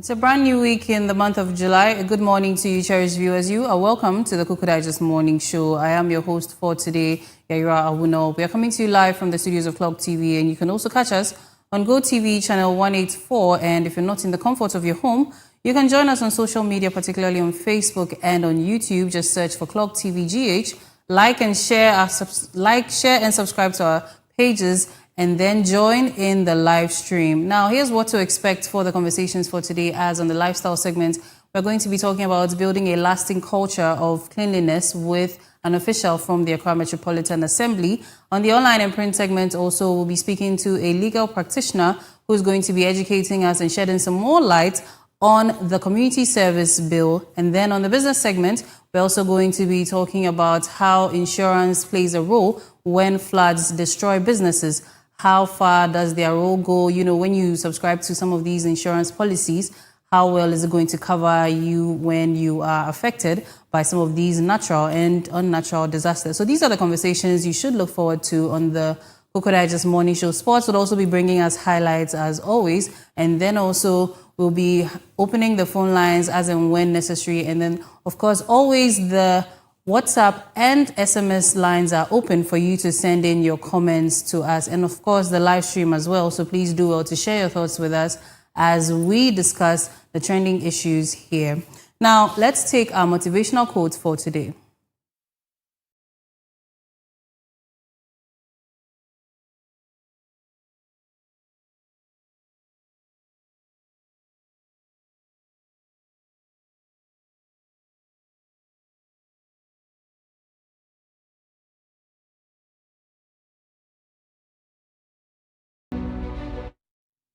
It's a brand new week in the month of July. A good morning to you, cherished viewers. You are welcome to the Koko Morning Show. I am your host for today, Yaira Awuno. We are coming to you live from the studios of Clock TV, and you can also catch us on GoTV channel 184. And if you're not in the comfort of your home, you can join us on social media, particularly on Facebook and on YouTube. Just search for Clock TV GH. Like and share, share and subscribe to our pages, and then join in the live stream. Now, here's what to expect for the conversations for today. As on the lifestyle segment, we're going to be talking about building a lasting culture of cleanliness with an official from the Accra Metropolitan Assembly. On the online and print segment, also, we'll be speaking to a legal practitioner who's going to be educating us and shedding some more light on the community service bill. And then on the business segment, we're also going to be talking about how insurance plays a role when floods destroy businesses. How far does their role go? You know, when you subscribe to some of these insurance policies, how well is it going to cover you when you are affected by some of these natural and unnatural disasters? So these are the conversations you should look forward to on the Koko Morning Show. Sports will also be bringing us highlights as always. And then also we'll be opening the phone lines as and when necessary. And then, of course, always the WhatsApp and SMS lines are open for you to send in your comments to us. And of course, the live stream as well. So please do well to share your thoughts with us as we discuss the trending issues here. Now, let's take our motivational quote for today.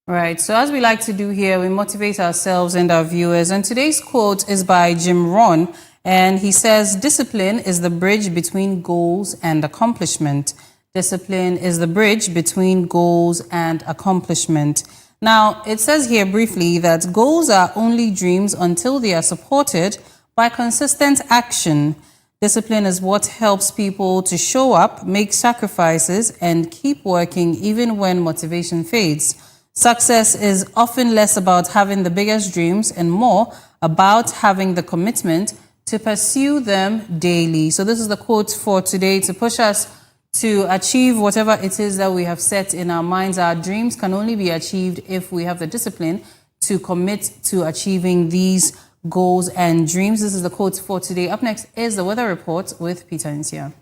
Right, so as we like to do here, we motivate ourselves and our viewers. And today's quote is by Jim Rohn, and he says, "Discipline is the bridge between goals and accomplishment." Discipline is the bridge between goals and accomplishment. Now, it says here briefly that goals are only dreams until they are supported by consistent action. Discipline is what helps people to show up, make sacrifices, and keep working even when motivation fades. Success is often less about having the biggest dreams and more about having the commitment to pursue them daily. So this is the quote for today to push us to achieve whatever it is that we have set in our minds. Our dreams can only be achieved if we have the discipline to commit to achieving these goals and dreams. This is the quote for today. Up next is the weather report with Peter Nsia.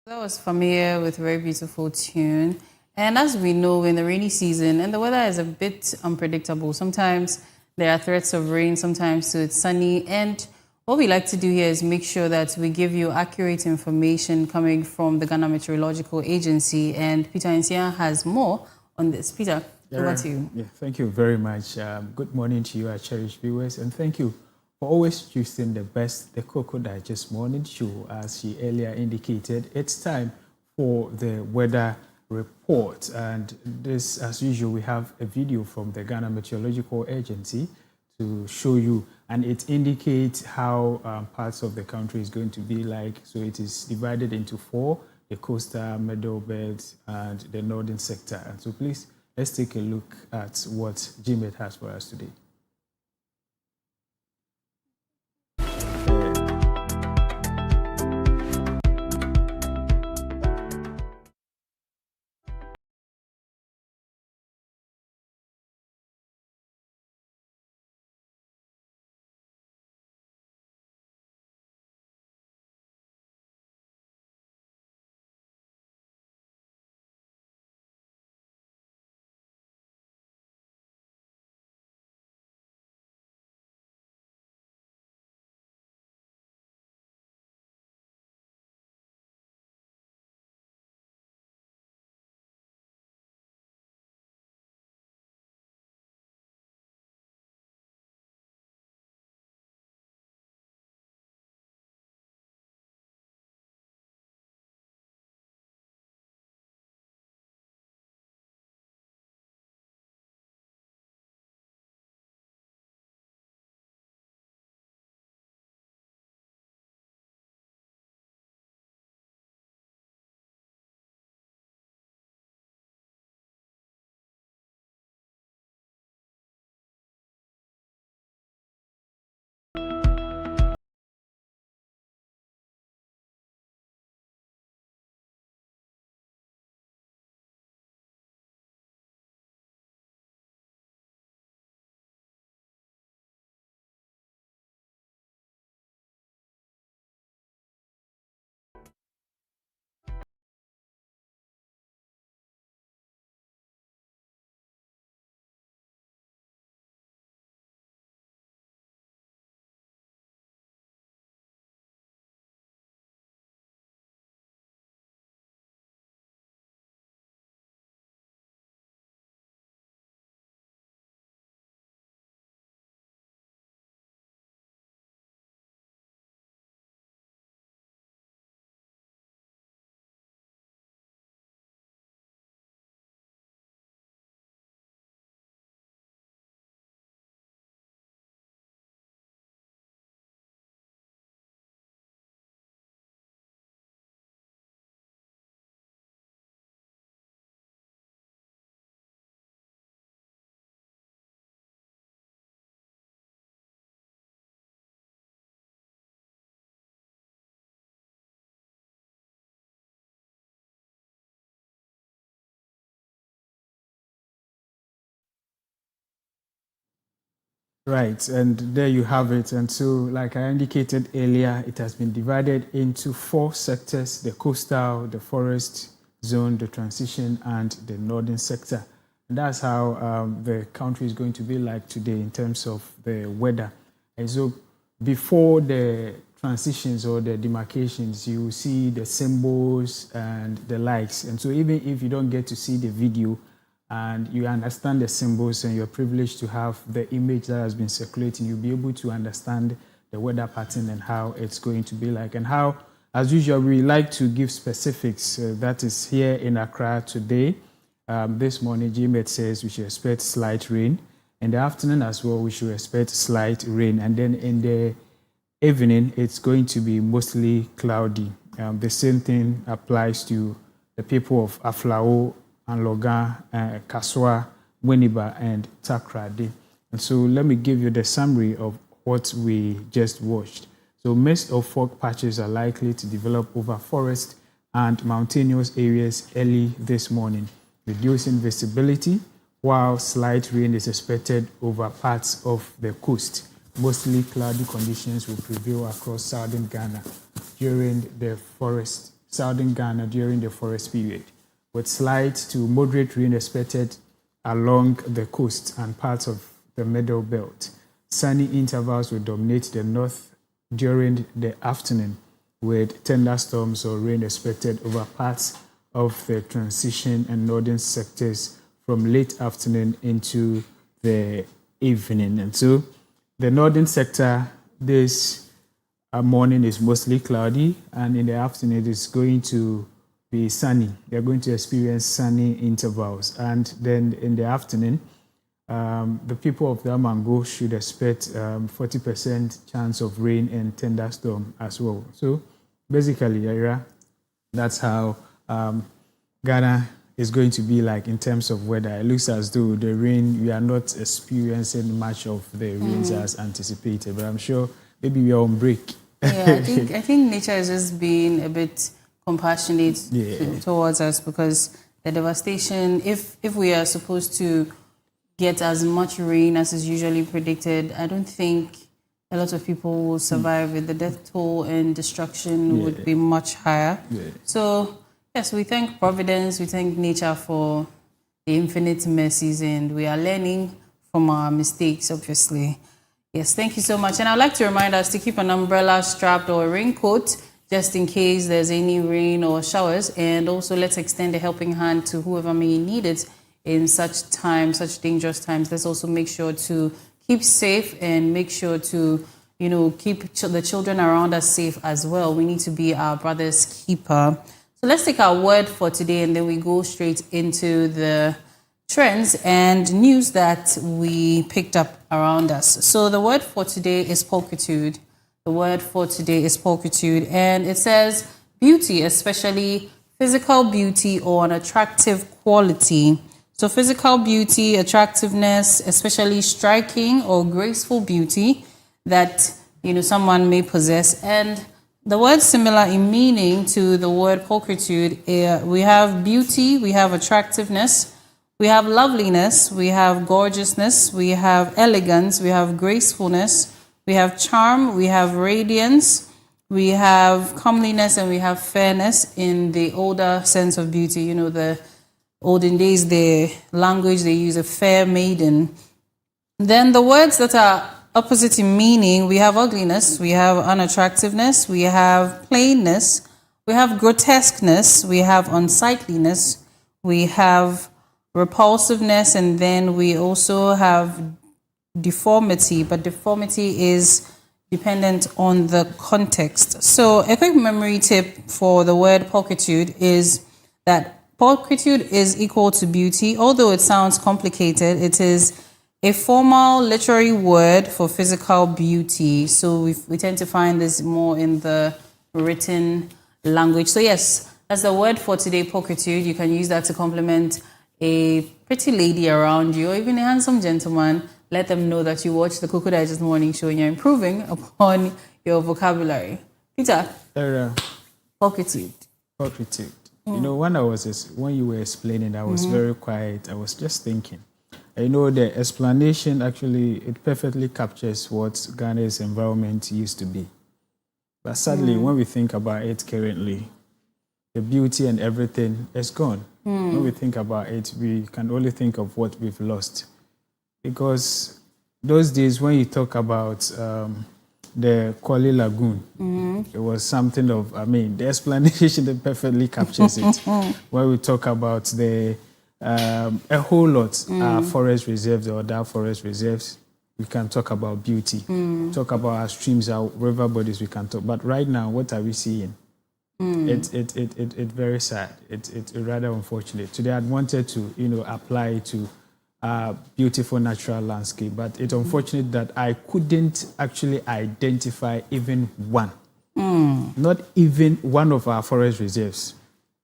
That was familiar with a very beautiful tune. And as we know, in the rainy season, and the weather is a bit unpredictable. Sometimes there are threats of rain, sometimes it's sunny. And what we like to do here is make sure that we give you accurate information coming from the Ghana Meteorological Agency. And Peter Nsia has more on this. Peter, over to you. Yeah, thank you very much. Good morning to you, our cherished viewers, and thank you for always choosing the best, the Koko Digest Morning Show. As she earlier indicated, it's time for the weather report. And this, as usual, we have a video from the Ghana Meteorological Agency to show you, and it indicates how parts of the country is going to be like. So it is divided into four: the coastal, middle belt, and the northern sector. And so please, let's take a look at what GMET has for us today. Right, and there you have it. And so, like I indicated earlier, it has been divided into four sectors: the coastal, the forest zone, the transition, and the northern sector. And that's how the country is going to be like today in terms of the weather. And so, before the transitions or the demarcations, you will see the symbols and the likes. And so, even if you don't get to see the video, and you understand the symbols and you're privileged to have the image that has been circulating, you'll be able to understand the weather pattern and how it's going to be like. And how, as usual, we like to give specifics. That is here in Accra today. This morning, GMET says we should expect slight rain. In the afternoon as well, we should expect slight rain. And then in the evening, it's going to be mostly cloudy. The same thing applies to the people of Aflao, and Logan, Kaswa, Winneba, and Takrady. And so let me give you the summary of what we just watched. So mist or fog patches are likely to develop over forest and mountainous areas early this morning, reducing visibility, while slight rain is expected over parts of the coast. Mostly cloudy conditions will prevail across southern Ghana during the forest southern Ghana during the forest period, with slight to moderate rain expected along the coast and parts of the middle belt. Sunny intervals will dominate the north during the afternoon, with thunderstorms or rain expected over parts of the transition and northern sectors from late afternoon into the evening. And so the northern sector this morning is mostly cloudy, and in the afternoon it is going to be sunny. They're going to experience sunny intervals, and then in the afternoon the people of the Mango should expect 40% chance of rain and thunderstorm as well. So basically, Ira, that's how Ghana is going to be like in terms of weather. It looks as though the rain, we are not experiencing much of the rains as anticipated, but I'm sure maybe we are on break. Yeah, I think nature is just being a bit compassionate towards us, because the devastation, if we are supposed to get as much rain as is usually predicted, I don't think a lot of people will survive it. The death toll and destruction would be much higher. So, yes, we thank Providence, we thank nature for the infinite mercies, and we are learning from our mistakes, obviously. Yes, thank you so much. And I'd like to remind us to keep an umbrella strapped or a raincoat just in case there's any rain or showers. And also, let's extend a helping hand to whoever may need it in such times, such dangerous times. Let's also make sure to keep safe and make sure to, keep the children around us safe as well. We need to be our brother's keeper. So let's take our word for today, and then we go straight into the trends and news that we picked up around us. So the word for today is pulchritude. The word for today is pulchritude, and it says beauty, especially physical beauty or an attractive quality. So physical beauty, attractiveness, especially striking or graceful beauty that, someone may possess. And the word similar in meaning to the word pulchritude, we have beauty, we have attractiveness, we have loveliness, we have gorgeousness, we have elegance, we have gracefulness, we have charm, we have radiance, we have comeliness, and we have fairness in the older sense of beauty. The olden days, the language they use, a fair maiden. Then the words that are opposite in meaning, we have ugliness, we have unattractiveness, we have plainness, we have grotesqueness, we have unsightliness, we have repulsiveness, and then we also have deformity, but deformity is dependent on the context. So a quick memory tip for the word pulchritude is that pulchritude is equal to beauty. Although it sounds complicated, it is a formal literary word for physical beauty. So we tend to find this more in the written language. So yes, that's the word for today, pulchritude. You can use that to compliment a pretty lady around you, or even a handsome gentleman. Let them know that you watch the Koko Digest Morning Show and you're improving upon your vocabulary. Peter, pulchritude. Pulchritude. When you were explaining, I was very quiet. I was just thinking. The explanation actually, it perfectly captures what Ghana's environment used to be. But sadly, when we think about it currently, the beauty and everything is gone. When we think about it, we can only think of what we've lost. Because those days when you talk about the Kwale Lagoon, it was something of, the explanation that perfectly captures it. When we talk about a whole lot forest reserves or dark forest reserves, we can talk about beauty. Talk about our streams, our river bodies, we can talk. But right now, what are we seeing? It's very sad. It's rather unfortunate. Today, I'd wanted to, apply to beautiful natural landscape, but it's unfortunate that I couldn't actually identify even one. Not even one of our forest reserves.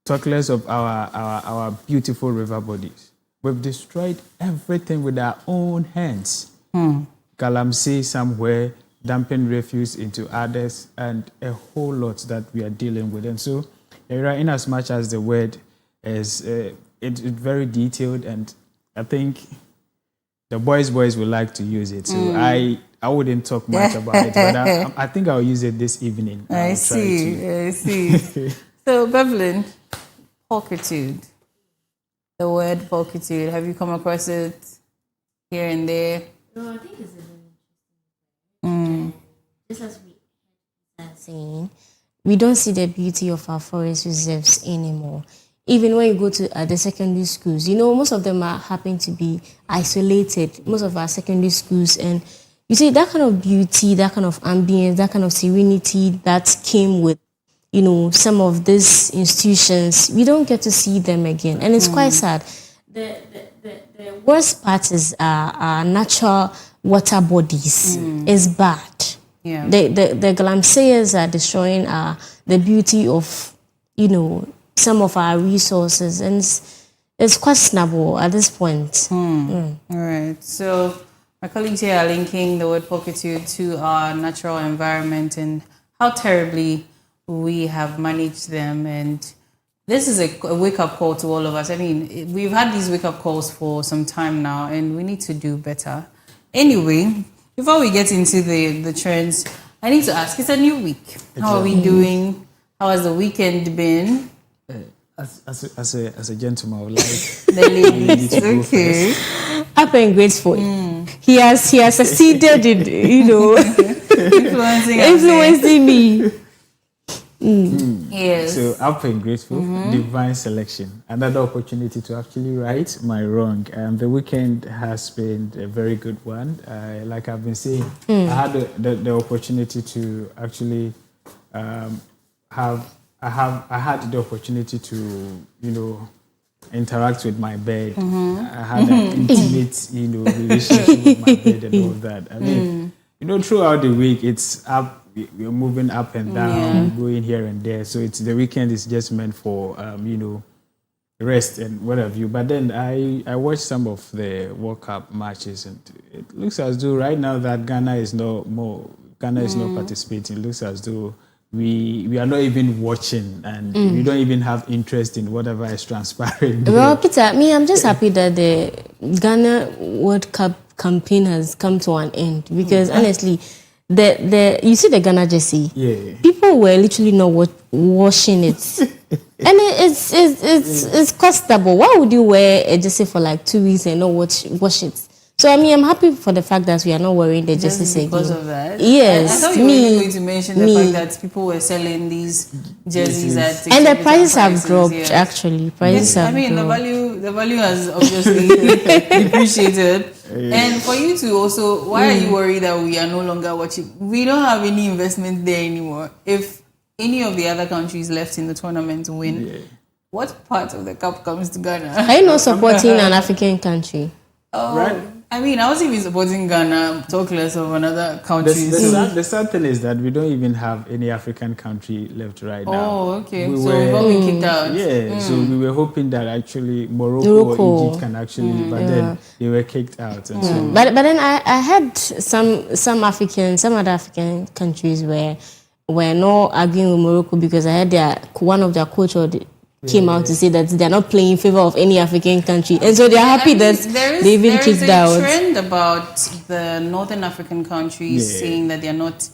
Talk less of our beautiful river bodies. We've destroyed everything with our own hands. Galamsey somewhere, dumping refuse into others, and a whole lot that we are dealing with. And so, in as much as the word is it's very detailed, and I think the boys will like to use it. So I wouldn't talk much about it, but I think I'll use it this evening. I see. So, Bevelyn, pulchritude. The word pulchritude, have you come across it here and there? No, I think it's a very interesting. Just as we are saying, we don't see the beauty of our forest reserves anymore. Even when you go to the secondary schools, most of them happen to be isolated, most of our secondary schools. And you see that kind of beauty, that kind of ambience, that kind of serenity that came with, some of these institutions, we don't get to see them again. And it's quite sad. The worst part is our natural water bodies is bad. Yeah. The glaciers are destroying the beauty of, some of our resources, and it's questionable at this point. All right. So my colleagues here are linking the word pulchritude to our natural environment and how terribly we have managed them. And this is a wake-up call to all of us. I mean, we've had these wake-up calls for some time now, and we need to do better. Anyway, before we get into the trends, I need to ask, it's a new week. How are we doing? How has the weekend been? As a gentleman, I would like The ladies, okay. Happy and grateful. He has succeeded in, influencing me. Yes. So up and grateful, divine selection, another opportunity to actually right my wrong. The weekend has been a very good one. Like I've been saying, I had the opportunity to actually I had the opportunity to interact with my bed. I had an intimate relationship with my bed and all that. I mean, throughout the week it's up. We're moving up and down, going here and there. So the weekend is just meant for rest and what have you. But then I watched some of the World Cup matches, and it looks as though right now that Ghana is not participating. It looks as though we are not even watching, and we don't even have interest in whatever is transpiring. Well, Peter, I'm just happy that the Ghana World Cup campaign has come to an end, because honestly, you see the Ghana jersey. Yeah. People were literally not washing it, and it's costable. Why would you wear a jersey for like 2 weeks and not wash it? So I'm happy for the fact that we are not wearing the jerseys again. Because of that. Yes. I thought you were even going to mention the fact that people were selling these jerseys at and the prices have dropped. Yes. Actually, prices have dropped. The value has obviously depreciated. And for you to also, why are you worried that we are no longer watching? We don't have any investment there anymore. If any of the other countries left in the tournament win, what part of the cup comes to Ghana? Are you not supporting an African country? Oh, right. I mean, I wasn't even supporting Ghana, talk less of another country. The sad thing is that we don't even have any African country left right now. Oh, okay. We've all been kicked out. Yeah, so we were hoping that actually Morocco or Egypt can actually, but then they were kicked out. And so. But then I had some other African countries where were not agreeing with Morocco, because I had one of their coach came out to say that they're not playing in favor of any African country, and so they're happy that they even kicked out. There is a trend about the northern African countries saying that they're not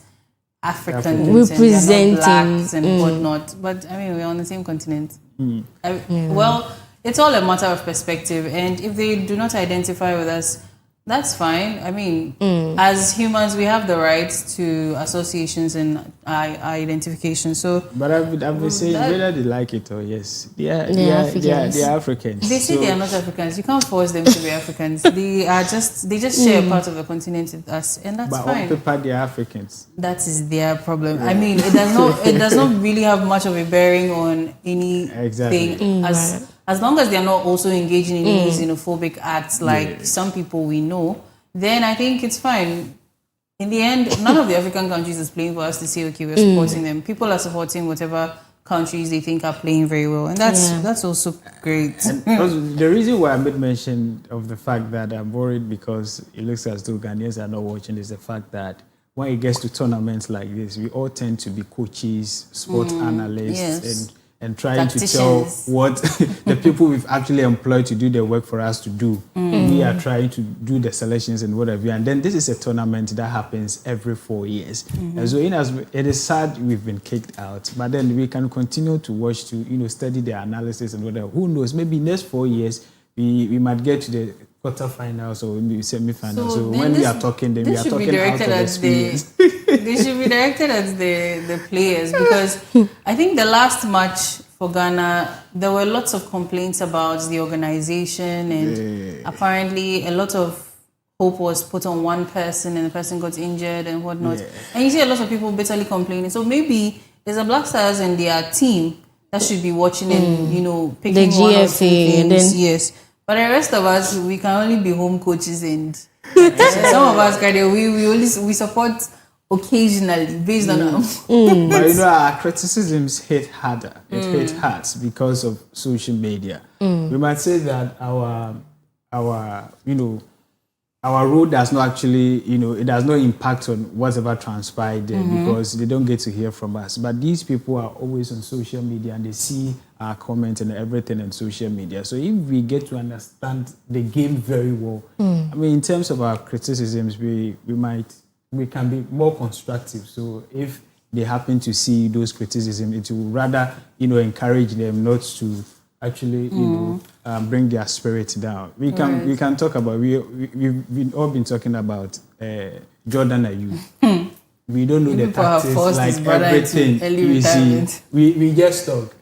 Africans representing and blacks and whatnot. But I mean, we're on the same continent. Well, it's all a matter of perspective, and if they do not identify with us, that's fine. I mean, as humans, we have the right to associations and identification. So, but I've been saying whether they like it or yes, they are Africans. They say they are not Africans. You can't force them to be Africans. They just share a part of the continent with us, and that's fine. But on paper, they are Africans. That is their problem. I mean, it does not really have much of a bearing on anything. As long as they are not also engaging in any xenophobic acts like some people we know, then I think it's fine. In the end, none of the African countries is playing for us to say, okay, we're supporting them. People are supporting whatever countries they think are playing very well. And that's also great. And also, the reason why I made mention of the fact that I'm worried because it looks as though Ghanaians are not watching is the fact that when it gets to tournaments like this, we all tend to be coaches, sport analysts, and and trying to tell what the people we've actually employed to do the work for us to do. We are trying to do the selections and whatever. And then this is a tournament that happens every 4 years. And so it is sad we've been kicked out, but then we can continue to watch, to study the analysis and whatever. Who knows? Maybe next 4 years we might get to the quarterfinals or maybe semi-finals. So when we are talking, then we are talking out of experience. They should be directed at the players, because I think the last match for Ghana, there were lots of complaints about the organization, and apparently a lot of hope was put on one person and the person got injured and whatnot. And you see a lot of people bitterly complaining. So maybe there's a Black Stars and their team that should be watching and, picking the one or two GFA, things. and then Yes. But the rest of us, we can only be home coaches, and some of us, we support occasionally based on our. But our criticisms hit harder. It hit hard because of social media. We might say that our role does not actually, it does not impact on whatever transpired there, because they don't get to hear from us. But these people are always on social media and they see our comments and everything on social media. So if we get to understand the game very well, I mean, in terms of our criticisms, we can be more constructive. So if they happen to see those criticisms, it will rather, encourage them not to actually, bring their spirit down. We can talk about, we've all been talking about Jordan Ayew. We don't know the tactics, like everything. We see, we just talk.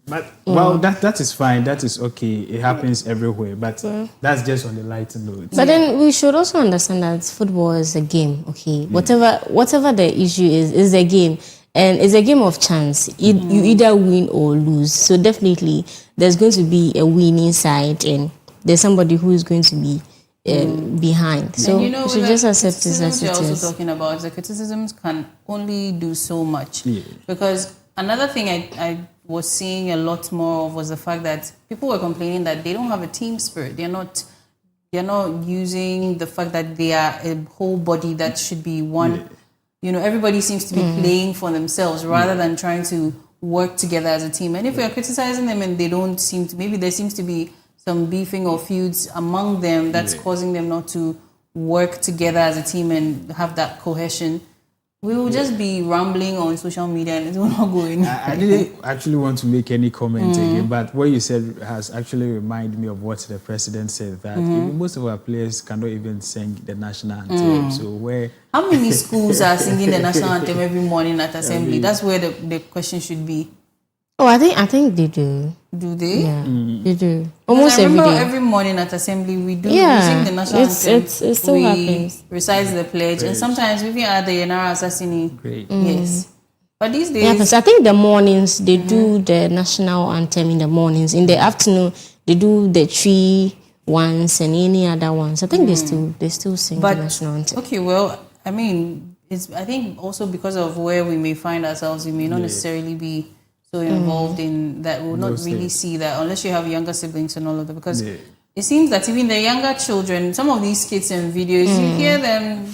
But well, that is fine. That is okay. It happens everywhere. But that's just on the lighter note. But then we should also understand that football is a game. Okay, whatever the issue is a game, and it's a game of chance. You either win or lose. So definitely, there's going to be a winning side, and there's somebody who is going to be behind. So we should just accept this as it is. You're also talking about the criticisms can only do so much, because another thing I was seeing a lot more of was the fact that people were complaining that they don't have a team spirit. They're not using the fact that they are a whole body that should be one. Everybody seems to be playing for themselves rather than trying to work together as a team. And if we are criticizing them and they don't seem to, maybe there seems to be some beefing or feuds among them that's causing them not to work together as a team and have that cohesion, we will just be rambling on social media and it will not go in. I didn't actually want to make any comment again, but what you said has actually reminded me of what the president said, that most of our players cannot even sing the national anthem. So how many schools are singing the national anthem every morning at assembly? That's where the question should be. Oh, I think they do. Do they? Yeah, they do. Almost every day. every morning at assembly we do. We sing the national anthem. It still happens. Recite the pledge, and sometimes we even add the Yenara Assassini. Great. Yes, but these days, I think the mornings they do the national anthem in the mornings. In the afternoon they do the tree ones and any other ones. I think they still sing the national anthem. Okay, well, I mean, I think also because of where we may find ourselves, we may not necessarily be so involved in that. We'll not really see that unless you have younger siblings and all of that, because it seems that even the younger children, some of these kids and videos, you hear them,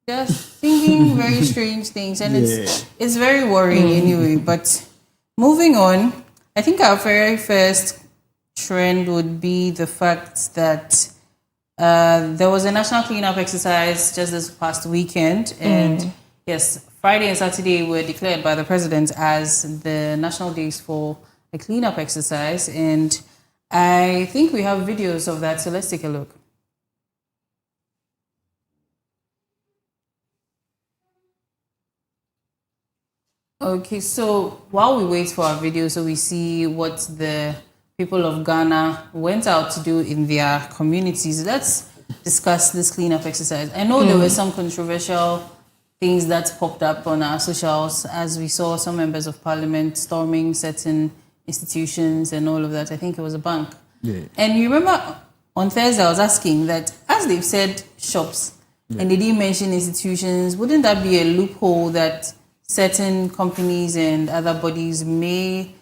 they're singing very strange things, and it's very worrying anyway. But moving on, I think our very first trend would be the fact that there was a national cleanup exercise just this past weekend, and yes, Friday and Saturday were declared by the president as the national days for a cleanup exercise, and I think we have videos of that, so let's take a look. Okay, so while we wait for our video, so we see what the people of Ghana went out to do in their communities, let's discuss this cleanup exercise. I know there were some controversial things that popped up on our socials as we saw some members of parliament storming certain institutions and all of that. I think it was a bank. And you remember on Thursday I was asking that, as they've said shops and they didn't mention institutions, wouldn't that be a loophole that certain companies and other bodies may,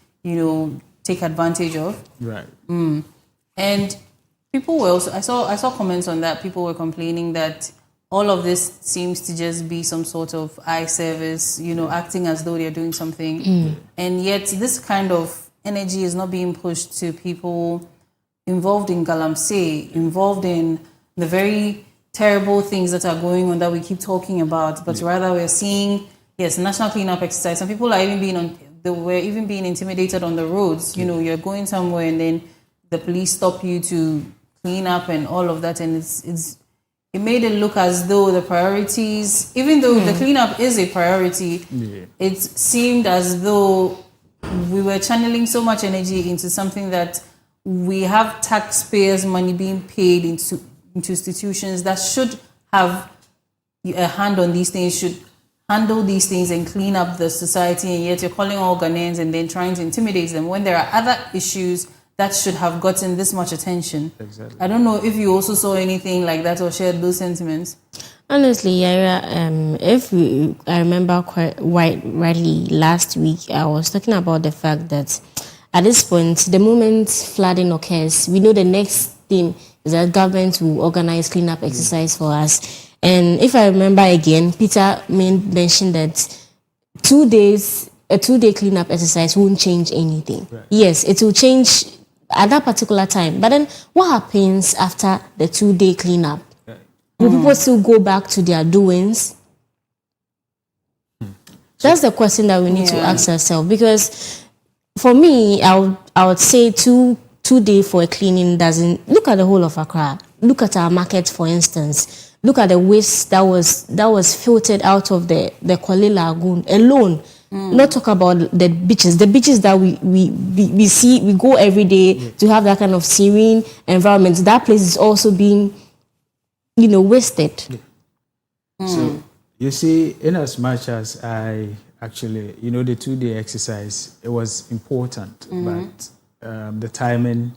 take advantage of? Right. And people were also, I saw comments on that. People were complaining that all of this seems to just be some sort of eye service, acting as though they're doing something. And yet this kind of energy is not being pushed to people involved in Galamsey, involved in the very terrible things that are going on that we keep talking about, but rather we're seeing, yes, national cleanup exercise. Some people are even being intimidated on the roads. You're going somewhere and then the police stop you to clean up and all of that, and it made it look as though the priorities, even though the cleanup is a priority, it seemed as though we were channeling so much energy into something that we have taxpayers' money being paid into institutions that should have a hand on these things, should handle these things and clean up the society, and yet you're calling all Ghanaians and then trying to intimidate them when there are other issues that should have gotten this much attention. Exactly. I don't know if you also saw anything like that or shared those sentiments. Honestly, Yaira, I remember quite rightly last week, I was talking about the fact that at this point, the moment flooding occurs, we know the next thing is that government will organize cleanup exercise for us. And if I remember again, Peter mentioned that a 2-day cleanup exercise won't change anything. Right. Yes, it will change at that particular time. But then what happens after the 2-day cleanup? Right. Will people still go back to their doings? That's the question that we need to ask ourselves. Because for me, I would say two-day for a cleaning doesn't. Look at the whole of Accra. Look at our market, for instance. Look at the waste that was filtered out of the Kwale Lagoon alone. Not talk about the beaches that we see, we go every day to have that kind of serene environment. That place is also being, wasted. So you see, in as much as I actually, the 2-day exercise, it was important, but the timing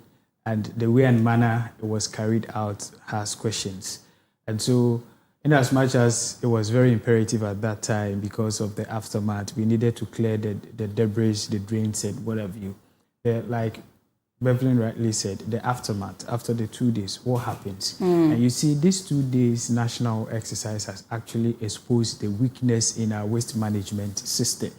and the way and manner it was carried out has questions. And so, in as much as it was very imperative at that time because of the aftermath, we needed to clear the debris, the drains, and what have you. Like Beverly rightly said, the aftermath, after the 2 days, what happens? And you see, this 2 days national exercise has actually exposed the weakness in our waste management system.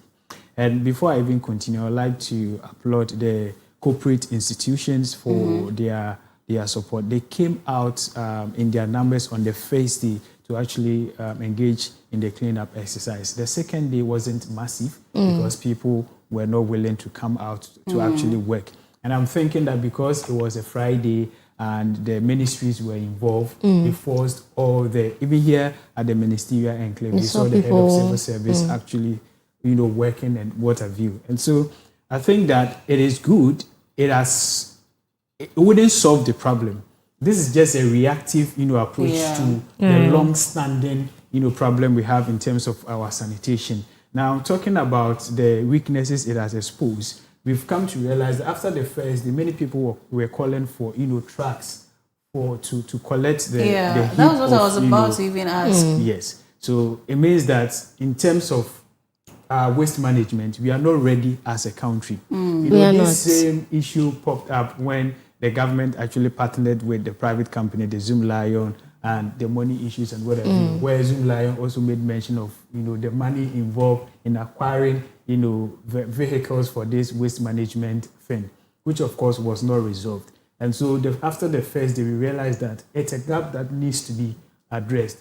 And before I even continue, I'd like to applaud the corporate institutions for their support. They came out in their numbers on the first day to actually engage in the cleanup exercise. The second day wasn't massive because people were not willing to come out to actually work. And I'm thinking that because it was a Friday and the ministries were involved, it forced even here at the ministerial enclave, we saw the head of civil service actually, working and what have you. And so I think that it is good. It wouldn't solve the problem. This is just a reactive, approach to the long-standing, problem we have in terms of our sanitation. Now, talking about the weaknesses it has exposed, we've come to realize that after the first day, many people were calling for, trucks to collect the heap that was what I was about to even ask. Yes. So it means that in terms of waste management, we are not ready as a country. This same issue popped up when the government actually partnered with the private company, the Zoom Lion, and the money issues and whatever. Where Zoom Lion also made mention of, the money involved in acquiring, vehicles for this waste management thing, which of course was not resolved. And so after the first day, we realized that it's a gap that needs to be addressed.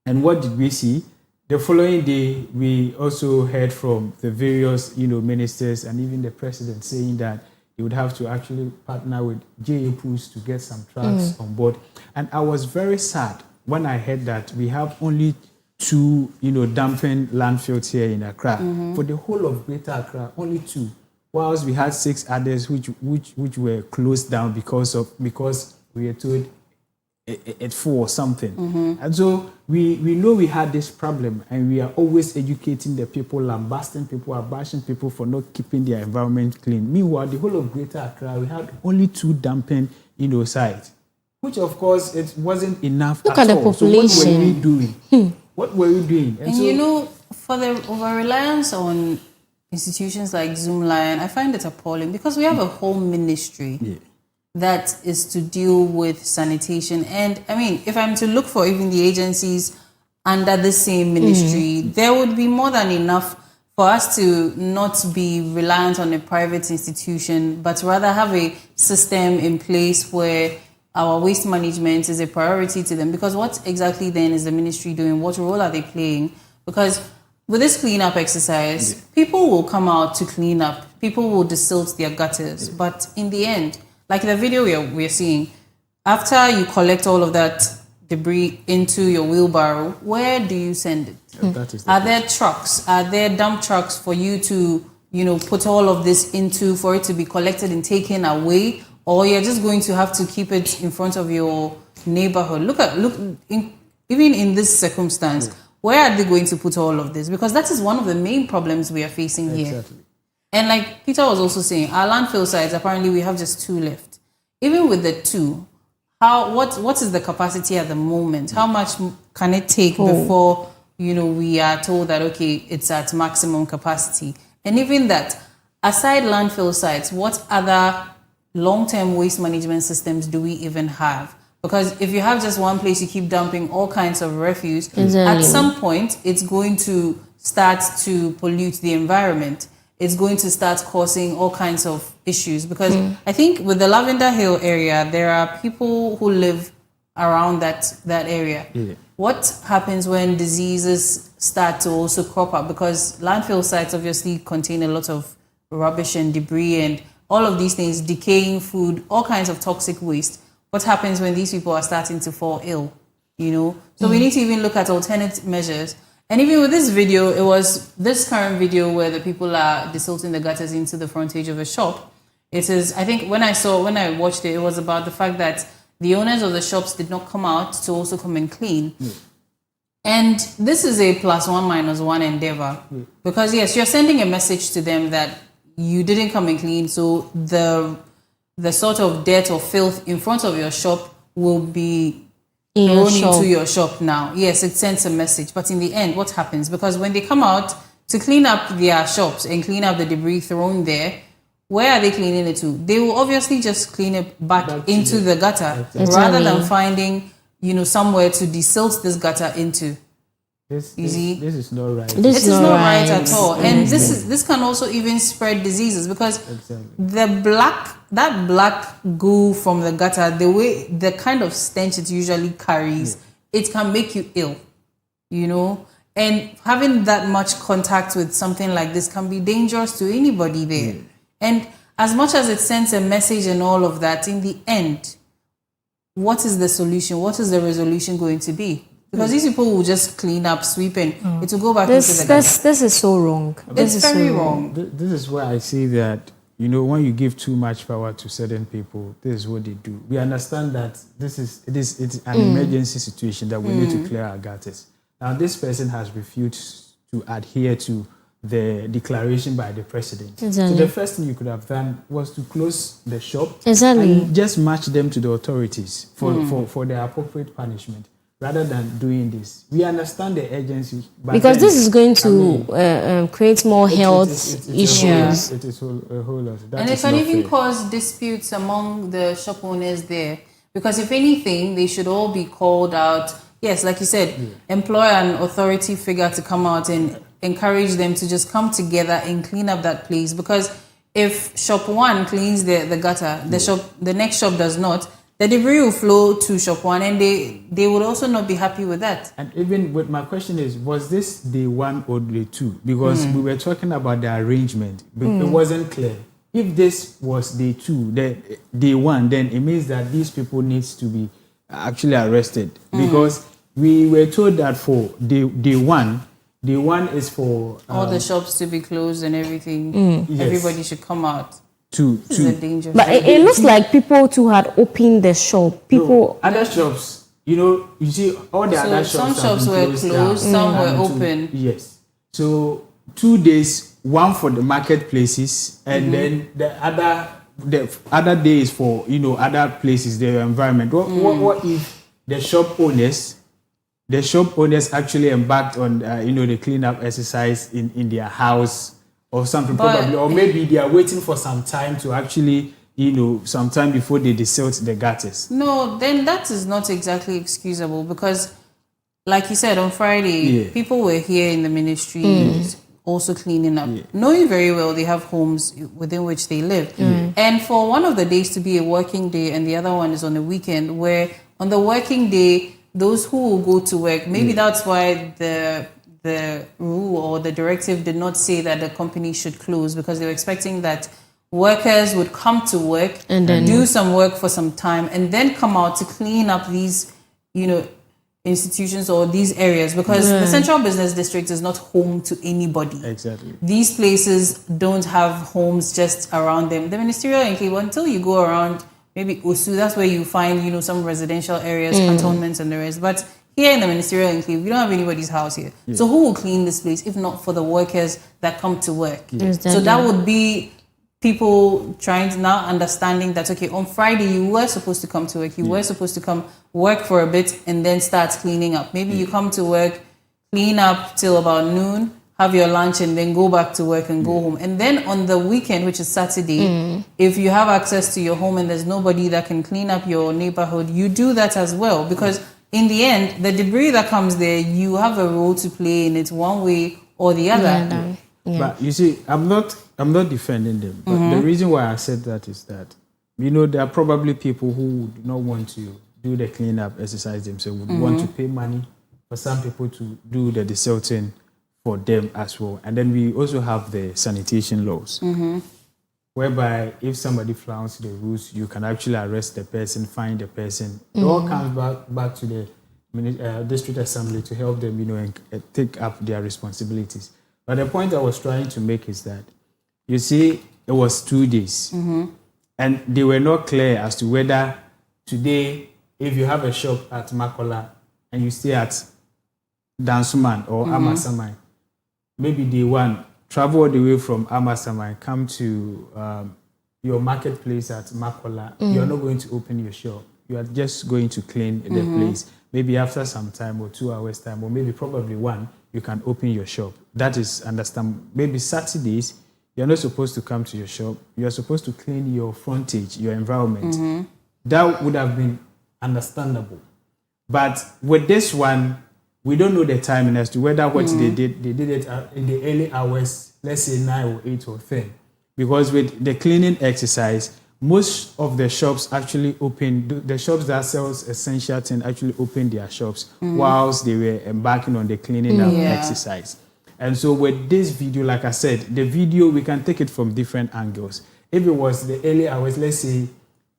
And what did we see? The following day, we also heard from the various, ministers and even the president saying that he would have to actually partner with JA Pools to get some trucks on board. And I was very sad when I heard that we have only 2, dumping landfills here in Accra. For the whole of Greater Accra, only 2. Whilst we had 6 others which were closed down because we were told it's full or something. And so we know we had this problem, and we are always educating the people, lambasting people, abashing people for not keeping their environment clean. Meanwhile, the whole of Greater Accra, we had only 2 dumping, sites, which of course it wasn't enough. Look at the population. So what were we doing? What were we doing? And for the over-reliance on institutions like Zoom Lion, I find it appalling because we have a whole ministry that is to deal with sanitation. And I mean, if I'm to look for even the agencies under the same ministry, there would be more than enough for us to not be reliant on a private institution, but rather have a system in place where our waste management is a priority to them. Because what exactly then is the ministry doing? What role are they playing? Because with this cleanup exercise, people will come out to clean up. People will desilt their gutters. But in the end, like the video we're seeing, after you collect all of that debris into your wheelbarrow, where do you send it? Are there trucks? Are there dump trucks for you to, put all of this into, for it to be collected and taken away? Or you're just going to have to keep it in front of your neighborhood? Even in this circumstance, where are they going to put all of this? Because that is one of the main problems we are facing here. And like Peter was also saying, our landfill sites, apparently we have just 2 left. Even with the 2, what is the capacity at the moment? How much can it take before we are told that okay, it's at maximum capacity? And even that, aside landfill sites, what other long-term waste management systems do we even have? Because if you have just one place you keep dumping all kinds of refuse, at some point it's going to start to pollute the environment. It's going to start causing all kinds of issues. Because I think with the Lavender Hill area, there are people who live around that area. What happens when diseases start to also crop up? Because landfill sites obviously contain a lot of rubbish and debris and all of these things, decaying food, all kinds of toxic waste. What happens when these people are starting to fall ill, So we need to even look at alternate measures. And even with this video, it was this current video where the people are desilting the gutters into the frontage of a shop. It is, I think when I watched it, it was about the fact that the owners of the shops did not come out to also come and clean. And this is a +1 - 1 endeavor. Because yes, you're sending a message to them that you didn't come and clean, so the sort of dirt or filth in front of your shop will be thrown into your shop now. Yes, it sends a message. But in the end, what happens? Because when they come out to clean up their shops and clean up the debris thrown there, where are they cleaning it to? They will obviously just clean it back into the gutter rather than finding, somewhere to desilt this gutter into. This is not right. This is not right at all. And this can also even spread diseases because that black goo from the gutter, the kind of stench it usually carries, it can make you ill, and having that much contact with something like this can be dangerous to anybody there. And as much as it sends a message and all of that, in the end, what is the solution? What is the resolution going to be? Because these people will just clean up, sweep, and it will go back into the gutter. This is so wrong. It's very wrong. This is why I say that, when you give too much power to certain people, this is what they do. We understand that it's an emergency situation that we need to clear our gutters. Now, this person has refused to adhere to the declaration by the president. So the first thing you could have done was to close the shop and just match them to the authorities for the appropriate punishment. Rather than doing this, we understand the urgency. Because this is going to create more health issues. It is a whole lot. And it can even cause disputes among the shop owners there. Because if anything, they should all be called out. Yes, like you said, employ an authority figure to come out and encourage them to just come together and clean up that place. Because if shop 1 cleans the gutter, the next shop does not, the debris will flow to shop 1 and they would also not be happy with that. And even with my question is, was this day 1 or day 2? Because we were talking about the arrangement, but it wasn't clear. If this was day 2, day 1, then it means that these people needs to be actually arrested. Because we were told that for day 1, day 1 is for all the shops to be closed and everything. Everybody should come out. This is a danger. But it looks like people too had opened the shop. Other shops, you see, all the other shops. Some shops were closed, some were open. Yes. So 2 days, one for the marketplaces, and then the other day is for other places, the environment. What if the shop owners actually embarked on the cleanup exercise in their house? Or something, probably, or maybe they are waiting for some time to actually, sometime before they desilt the gutters. No, then that is not exactly excusable because, like you said, on Friday, people were here in the ministry also cleaning up, knowing very well they have homes within which they live. And for one of the days to be a working day and the other one is on a weekend, where on the working day, those who will go to work, maybe that's why the rule or the directive did not say that the company should close, because they were expecting that workers would come to work and then do some work for some time and then come out to clean up these, institutions or these areas, because the central business district is not home to anybody. Exactly. These places don't have homes just around them. The ministerial enclave, until you go around maybe Osu, that's where you find, some residential areas, cantonments and the rest. But here in the ministerial enclave, we don't have anybody's house here. So who will clean this place if not for the workers that come to work? So that would be people trying to now understanding that, okay, on Friday you were supposed to come to work. You were supposed to come work for a bit and then start cleaning up. Maybe you come to work, clean up till about noon, have your lunch and then go back to work and go home. And then on the weekend, which is Saturday, if you have access to your home and there's nobody that can clean up your neighborhood, you do that as well. Because in the end, the debris that comes there, you have a role to play in it one way or the other. But you see, I'm not defending them. But the reason why I said that is that, there are probably people who would not want to do the cleanup exercise themselves, would want to pay money for some people to do the desilting for them as well. And then we also have the sanitation laws, whereby if somebody flouts the rules, you can actually arrest the person, fine the person. It all comes back to the district assembly to help them, and take up their responsibilities. But the point I was trying to make is that, you see, it was 2 days. And they were not clear as to whether today, if you have a shop at Makola and you stay at Dansuman or Amasaman, maybe day one, travel all the way from Amasaman, come to your marketplace at Makola. You're not going to open your shop. You are just going to clean the place. Maybe after some time or 2 hours time, or maybe probably one, you can open your shop. That is understand. Maybe Saturdays, you're not supposed to come to your shop. You're supposed to clean your frontage, your environment. That would have been understandable. But with this one, we don't know the timing as to whether what they did it in the early hours, let's say 9 or 8 or 10. Because with the cleaning exercise, most of the shops actually open, the shops that sells essential things actually open their shops whilst they were embarking on the cleaning exercise. And so with this video, like I said, the video, we can take it from different angles. If it was the early hours, let's say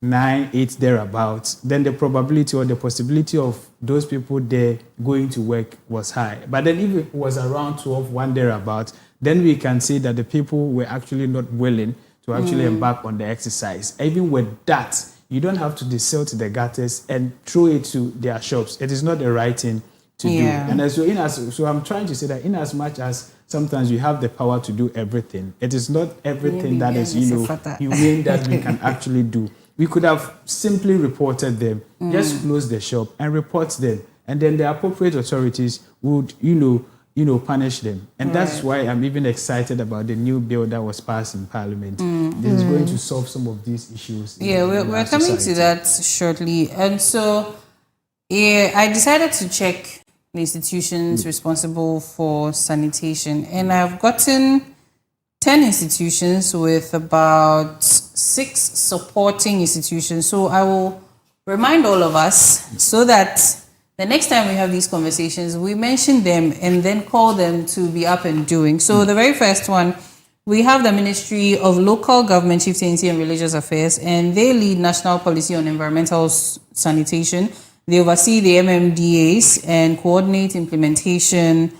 9, 8 thereabouts, then the probability or the possibility of those people there going to work was high. But then if it was around 12, 1 thereabouts, then we can say that the people were actually not willing to actually embark on the exercise. Even with that, you don't have to desilt the gutters and throw it to their shops. It is not the right thing to do. And so I'm trying to say that in as much as sometimes you have the power to do everything, it is not everything that is, humane that we can actually do. We could have simply reported them, just close the shop and report them. And then the appropriate authorities would, punish them. And that's why I'm even excited about the new bill that was passed in Parliament. This is going to solve some of these issues. We're coming to that shortly. And so, I decided to check the institutions responsible for sanitation. And I've gotten 10 institutions with about 6 supporting institutions. So I will remind all of us so that the next time we have these conversations, we mention them and then call them to be up and doing. So the very first one, we have the Ministry of Local Government, Chieftaincy and Religious Affairs, and they lead national policy on environmental sanitation. They oversee the MMDAs and coordinate implementation,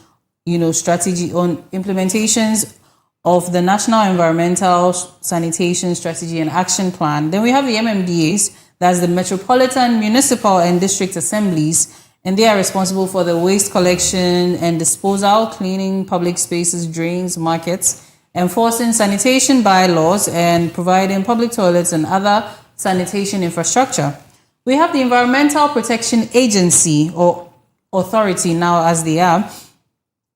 strategy on implementations of the National Environmental Sanitation Strategy and Action Plan. Then we have the MMDAs, that's the Metropolitan, Municipal and District Assemblies, and they are responsible for the waste collection and disposal, cleaning public spaces, drains, markets, enforcing sanitation bylaws, and providing public toilets and other sanitation infrastructure. We have the Environmental Protection Agency, or authority now as they are,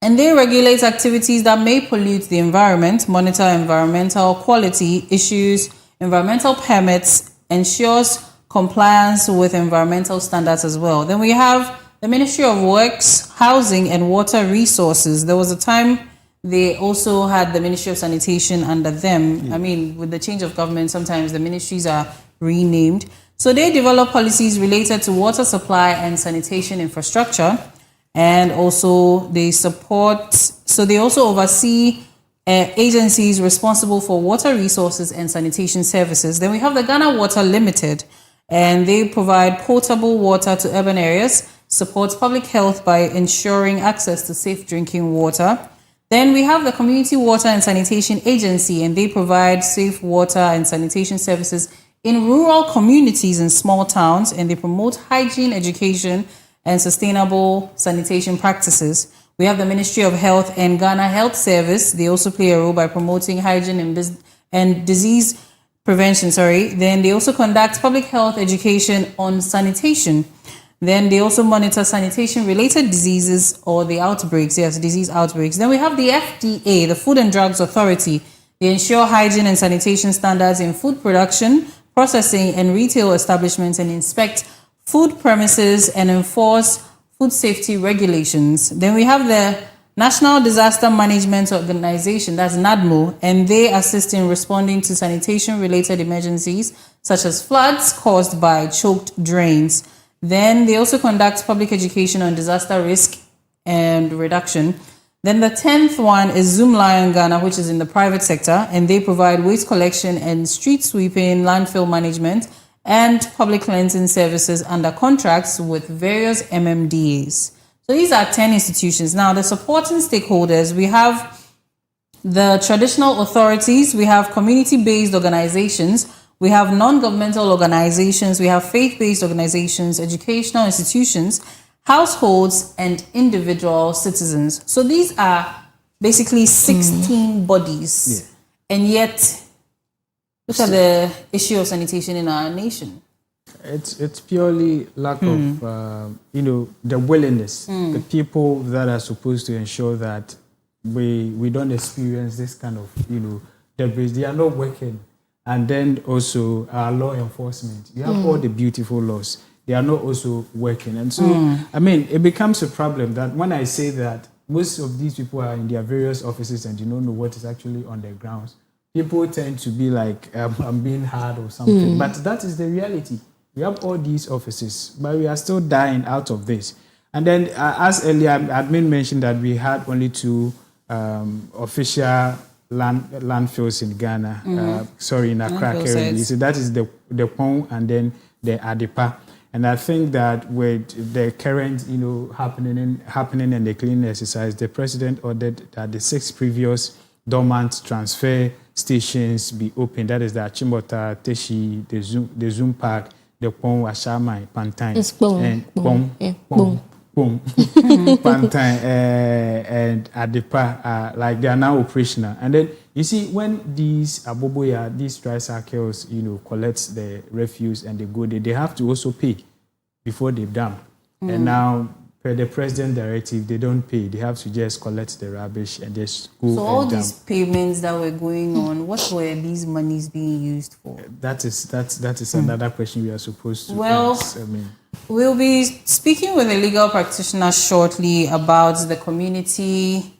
and they regulate activities that may pollute the environment, monitor environmental quality issues, environmental permits, ensures compliance with environmental standards as well. Then we have the Ministry of Works, Housing and Water Resources. There was a time they also had the Ministry of Sanitation under them. I mean, with the change of government, sometimes the ministries are renamed. So they develop policies related to water supply and sanitation infrastructure. And also they also oversee agencies responsible for water resources and sanitation services. Then we have the Ghana Water Limited, and they provide potable water to urban areas, supports public health by ensuring access to safe drinking water. Then we have the Community Water and Sanitation Agency, and they provide safe water and sanitation services in rural communities and small towns, and they promote hygiene, education, and sustainable sanitation practices. We have the Ministry of Health and Ghana Health Service. They also play a role by promoting hygiene and disease prevention. Then they also conduct public health education on sanitation. Then they also monitor sanitation-related diseases or the outbreaks, disease outbreaks. Then we have the FDA, the Food and Drugs Authority. They ensure hygiene and sanitation standards in food production, processing, and retail establishments, and inspect food premises and enforce food safety regulations. Then we have the National Disaster Management Organization, that's NADMO, and they assist in responding to sanitation-related emergencies such as floods caused by choked drains. Then they also conduct public education on disaster risk and reduction. Then the 10th one is Zoom Lion Ghana, which is in the private sector, and they provide waste collection and street sweeping, landfill management, and public cleansing services under contracts with various MMDAs. So these are 10 institutions. Now, the supporting stakeholders, we have the traditional authorities, we have community-based organizations, we have non-governmental organizations, we have faith-based organizations, educational institutions, households, and individual citizens. So these are basically 16 bodies. And yet, look at the issue of sanitation in our nation. It's purely lack of, the willingness. The people that are supposed to ensure that we don't experience this kind of, debris, they are not working. And then also our law enforcement. You have all the beautiful laws. They are not also working. And so, it becomes a problem that when I say that most of these people are in their various offices and you don't know what is actually on the grounds, people tend to be like, I'm being hard or something. But that is the reality. We have all these offices, but we are still dying out of this. And then, as earlier, admin mentioned that we had only 2 official landfills in Ghana. In Accra currently. So that is the Pong and then the Adepa. And I think that with the current, happening in the cleaning exercise, the president ordered that the 6 previous dormant transfer stations be opened. That is the Achimota, Teshi, the Zoom Park, the Pong, Ashama, Pantai, and Pong. Pantai and Adepa, like they are now operational. And then you see when these aboboya, these tricycles, collect the refuse and they go there, they have to also pay before they dump. And now, per the president directive, they don't pay. They have to just collect the rubbish and just go. So all these payments that were going on, what were these monies being used for? That is another question we are supposed to ask. We'll be speaking with a legal practitioner shortly about the community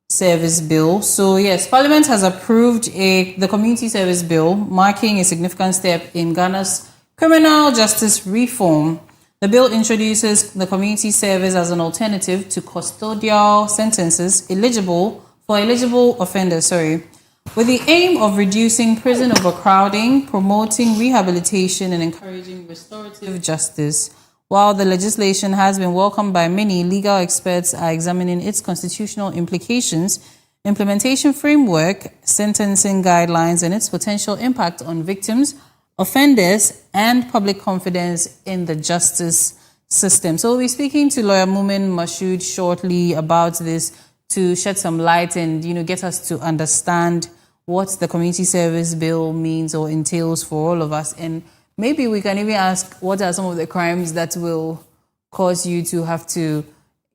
service bill. So yes, Parliament has approved the community service bill, marking a significant step in Ghana's criminal justice reform. The bill introduces the community service as an alternative to custodial sentences for eligible offenders, with the aim of reducing prison overcrowding, promoting rehabilitation, and encouraging restorative justice. While the legislation has been welcomed by many, legal experts are examining its constitutional implications, implementation framework, sentencing guidelines, and its potential impact on victims, offenders, and public confidence in the justice system. So we'll be speaking to lawyer Mumin Mashood shortly about this to shed some light and, get us to understand what the community service bill means or entails for all of us. And maybe we can even ask, what are some of the crimes that will cause you to have to,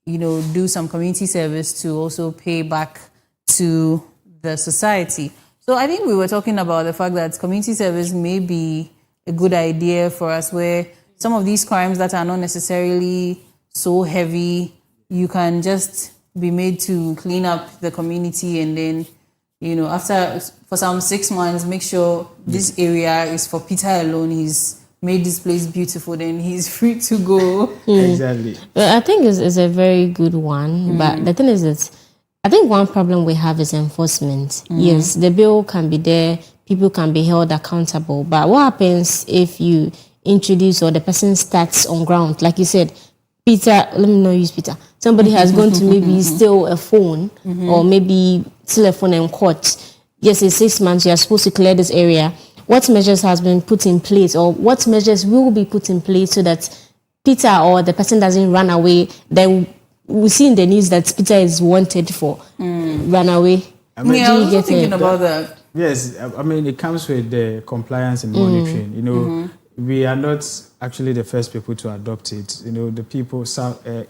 do some community service to also pay back to the society? So I think we were talking about the fact that community service may be a good idea for us, where some of these crimes that are not necessarily so heavy, you can just be made to clean up the community, and then, after for some 6 months, make sure this area is for Peter alone. He's made this place beautiful, then he's free to go. Exactly. Well, I think it's a very good one, but the thing is that I think one problem we have is enforcement. Yes, the bill can be there, people can be held accountable, but what happens if you introduce or the person starts on ground, like you said, Peter, let me not use Peter. Somebody has gone to maybe steal a phone or maybe steal a phone and caught. Yes, in 6 months you are supposed to clear this area. What measures has been put in place, or what measures will be put in place so that Peter or the person doesn't run away? Then we see in the news that Peter is wanted for run away. I was also thinking about that. Yes, I mean, it comes with the compliance and monitoring. We are not actually the first people to adopt it. The people,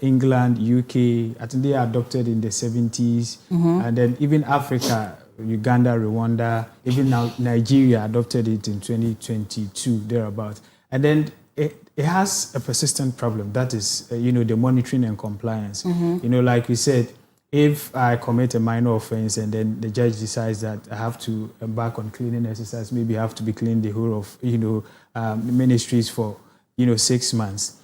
England, UK, I think they adopted in the 70s. And then even Africa, Uganda, Rwanda, even now Nigeria adopted it in 2022, thereabouts. And then it has a persistent problem. That is, the monitoring and compliance. Like we said, if I commit a minor offense and then the judge decides that I have to embark on cleaning exercise, maybe I have to be cleaning the whole of, ministries for, 6 months.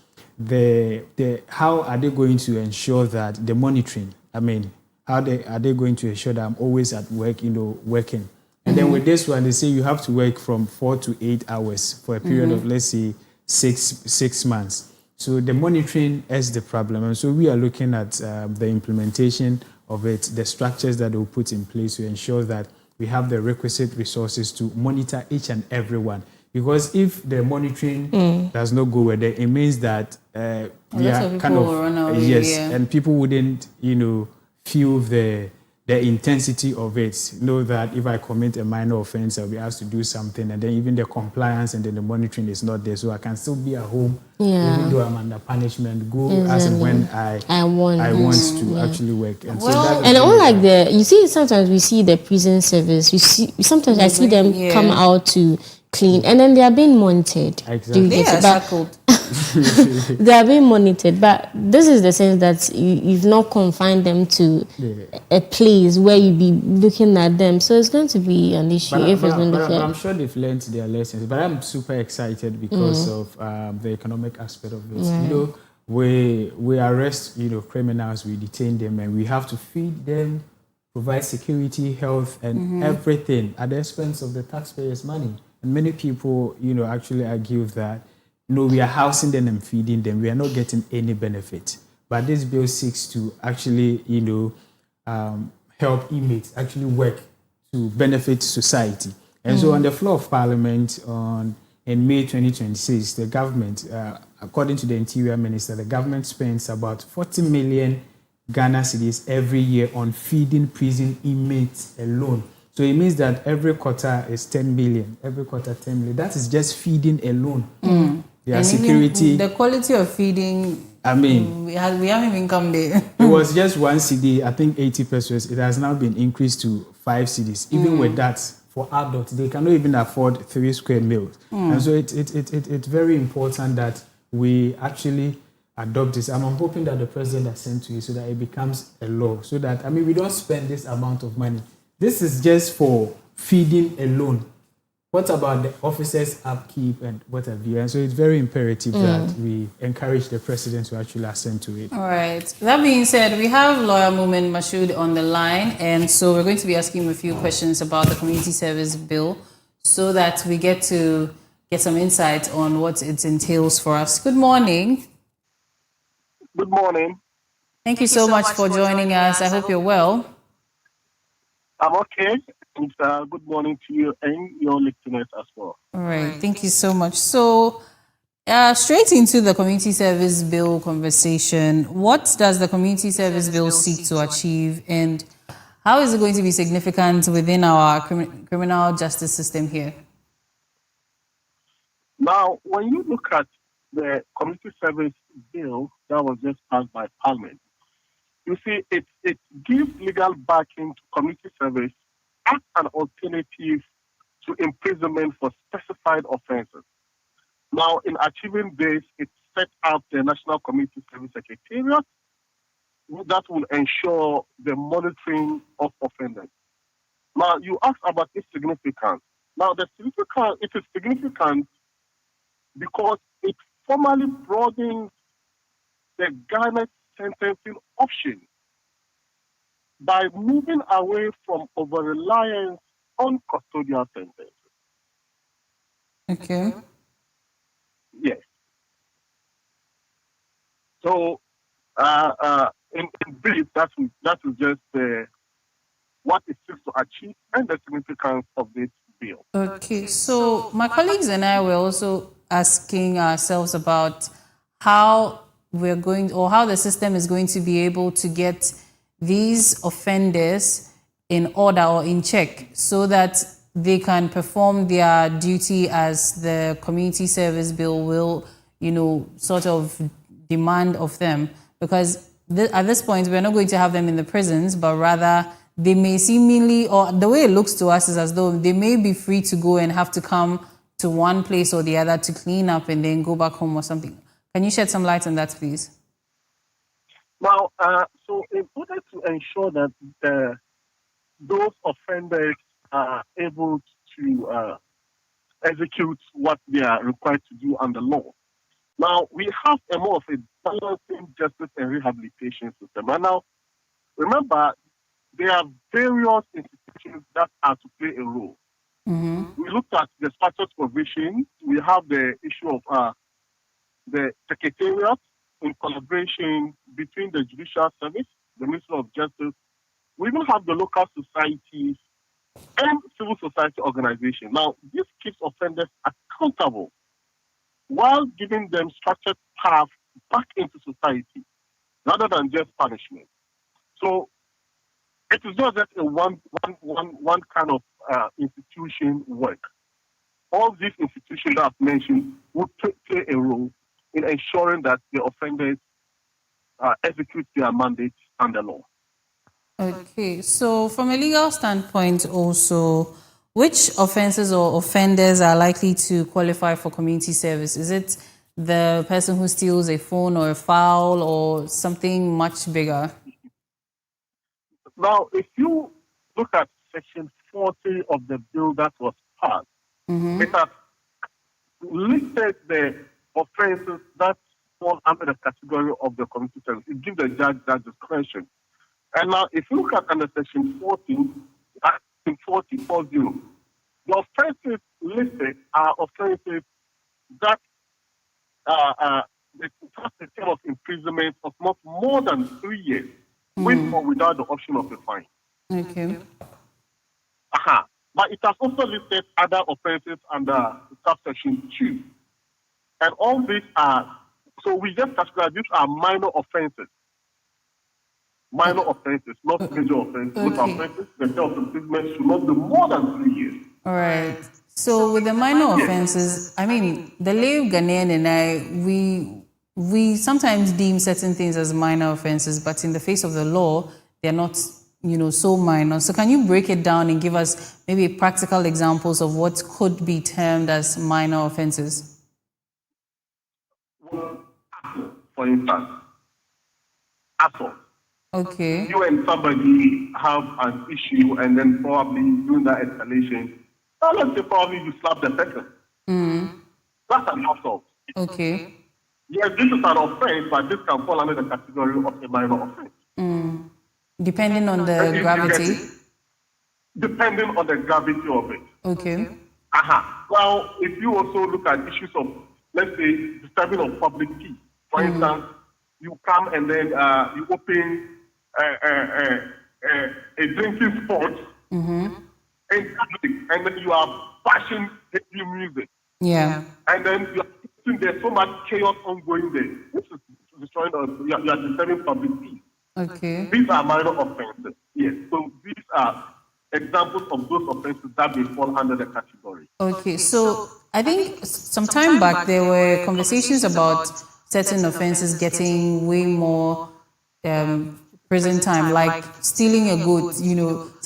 How are they going to ensure that the monitoring, how are they going to ensure that I'm always at work, working? And then with this one, they say you have to work from 4 to 8 hours for a period of, let's say, six months. So the monitoring is the problem. And so we are looking at the implementation of it, the structures that we'll put in place to ensure that we have the requisite resources to monitor each and every one. Because if the monitoring does not go well, then it means that we are kind of, run away, and people wouldn't, feel the intensity of it. Know that if I commit a minor offense, I'll be asked to do something, and then even the compliance and then the monitoring is not there, so I can still be at home, even though I'm under punishment. Go as and when I want to actually work. And unlike you see, sometimes we see the prison service. Sometimes I see them come out to clean, and then they are being monitored. Exactly. They are shackled. They are being monitored, but this is the sense that you've not confined them to a place where you be looking at them. So it's going to be an issue but I'm sure they've learned their lessons. But I'm super excited because of the economic aspect of it. We arrest criminals, we detain them, and we have to feed them, provide security, health, and everything at the expense of the taxpayers' money. And many people, actually argue that, we are housing them and feeding them. We are not getting any benefit. But this bill seeks to actually, help inmates actually work to benefit society. And so on the floor of Parliament in May 2026, the government, according to the Interior Minister, the government spends about 40 million Ghana cedis every year on feeding prison inmates alone. So it means that every quarter is 10 million. Every quarter, 10 million. That is just feeding alone. Their security. The quality of feeding, we haven't even come there. It was just 1 CD, I think 80 pesos. It has now been increased to 5 CDs. Even with that, for adults, they cannot even afford 3 square meals. And so it's very important that we actually adopt this. I'm hoping that the president has sent to you so that it becomes a law. So that, we don't spend this amount of money. This is just for feeding alone. What about the officers' upkeep and what have you? And so it's very imperative that we encourage the president to actually assent to it. All right. That being said, we have lawyer Mumin Mashood on the line, and so we're going to be asking him a few questions about the community service bill so that we get to get some insight on what it entails for us. Good morning. Good morning. Thank you so much for joining us. I hope you're well. I'm okay. And good morning to you and your listeners as well. All right. Thank you so much. So, straight into the community service bill conversation. What does the community service bill seek to achieve, and how is it going to be significant within our criminal justice system here? Now, when you look at the community service bill that was just passed by Parliament, you see it gives legal backing to community service as an alternative to imprisonment for specified offenses. Now, in achieving this, it set up the National Community Service Secretariat that will ensure the monitoring of offenders. Now, you asked about its significance. Now, it is significant because it formally broadens the Ghana sentencing option by moving away from over-reliance on custodial sentences. Okay. Yes. So, in brief, that is just what it seeks to achieve and the significance of this bill. Okay, so my colleagues and I were also asking ourselves about how we're going, or how the system is going to be able to get these offenders in order or in check so that they can perform their duty as the community service bill will, sort of demand of them. Because at this point, we're not going to have them in the prisons, but rather they may seemingly, or the way it looks to us is as though they may be free to go and have to come to one place or the other to clean up and then go back home or something. Can you shed some light on that, please? Now, so in order to ensure that those offenders are able to execute what they are required to do under law, now we have a more of a balancing justice and rehabilitation system. And now, remember, there are various institutions that are to play a role. Mm-hmm. We looked at the statute provision. We have the issue of the Secretariat in collaboration between the Judicial Service, the Ministry of Justice. We even have the local societies and civil society organizations. Now, this keeps offenders accountable while giving them structured path back into society rather than just punishment. So it is not just a one kind of institution work. All these institutions that I've mentioned will play a role in ensuring that the offenders execute their mandates under law. Okay, so from a legal standpoint also, which offenses or offenders are likely to qualify for community service? Is it the person who steals a phone or a file or something much bigger? Now, if you look at Section 40 of the bill that was passed, it has listed the offenses that fall under the category of the community service. It gives the judge that discretion. And now, if you look at under Section 40, the offenses listed are offenses that have a term of imprisonment of not more than 3 years, with or without the option of a fine. Okay. But it has also listed other offenses under subsection 2. And all these are, so we just categorize these are minor offenses. Minor offenses, not major offenses. With offenses, the term of imprisonment should not be more than 3 years. All right. So with the minor offenses, I mean, the lay Ghanaian and I, we sometimes deem certain things as minor offenses, but in the face of the law, they're not, so minor. So can you break it down and give us maybe practical examples of what could be termed as minor offenses? For instance, assault. Okay. You and somebody have an issue, and then probably during that escalation, let's say probably you slap the person. That's an assault. Okay. Yes, this is an offense, but this can fall under the category of a minor offense. Depending on the gravity? Depending on the gravity of it. Okay. Well, if you also look at issues of, let's say, disturbing of public peace, for instance, you come and then you open a drinking spot in public, and then you are bashing heavy music. Yeah. And then you are seeing there's so much chaos ongoing there. This is destroying, you are disturbing public peace. Okay. These are minor offenses. Yes. So these are examples of those offenses that may fall under the category. Okay. So I think some time back there were conversations about certain offenses getting way more prison time, like stealing a goat.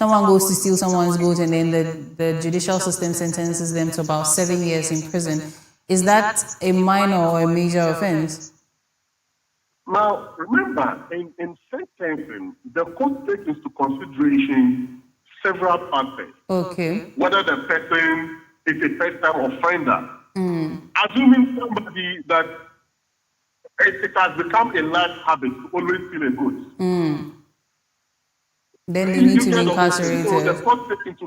Someone goes to steal someone's goat and then the judicial system sentences them to about 7 years in prison. Is that a minor or a major offense? Now, remember, in sentencing, the court takes into consideration several factors. Okay. Whether the person is a first-time offender. Assuming somebody that it has become a large habit to always steal a goat. Then they need to be So incarcerated. the court takes into,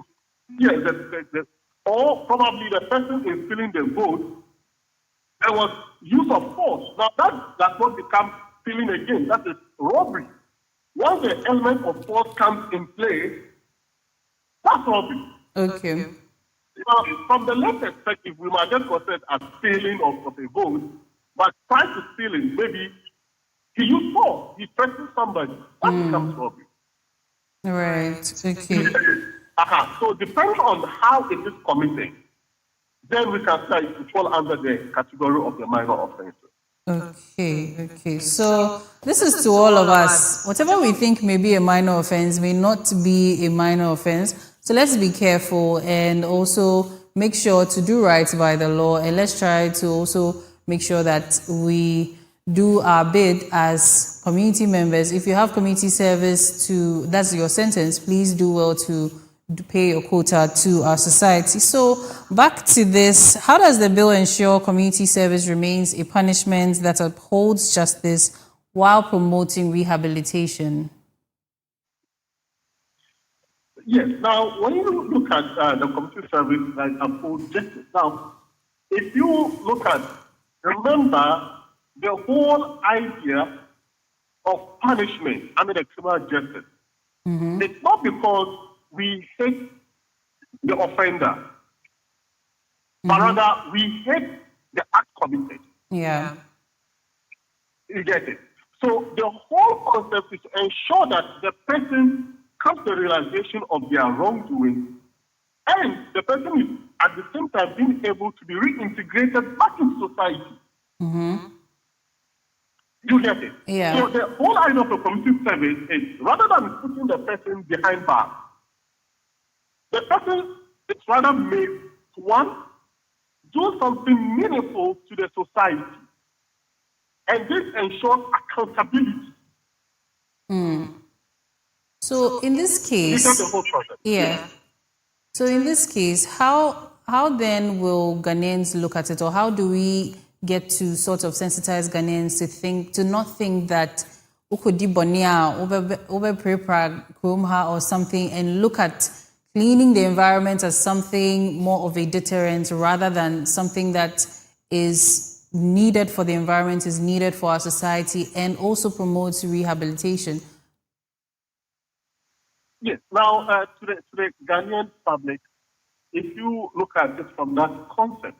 or probably the person is stealing the goat, there was use of force. Now that does not become stealing again. That is robbery. Once the element of force comes in play, that's robbery. Okay. From the left perspective, we might just consider it as stealing of a goat, but trying to steal it, maybe he used force, he threatened somebody, that becomes robbery. Right. Okay. So depending on how it is committed, then we can say it fall under the category of the minor offenses. Okay. So this is to all of us. Whatever we think may be a minor offense may not be a minor offense. So let's be careful and also make sure to do right by the law. And let's try to also make sure that we do our bit as community members. If you have community service that's your sentence, please do well to pay your quota to our society. So back to this, how does the bill ensure community service remains a punishment that upholds justice while promoting rehabilitation? Yes. Now, when you look at the community service that upholds justice, now, if you look at, remember, the whole idea of punishment under the criminal justice, it's not because we hate the offender, but rather we hate the act committed. Yeah. You get it? So the whole concept is to ensure that the person comes to the realization of their wrongdoing, and the person is at the same time being able to be reintegrated back into society. You get it? Yeah. So the whole idea of a community service is rather than putting the person behind bars, the person is rather made to, one, do something meaningful to the society. And this ensures accountability. So in this case, This is the whole process. yeah. So in this case, how then will Ghanaians look at it, or how do we get to sort of sensitize Ghanaians to not think that ukodi bonia ube prepra krumha or something, and look at cleaning the environment as something more of a deterrent rather than something that is needed for the environment, is needed for our society, and also promotes rehabilitation? Yes. Now, to the Ghanaian public, if you look at it from that concept,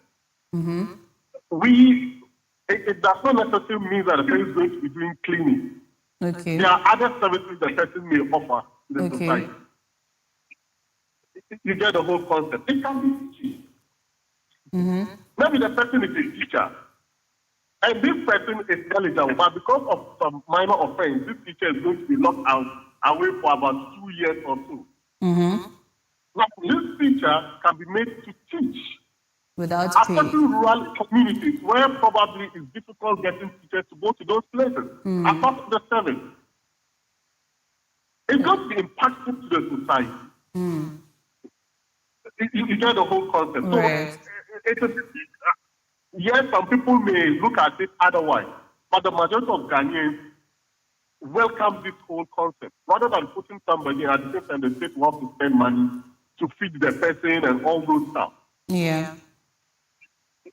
it does not necessarily mean that the person is going to be doing cleaning. Okay. There are other services the person may offer to the society. You get the whole concept. It can be teaching. Maybe the person is a teacher, and this person is eligible, but because of some minor offense, this teacher is going to be locked out away for about 2 years or so. Now, this teacher can be made to teach Without pay. certain rural communities where probably it's difficult getting teachers to go to those places as part of the service. It's going to be impactful to the society. You get the whole concept. Right. So, yes, some people may look at it otherwise, but the majority of Ghanaians welcome this whole concept. Rather than putting somebody at the same time, the state will have to spend money to feed the person and all those stuff. Yeah.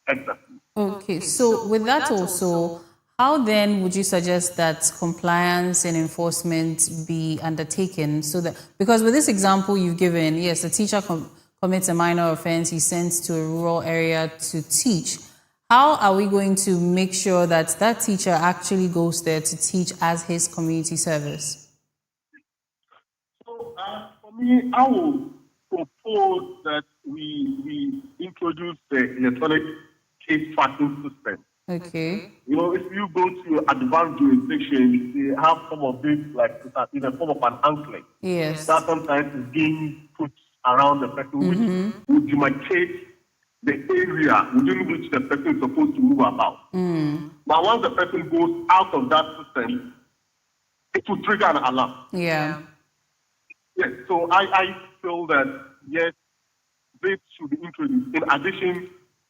Exactly. Okay, so with that also, how then would you suggest that compliance and enforcement be undertaken so that, because with this example you've given, yes, a teacher commits a minor offense, he's sent to a rural area to teach. How are we going to make sure that that teacher actually goes there to teach as his community service? So for me, I will propose that we introduce the electronic case tracking system Okay. You know, if you go to advanced jurisdictions, they have some of this like in the form of an anklet. Yes. That sometimes is being put around the person, which would demarcate the area within which the person is supposed to move about. Now, once the person goes out of that system, it will trigger an alarm. Yeah. Yes, so I feel that, yes, this should be introduced in addition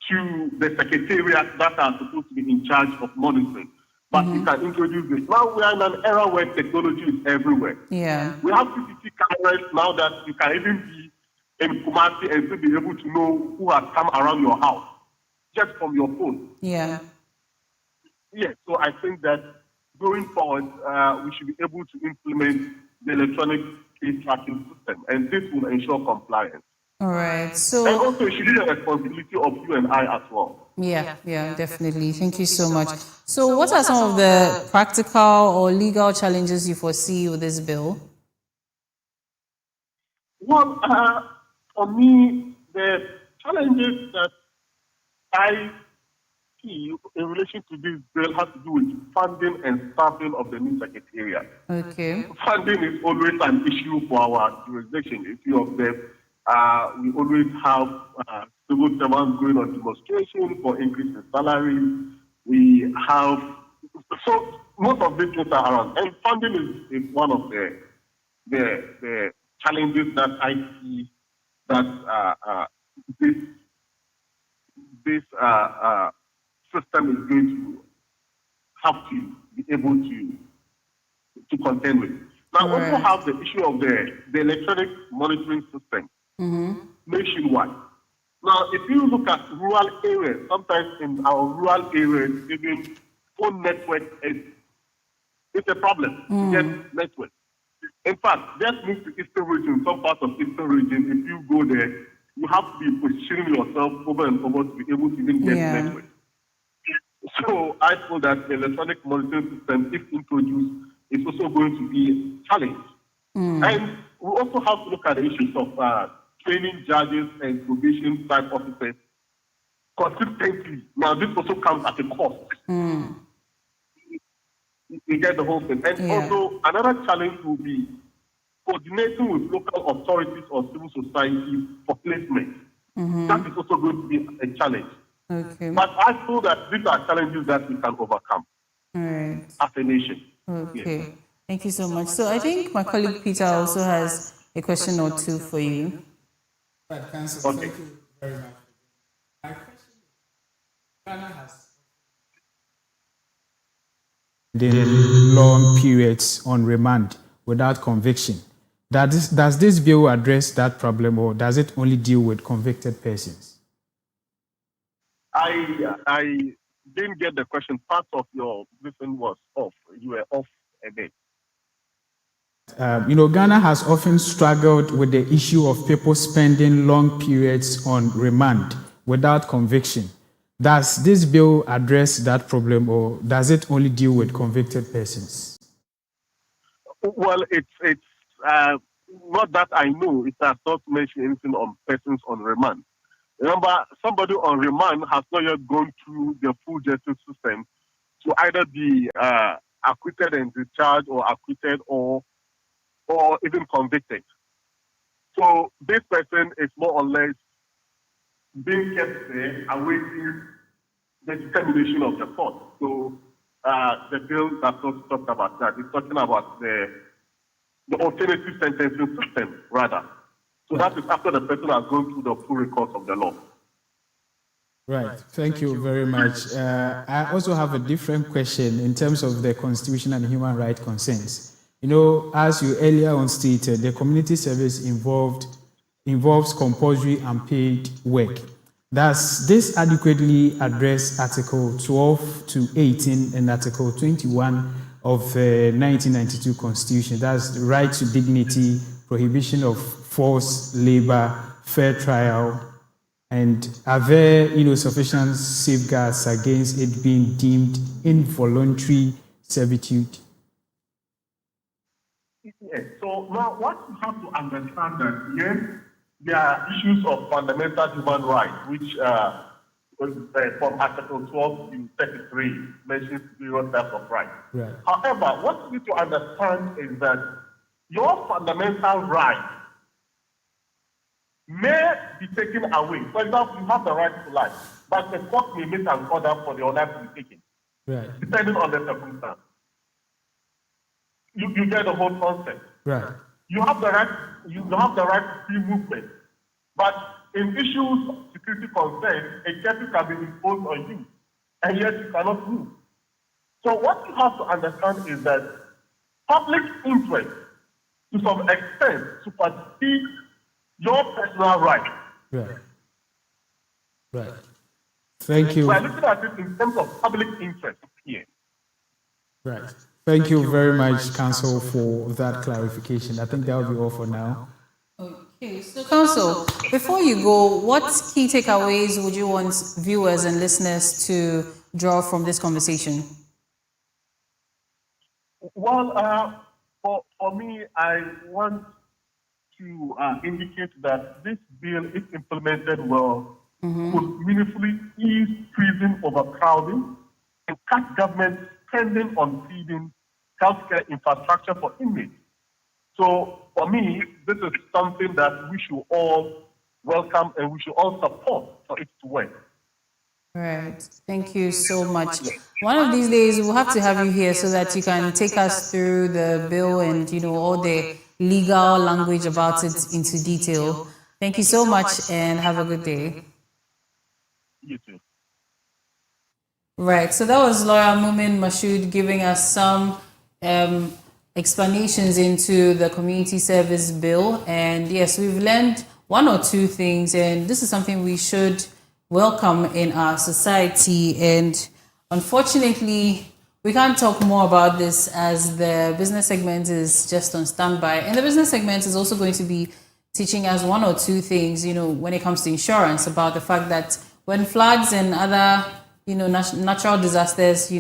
to the secretariat that are supposed to be in charge of monitoring. But you can introduce this. Now we are in an era where technology is everywhere. Yeah. We have CCTV cameras now that you can even be in Kumasi and still be able to know who has come around your house just from your phone. Yeah. Yes, so I think that going forward, we should be able to implement the electronic case tracking system, and this will ensure compliance. All right. And So, also, it should be the responsibility of you and I as well. yeah, definitely. Thank you so much. So, what are some of the practical or legal challenges you foresee with this bill? Well, for me, the challenges that I see in relation to this bill has to do with funding and staffing of the new secretariat. Okay. Funding is always an issue for our jurisdiction. If you observe, we always have civil servants going on demonstration for increase in salaries. We have, so most of these things are around. And funding is one of the challenges that I see that this system is going to have to be able to contend with. Now, we also have the issue of the electronic monitoring system nationwide. Now, if you look at rural areas, sometimes in our rural areas, even phone network is a problem to get network. In fact, just move to Eastern region, some parts of Eastern region, if you go there, you have to be positioning yourself over and over to be able to even get network. So I feel that the electronic monitoring system, if introduced, is also going to be a challenge. And we also have to look at the issues of training judges and probation type officers consistently. Now, this also comes at a cost. You get the whole thing. And also, another challenge will be coordinating with local authorities or civil society for placement. That is also going to be a challenge. Okay. But I feel that these are challenges that we can overcome as a nation. Okay. Yes. Thank you so much. So I think my colleague Peter also has a question or two for you. Right, Council, Okay. thank you very much. My question is, Ghana has long periods on remand without conviction. Does this bill address that problem, or does it only deal with convicted persons? I didn't get the question. Part of your listen was off. You were off a bit. Ghana has often struggled with the issue of people spending long periods on remand without conviction. Does this bill address that problem, or does it only deal with convicted persons? Well, it's not that I know. It has not mentioned anything on persons on remand. Remember, somebody on remand has not yet gone through the full justice system to either be acquitted and discharged, or acquitted or even convicted. So this person is more or less being kept there, awaiting the determination of the court. So the bill does not talk about that. It's talking about the alternative sentencing system, rather. So that is after the person has gone through the full recourse of the law. Right. Thank you very much. I also have a different question in terms of the constitutional and human rights concerns. As you earlier on stated, the community service involves compulsory unpaid work. Does this adequately address Article 12 to 18 and Article 21 of the 1992 Constitution? That's the right to dignity, prohibition of forced labor, fair trial, and are there sufficient safeguards against it being deemed involuntary servitude? Yes. So now what you have to understand that, yes, there are issues of fundamental human rights which from Article 12 to 33 mentions various types of rights. Right. However, what you need to understand is that your fundamental right may be taken away. For example, you have the right to life, but the court may make an order for your life to be taken, Right. depending on the circumstance. You get the whole concept. Right. You have the right. You have the right to free movement, but in issues of security concern, a curfew can be imposed on you, and yet you cannot move. So what you have to understand is that public interest, to some extent, supersedes your personal right. Right. Right. Thank you. We're looking at it in terms of public interest here. Right. Thank you very much, Council, for that clarification. I think that will be all for now. Okay, so Council, before you go, what key takeaways would you want viewers and listeners to draw from this conversation? Well, for me, I want to indicate that this bill, if implemented well, could meaningfully ease prison overcrowding and cut government spending on feeding healthcare infrastructure for inmates. So, for me, this is something that we should all welcome and we should all support for it to work. Right. Thank you so much. One of these days, we'll have to have you here so that you can take us through the bill and, all the legal language about it into detail. Thank you so much and have a good day. You too. Right. So that was Lawyer Mumin Mashood giving us some explanations into the community service bill. And yes, we've learned one or two things, and this is something we should welcome in our society. And unfortunately, we can't talk more about this as the business segment is just on standby. And the business segment is also going to be teaching us one or two things, when it comes to insurance, about the fact that when floods and other, natural disasters,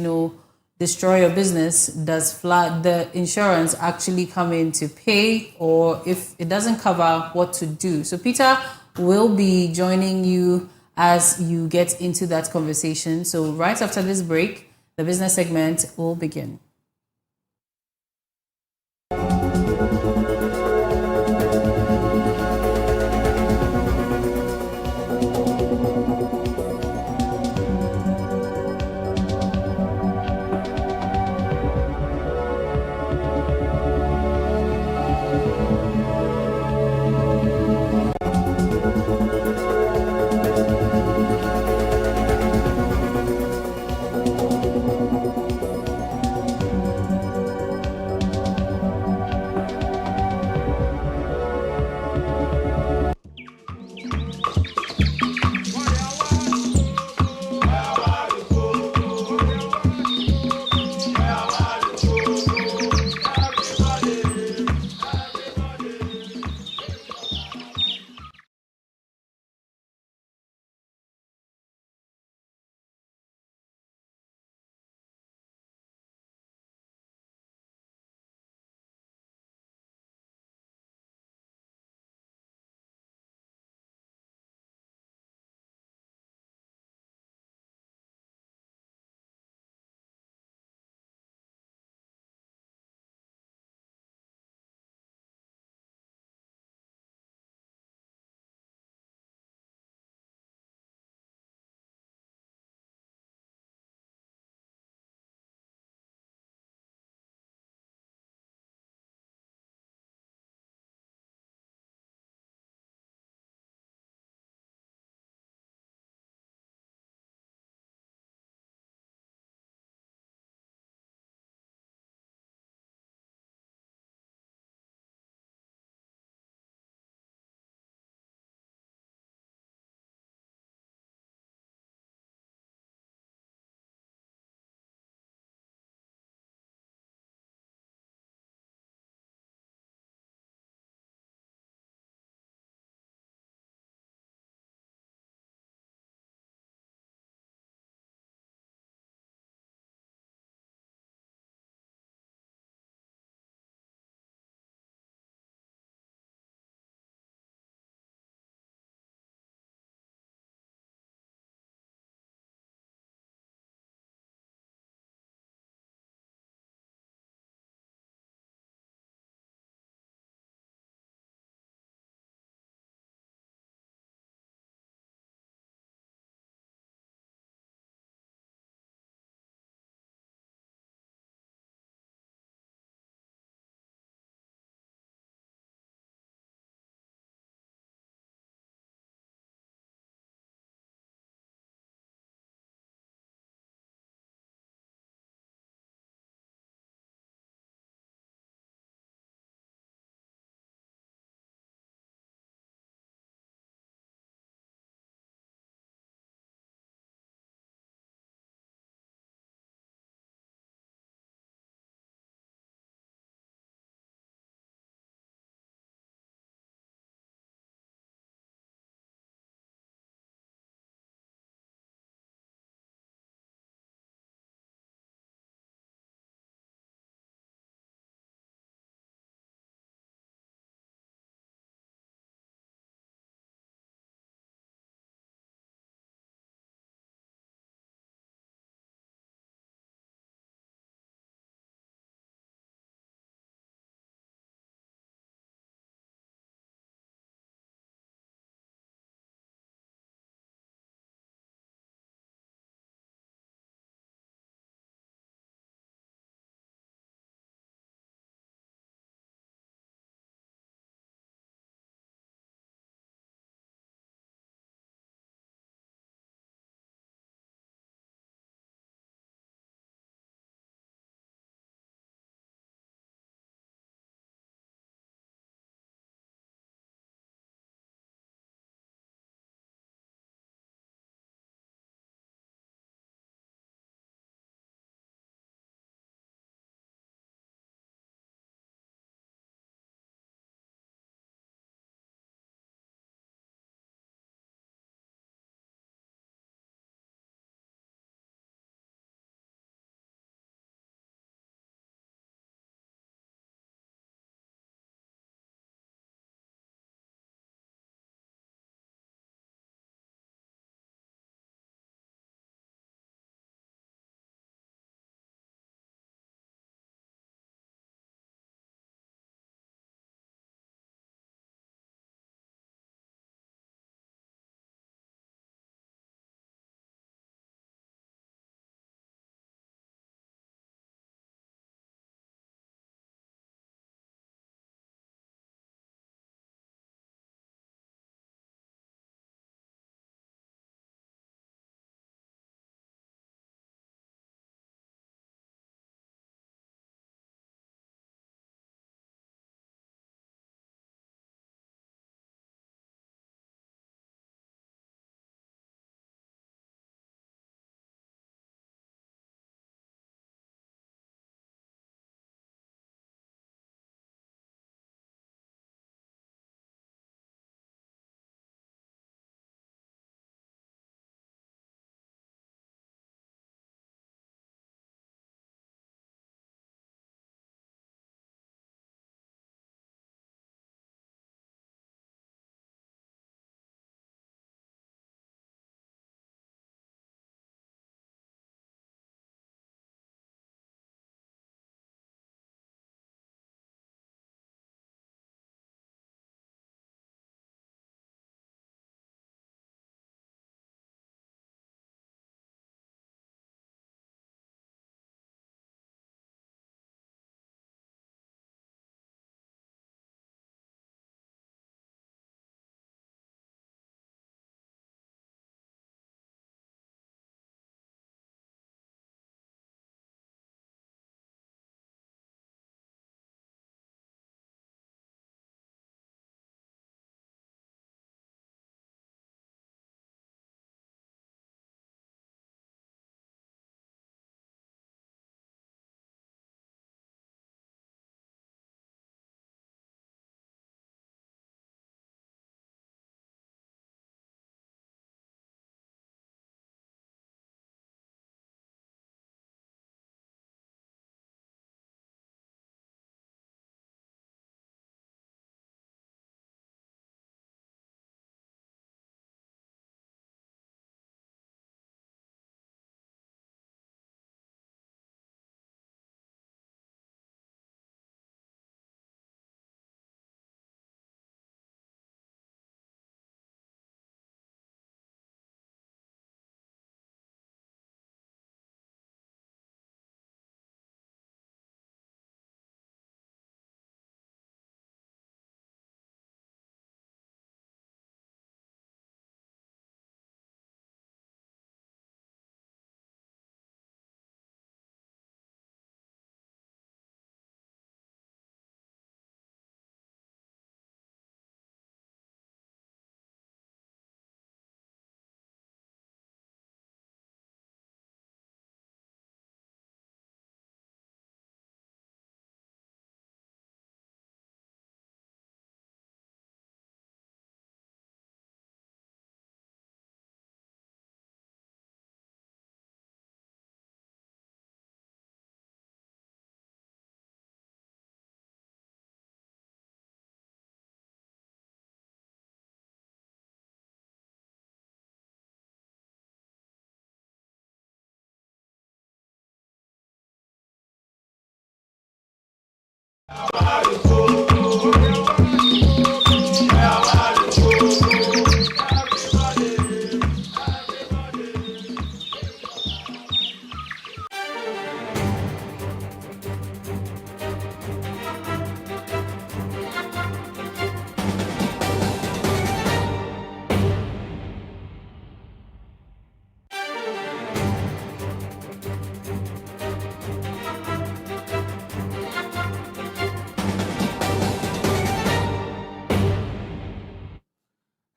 destroy your business, does the insurance actually come in to pay, or if it doesn't cover, what to do? So Peter will be joining you as you get into that conversation. So right after this break, the business segment will begin.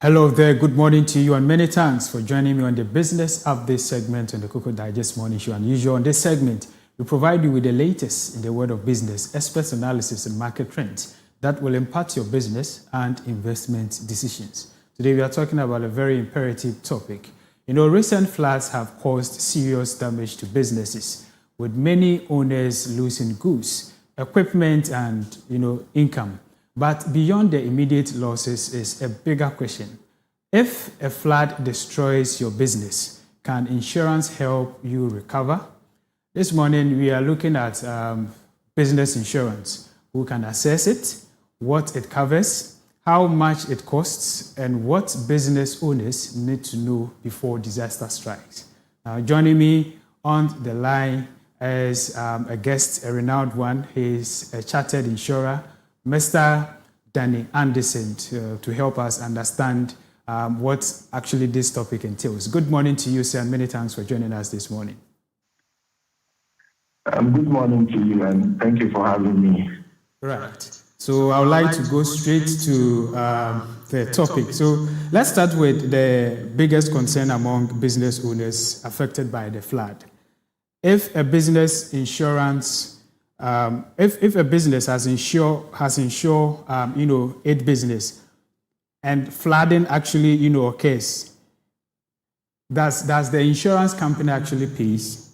Hello there, good morning to you, and many thanks for joining me on the Business Update segment on the Koko Digest Morning Show. And usual on this segment, we provide you with the latest in the world of business, experts analysis and market trends that will impact your business and investment decisions. Today, we are talking about a very imperative topic. Recent floods have caused serious damage to businesses, with many owners losing goods, equipment, and income. But beyond the immediate losses is a bigger question. If a flood destroys your business, can insurance help you recover? This morning, we are looking at business insurance. Who can assess it, what it covers, how much it costs, and what business owners need to know before disaster strikes. Now, joining me on the line is a guest, a renowned one. He's a chartered insurer, Mr. Danny Anderson, to help us understand what actually this topic entails. Good morning to you, sir, and many thanks for joining us this morning. Good morning to you, and thank you for having me. Right. So I would like to go straight to the topic. So let's start with the biggest concern among business owners affected by the flood. If a business insurance if a business has insured its business, and flooding actually occurs, does the insurance company actually pays?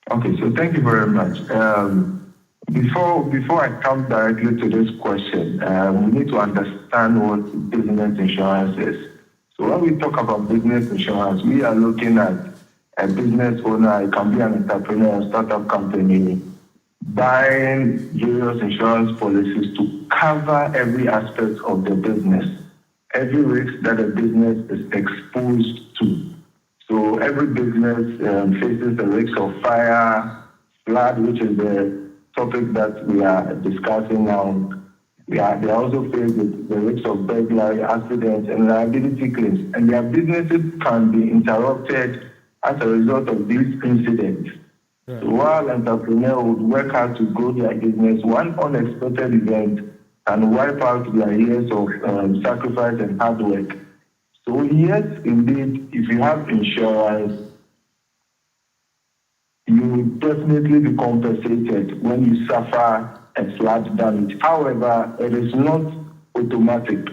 Okay, so thank you very much. Before I come directly to this question, we need to understand what business insurance is. So when we talk about business insurance, we are looking at a business owner. It can be an entrepreneur, a startup company, buying various insurance policies to cover every aspect of the business, every risk that a business is exposed to. So every business faces the risk of fire, flood, which is the topic that we are discussing now. They also face the risk of burglary, accidents, and liability claims. And their businesses can be interrupted as a result of these incidents. Yeah. So while entrepreneurs would work hard to grow their business, one unexpected event can wipe out their years of sacrifice and hard work. So yes, indeed, if you have insurance, you will definitely be compensated when you suffer a flood damage. However, it is not automatic.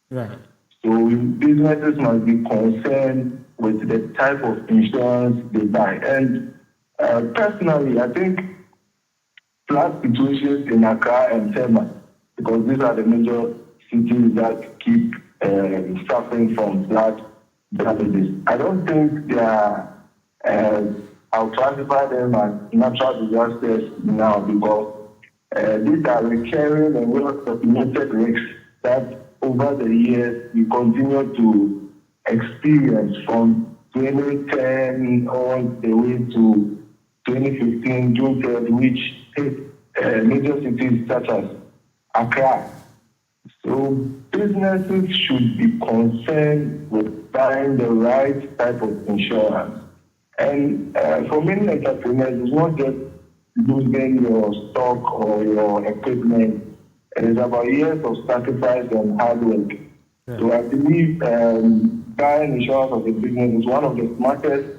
Right. So businesses must be concerned with the type of insurance they buy. And personally, I think flood situations in Accra and Tema, because these are the major cities that keep suffering from flood damages, I don't think they are, I'll classify them as natural disasters now, because these are recurring and well-documented risks that over the years we continue to experience from 2010 all the way to 2015, June 3rd, which hit major cities such as Accra. So businesses should be concerned with buying the right type of insurance. And for many entrepreneurs, it's not just losing your stock or your equipment. It is about years of sacrifice and hard work. Yeah. So I believe buying insurance of a business is one of the smartest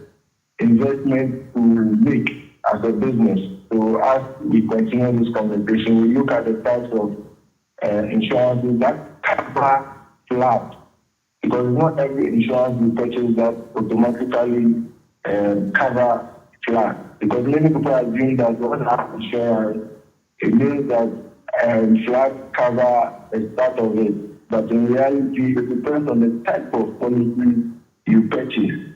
investments to make as a business. So as we continue this conversation, we look at the types of insurances that cover flood, because not every insurance we purchase that automatically cover flood. Because many people assume that when I have insurance, it means that flood cover is part of it. But in reality, it depends on the type of policy you purchase.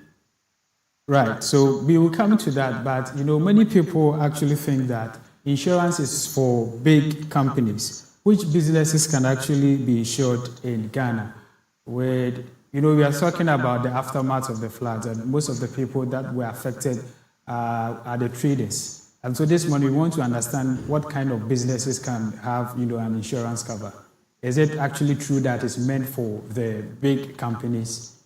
Right. So we will come to that, but many people actually think that insurance is for big companies. Which businesses can actually be insured in Ghana? With we are talking about the aftermath of the floods, and most of the people that were affected are the traders. And so this morning we want to understand what kind of businesses can have an insurance cover. Is it actually true that it's meant for the big companies?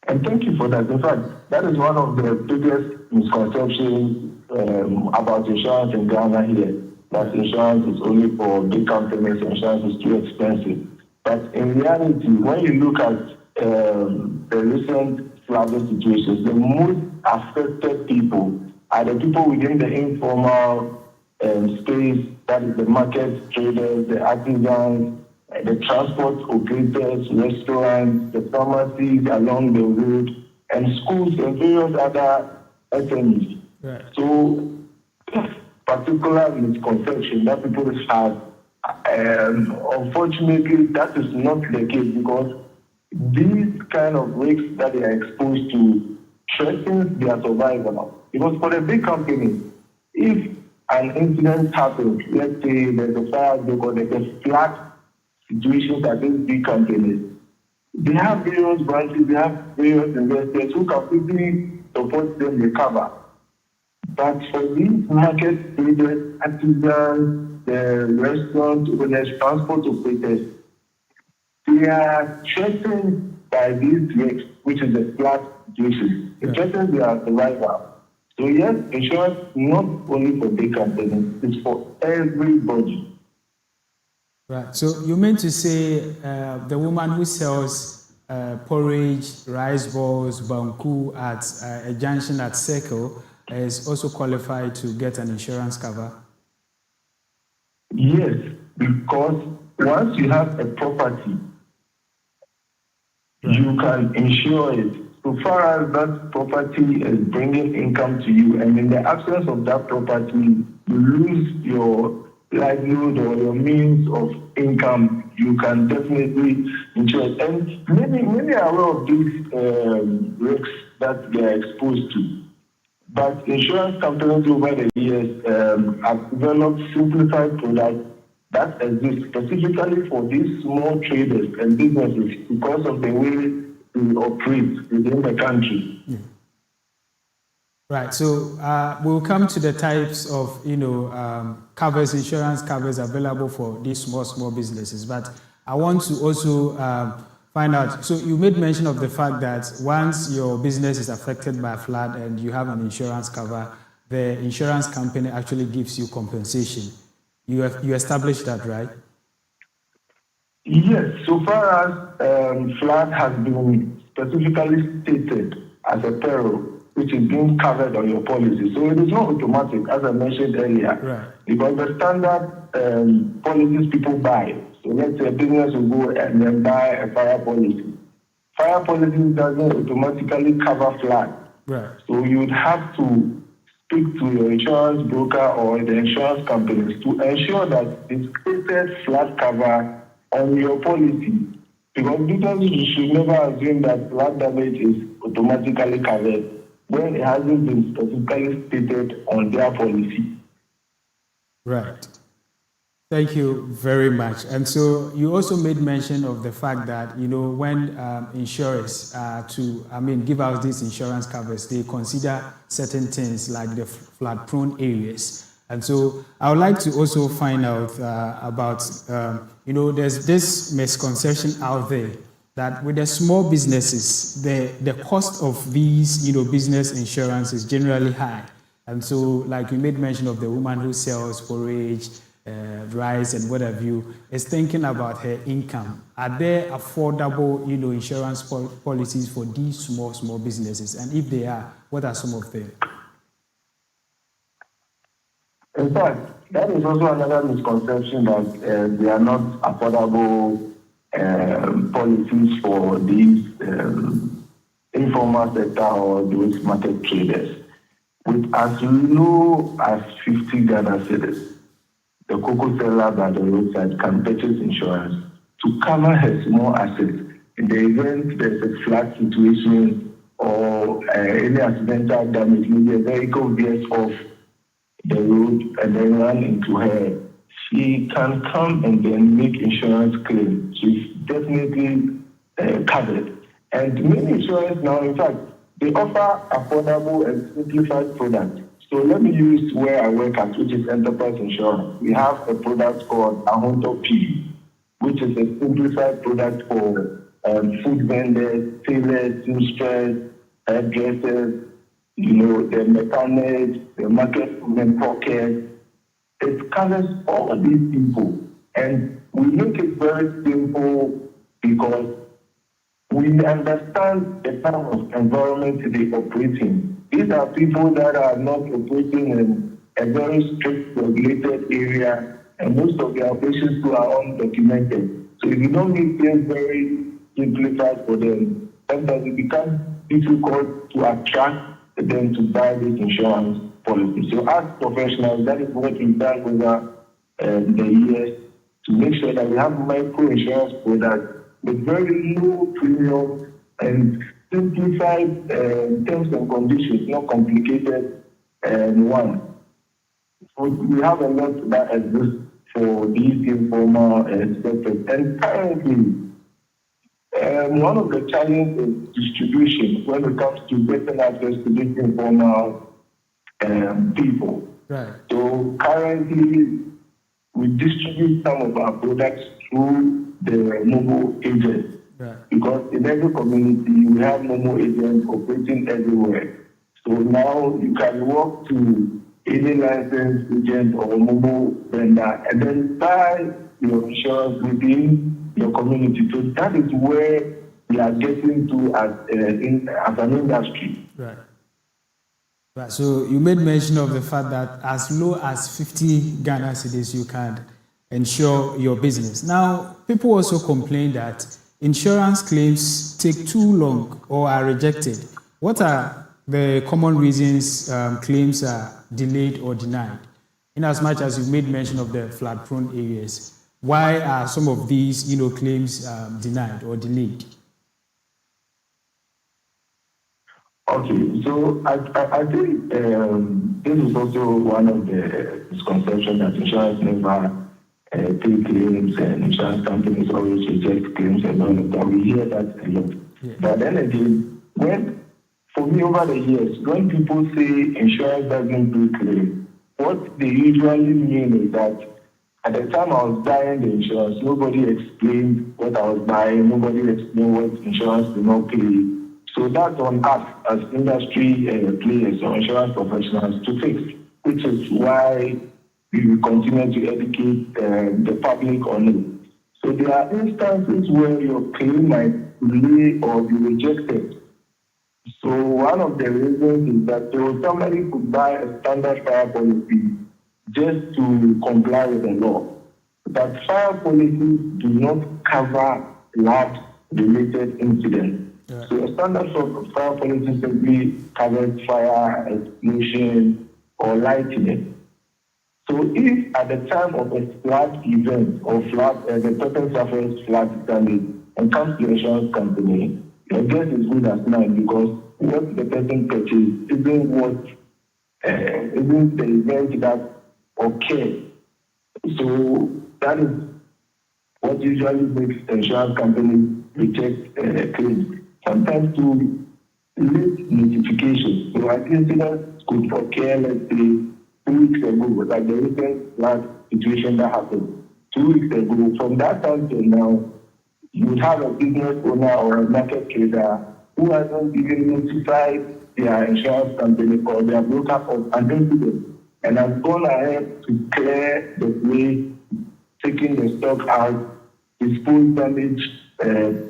And thank you for that. In fact, that is one of the biggest misconceptions about insurance in Ghana here. that insurance is only for big companies, insurance is too expensive. But in reality, when you look at the recent flooding situations, the most affected people are the people within the informal space, that is the market traders, the artisans, the transport operators, restaurants, the pharmacies along the road, and schools and various other SMEs. Right. So, particular misconception that people have, unfortunately, that is not the case, because these kind of risks that they are exposed to threatens their survival. Because for the big companies, if an incident happens, let's say there's a fire or there's a flood situations at these big companies, they have various branches, they have various investors who can quickly support them recover. But for these market traders, artisans, the restaurant owners, transport operators, they are threatened by these risks, which is the flood situation. It threatens their survival. So yes, insurance not only for big companies, it's for everybody. Right. So you mean to say the woman who sells porridge, rice balls, banku at a junction at Circle is also qualified to get an insurance cover? Yes, because once you have a property, you can insure it. So far as that property is bringing income to you, and in the absence of that property, you lose your livelihood or your means of income, you can definitely insure it. And many are aware of these risks that they are exposed to. But insurance companies over the years have developed simplified products that exist specifically for these small traders and businesses because of the way we operate within the country. Yeah. Right. So we'll come to the types of covers, insurance covers available for these small businesses. But I want to also find out. So you made mention of the fact that once your business is affected by a flood and you have an insurance cover, the insurance company actually gives you compensation. You established that, right? Yes. So far as flood has been specifically stated as a peril, which is being covered on your policy. So it is not automatic, as I mentioned earlier, right? Because the standard policies people buy. So let's say a business will go and then buy a fire policy. Fire policy doesn't automatically cover flood. Right. So you would have to speak to your insurance broker or the insurance companies to ensure that it's stated flood cover on your policy. Because you should never assume that flood damage is automatically covered when it hasn't been specifically stated on their policy. Right. Thank you very much. And so you also made mention of the fact that, when insurers give out these insurance covers, they consider certain things like the flood-prone areas. And so I would like to also find out about, there's this misconception out there that with the small businesses, the cost of these, business insurance is generally high. And so, like you made mention of the woman who sells porridge, rice, and what have you, is thinking about her income. Are there affordable, insurance policies for these small businesses? And if they are, what are some of them? In fact, that is also another misconception that there are not affordable policies for these informal sector or those market traders. With as low as 50 Ghana cedis, the Koko seller by the roadside can purchase insurance to cover her small assets in the event there's a flood situation or any accidental damage. Maybe a vehicle veers off the road and then run into her. She can come and then make insurance claim. She's definitely covered. And many insurance now, in fact, they offer affordable and simplified products. So let me use where I work at, which is enterprise insurance. We have a product called Ahonto P, which is a simplified product for food vendors, tailors, seamsters, hairdressers, the mechanics, the market women pockets. It covers all these people. And we make it very simple because we understand the type of environment they operate in. These are people that are not operating in a very strict regulated area, and most of their operations too are undocumented. So if you don't make things very simplified for them, sometimes it becomes difficult to attract them to buy this insurance policy. So as professionals, that is what we've done over the years to make sure that we have micro insurance products with very low premium and simplified terms and conditions, not complicated ones. So we have a lot that exists for these informal sectors. And currently, one of the challenges is distribution when it comes to getting access to these informal people. Right. So currently, we distribute some of our products through the mobile agents. Right. Because in every community, we have mobile agents operating everywhere. So now you can walk to any licensed agent or mobile vendor and then buy your insurance within your community. So that is where we are getting to as an industry. Right. Right. So you made mention of the fact that as low as 50 Ghana cedis you can insure your business. Now, people also complain that insurance claims take too long or are rejected. What are the common reasons claims are delayed or denied? In as much as you made mention of the flood-prone areas, why are some of these, claims denied or delayed? Okay, so I think this is also one of the misconceptions that insurance never take claims and insurance companies always reject claims and all of that. We hear that a lot. Yeah. But then again, for me over the years, when people say insurance doesn't do claims, what they usually mean is that at the time I was buying the insurance, nobody explained what I was buying, nobody explained what insurance did not pay. So that's on us as industry players or insurance professionals to fix, which is why we will continue to educate the public on it. So there are instances where your claim might delay or be rejected. So one of the reasons is that somebody could buy a standard fire policy just to comply with the law. But fire policies do not cover flood-related incidents. Yeah. So a standard fire policy simply covers fire, explosion, or lightning. So if at the time of a flood event or flood, the person suffers flood damage and comes to the insurance company, your guess is good as mine because what the person purchased isn't the event that occurred. So that is what usually makes the insurance company reject claims. Sometimes to late notification. So an incident could occur, let's say, 2 weeks ago, like the recent flood situation that happened 2 weeks ago. From that time till now, you would have a business owner or a market trader who hasn't even notified their insurance company or their broker of an incident and has gone ahead to clear the place, taking the stock out, dispose damaged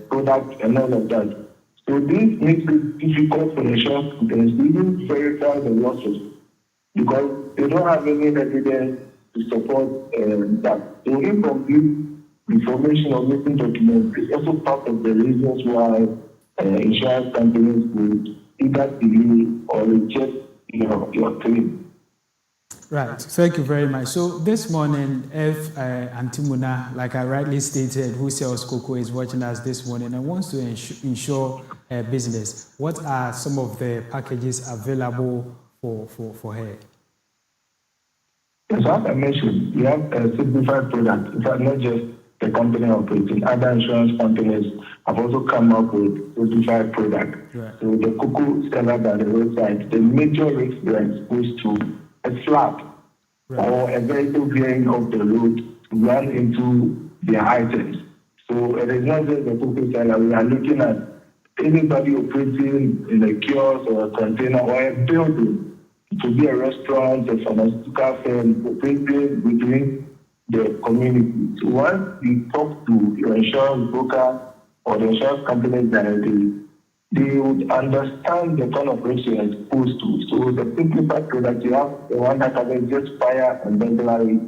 products and all of that. So this makes it difficult for insurance companies to even verify the losses because they don't have any evidence to support that. So incomplete information or missing documents is also part of the reasons why insurance companies would either delay or reject your claim. Right. Thank you very much. So this morning, if Antimuna, like I rightly stated, who sells Koko, is watching us this morning and wants to insure a business, what are some of the packages available for her? So as I mentioned, we have a simplified product. In fact, not just the company operating, other insurance companies have also come up with simplified product. Right. So the Koko seller by the roadside, the major risk they are exposed to a flood or a vehicle veering off the road to run into their items. So it is not just the Koko seller. We are looking at anybody operating in a kiosk or a container or a building. to be a restaurant, a pharmaceutical firm, operating within the community. So once you talk to your insurance broker or the insurance company directly, they would understand the kind of risk you're exposed to. So the simplified product, you have the one that covers just fire and burglary.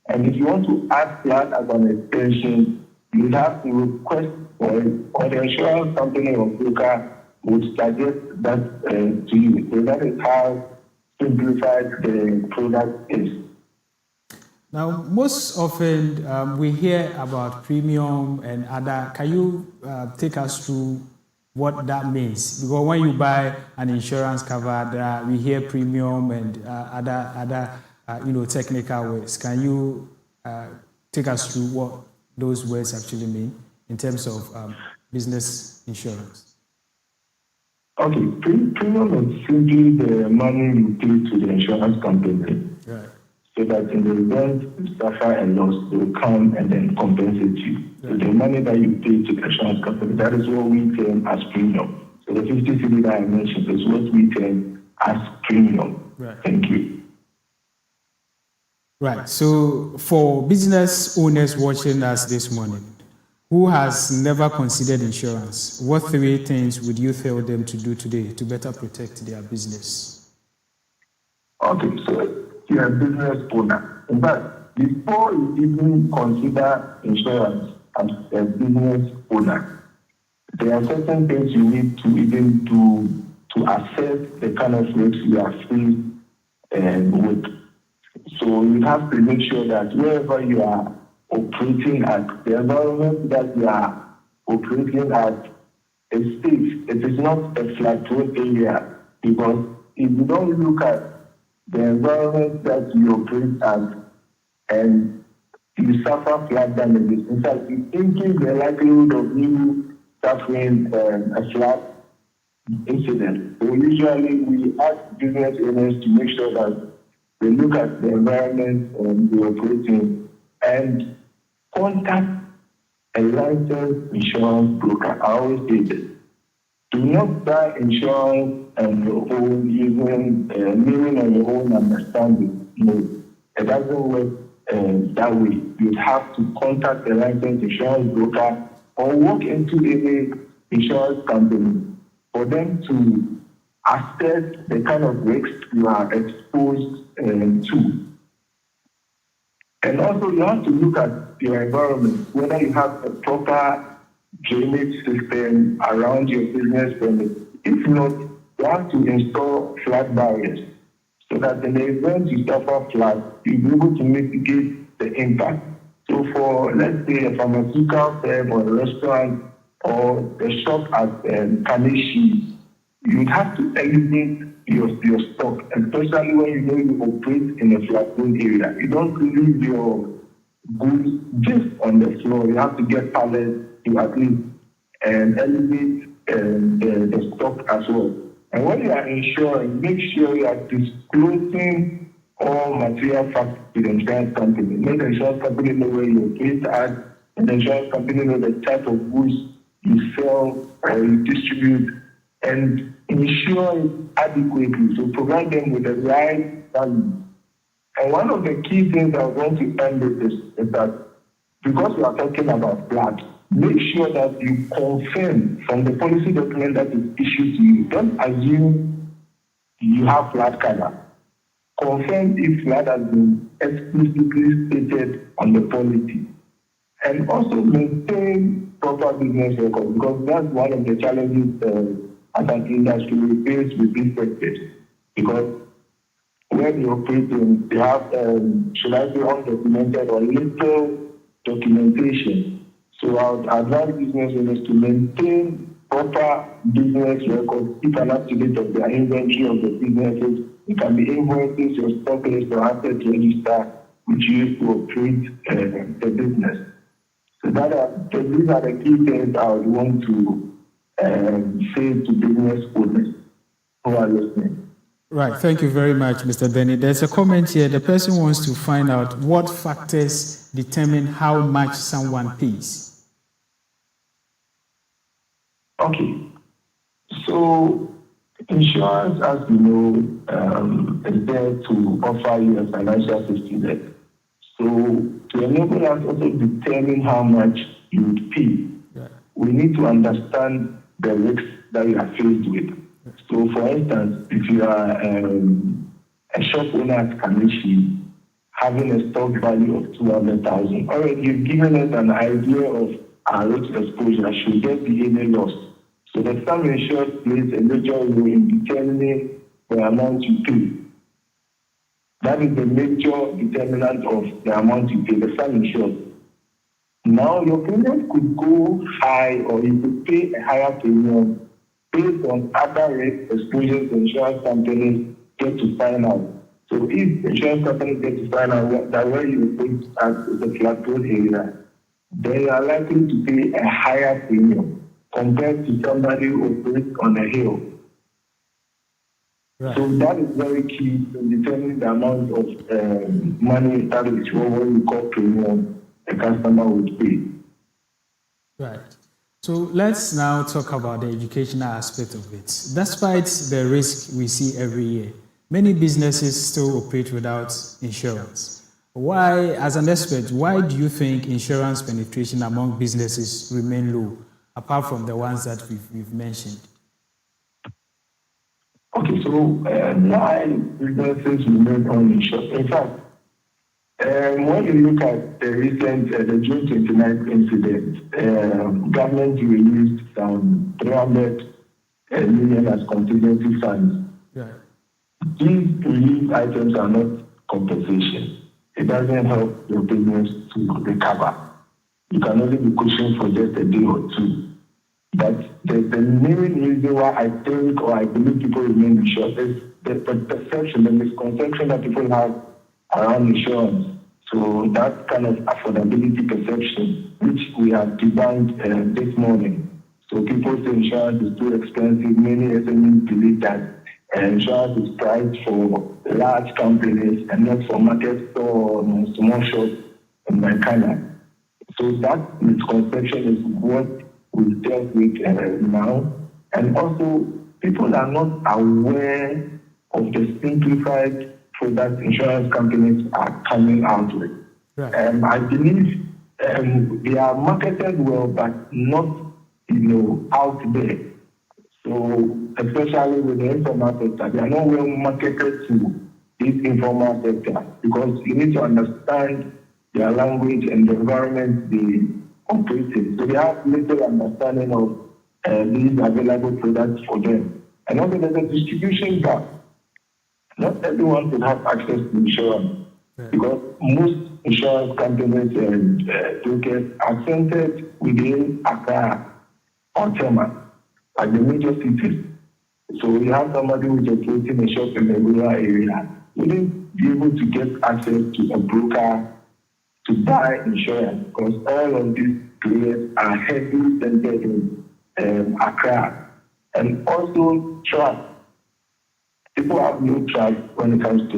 And if you want to add that as an extension, you would have to request for it, or the insurance company or broker would suggest that to you. So that is how simplified the product is. Now, most often we hear about premium and other. Can you take us through what that means? Because when you buy an insurance cover, we hear premium and other technical words. Can you take us through what those words actually mean in terms of business insurance? Okay, premium is simply the money you pay to the insurance company. Right. So that in the event you suffer a loss, they will come and then compensate you. Right. So the money that you pay to the insurance company, that is what we term as premium. So the 50 cedi that I mentioned is what we term as premium. Right. Thank you. Right. So for business owners watching us this morning, who has never considered insurance, what 3 things would you tell them to do today to better protect their business? Okay, so you're a business owner. In fact, before you even consider insurance as a business owner, there are certain things you need to even do to assess the kind of risks you are faced with. So you have to make sure that wherever you are operating at, the environment that you are operating at is safe. It is not a flat road area, because if you don't look at the environment that you operate at and you suffer flat damages, in fact, it increases the likelihood of you suffering a flat incident. So usually we ask business owners to make sure that they look at the environment they operate in and contact a licensed insurance broker. I always say this. Do not buy insurance on your own, leaning on your own understanding. No, it doesn't work that way. You have to contact a licensed insurance broker or walk into any insurance company for them to assess the kind of risks you are exposed to. And also, you have to look at your environment, whether you have a proper drainage system around your business premise. If not, you have to install flood barriers so that in the event you suffer flood, you'll be able to mitigate the impact. So for, let's say, a pharmaceutical firm or a restaurant or a shop at Kaneshi, you have to elevate your stock, especially when you know you operate in a flat-zone area. You don't leave your goods just on the floor. You have to get pallets to at least elevate the stock as well. And when you are insuring, make sure you are disclosing all material facts to the insurance company. Make the insurance company know where you operate at, and the insurance company know the type of goods you sell or you distribute, and insure it adequately. So provide them with the right value. And one of the key things I want to end with this is that because we are talking about flood, make sure that you confirm from the policy document that is issued to you. Don't assume you have flood cover. Confirm if flood has been explicitly stated on the policy. And also maintain proper business records, because that's one of the challenges as an industry we face with these sectors. Because when you operate in, they have, should I say, undocumented or little documentation. So I would advise business owners to maintain proper business records, keep an up-to-date of their inventory of the businesses. It can be invoices, your stock list, or asset register, which you use to operate the business. So these are the key things I would want to say to business owners who are listening. Right. Thank you very much, Mr. Benny. There's a comment here. The person wants to find out what factors determine how much someone pays. Okay. So Insurance, as you know, is there to offer you a financial safety net. So to enable us also determine how much you would pay, we need to understand the risks that you are faced with. So for instance, if you are a shop owner at Kanishi, having a stock value of 200,000, already you've given us an idea of our risk exposure should there be any loss. So the sum insured plays a major role in determining the amount you pay. That is the major determinant of the amount you pay, the sum insured. Now, your premium could go high or you could pay a higher premium based on other risk exposures the insurance companies get to find out. So if insurance companies get to find out that where you put at the flat road area, they are likely to pay a higher premium compared to somebody who operates on a hill. Right. So that is very key in determining the amount of money that is what we call premium a customer would pay. Right. So let's now talk about the educational aspect of it. Despite the risk we see every year, many businesses still operate without insurance. Why, as an expert, why do you think insurance penetration among businesses remain low, apart from the ones that we've mentioned? Okay, so why businesses remain uninsured? In fact, when you look at the recent, the June 29th incident, government released some 300 million as contingency funds. Yeah. These relief items are not compensation. It doesn't help your business to recover. You can only be cushioned for just a day or two. But the main reason why I think or I believe people remain insured is the perception, the misconception that people have around insurance. So that kind of affordability perception, which we have debunked this morning. So people say insurance is too expensive. Many SMEs believe that insurance is priced for large companies and not for market store or small shops in Ghana. So that misconception is what we've dealt with now. And also, people are not aware of the simplified products insurance companies are coming out with. Right. I believe they are marketed well, but not, out there. So, especially with the informal sector, they are not well marketed to this informal sector because you need to understand their language and the environment they operate in. So they have little understanding of these available products for them. And also there's a distribution gap. Not everyone can have access to insurance because most insurance companies and brokers are centered within Accra or Tema, like the major cities. So you have somebody who is operating a shop in the rural area, wouldn't be able to get access to a broker to buy insurance because all of these players are heavily centered in Accra. And also trust. People have no trust when it comes to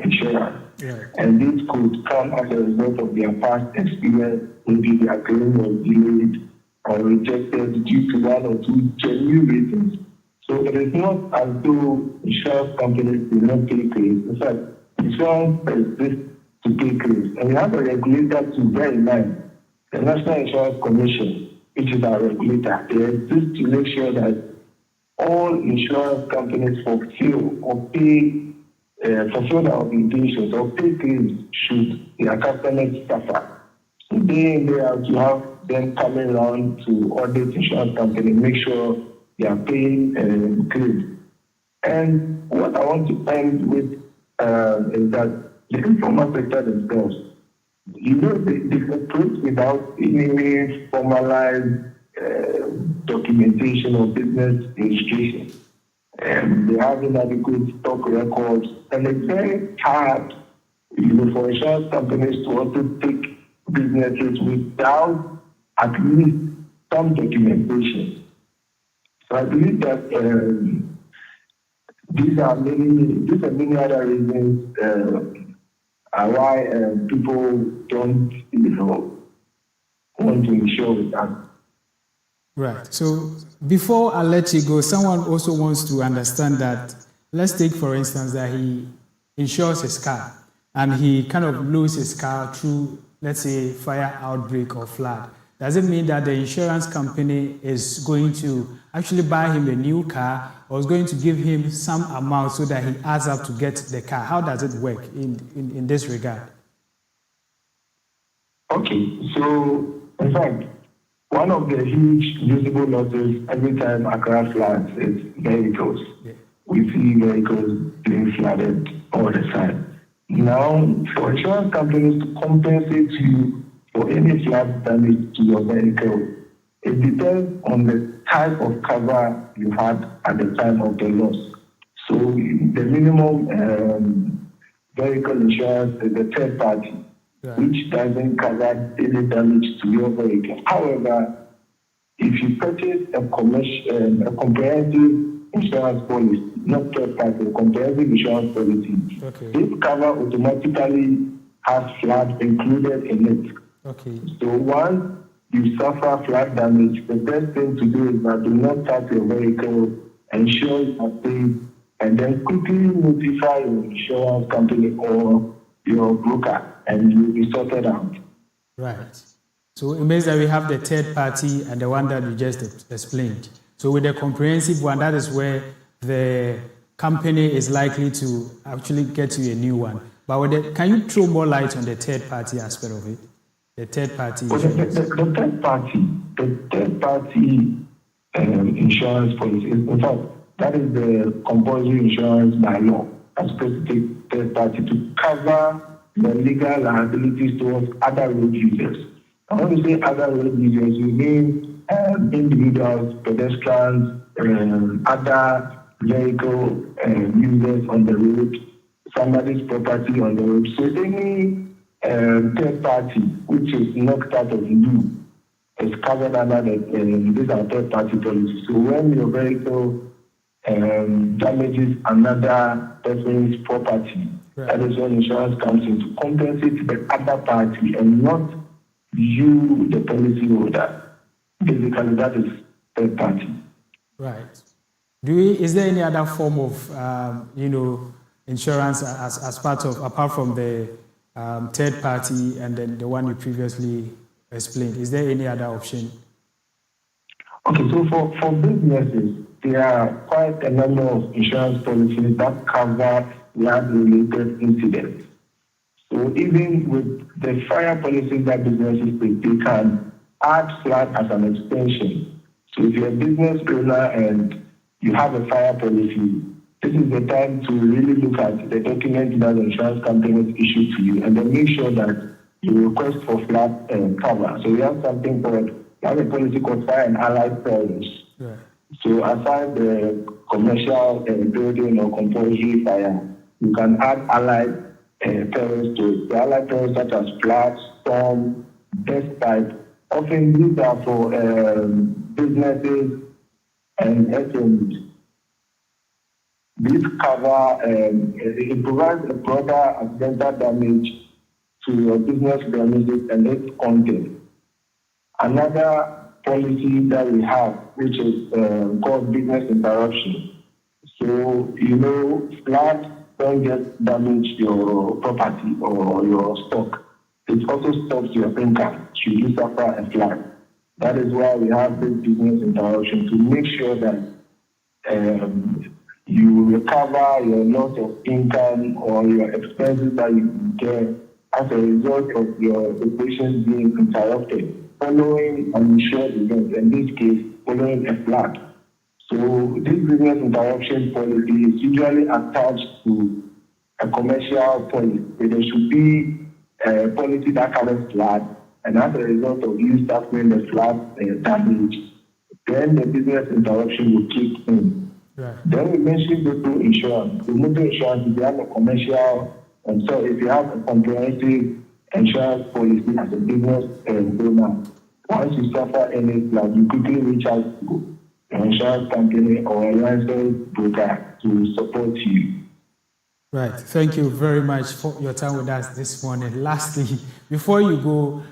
insurance. Yeah. And this could come as a result of their past experience. Maybe their claim was delayed or rejected due to one or two genuine reasons. So it is not as though insurance companies do not pay claims. In fact, insurance exists to pay claims. And we have a regulator to bear in mind, the National Insurance Commission, which is our regulator. They exist to make sure that all insurance companies fulfill their obligations or pay claims should their customers suffer. So day in, day out, you have them coming around to audit insurance companies, make sure they are paying claims. And what I want to end with is that the informal sector themselves, they operate without any formalized documentation or business registration. They have inadequate stock records, and it's very hard, for insurance companies to also take businesses without at least some documentation. So I believe that these are many other reasons why people don't want to insure with us. Right. So before I let you go, someone also wants to understand that, let's take for instance that he insures his car and he kind of loses his car through, let's say, fire outbreak or flood. Does it mean that the insurance company is going to actually buy him a new car or is going to give him some amount so that he adds up to get the car? How does it work in this regard? Okay, so in fact, one of the huge visible losses every time Accra floods is vehicles. Yeah. We see vehicles being flooded all the time. Now, for insurance companies to compensate you for any flood damage to your vehicle, it depends on the type of cover you had at the time of the loss. So the minimum vehicle insurance is the third party, which doesn't cover any damage to your vehicle. However, if you purchase a comprehensive insurance policy, not third party, a comprehensive insurance policy, this cover automatically has flood included in it. Okay. So once you suffer flood damage, the best thing to do is that do not touch your vehicle, ensure you are safe, and then quickly notify your insurance company or your broker, and you'll be sorted out. Right. So it means that we have the third party and the one that you just explained. So with the comprehensive one, that is where the company is likely to actually get you a new one. But with the, can you throw more light on the third party aspect of it? The third party insurance. The third party insurance policy, in fact, that is the compulsory insurance by law. That's supposed to take third party to cover the legal liabilities towards other road users. And when we say other road users, we mean individuals, pedestrians, other vehicle users on the road, somebody's property on the road. So any third party, which is not part of you, is covered under these are third party policies. So when your vehicle damages another person's property, that is when insurance comes in to compensate the other party and not you, the policy holder. Basically, that is third party. Right. Is there any other form of, insurance as part of, apart from the third party and then the one you previously explained? Is there any other option? Okay, so for businesses, there are quite a number of insurance policies that cover flood-related incidents. So even with the fire policies that businesses take, they can add flood as an extension. So if you're a business owner and you have a fire policy, this is the time to really look at the document that the insurance company has issued to you and then make sure that you request for flood cover. So we have something called, we have a policy called fire and allied perils. Yeah. So aside the commercial building or compulsory fire, you can add allied perils to it. The allied perils such as flood, storm, dust pipe. Often these are for businesses and SMEs. This cover, it provides a broader accidental damage to your business premises and its content. Another policy that we have, which is called business interruption. So, flood don't just damage your property or your stock. It also stops your income should you suffer a flood. That is why we have this business interruption to make sure that you recover your loss of income or your expenses that you incur as a result of your operations being interrupted following an insured event, in this case, following a flood. So this business interruption policy is usually attached to a commercial policy. There should be a policy that covers flood, and as a result of you suffering the flood damage, then the business interruption will kick in. Right. Then we mentioned motor insurance. The motor insurance, if you have a commercial, if you have a comprehensive insurance policy as a business owner, once you suffer any flood, you quickly reach out to an insurance company or a licensed broker to support you. Right. Thank you very much for your time with us this morning. Lastly, before you go,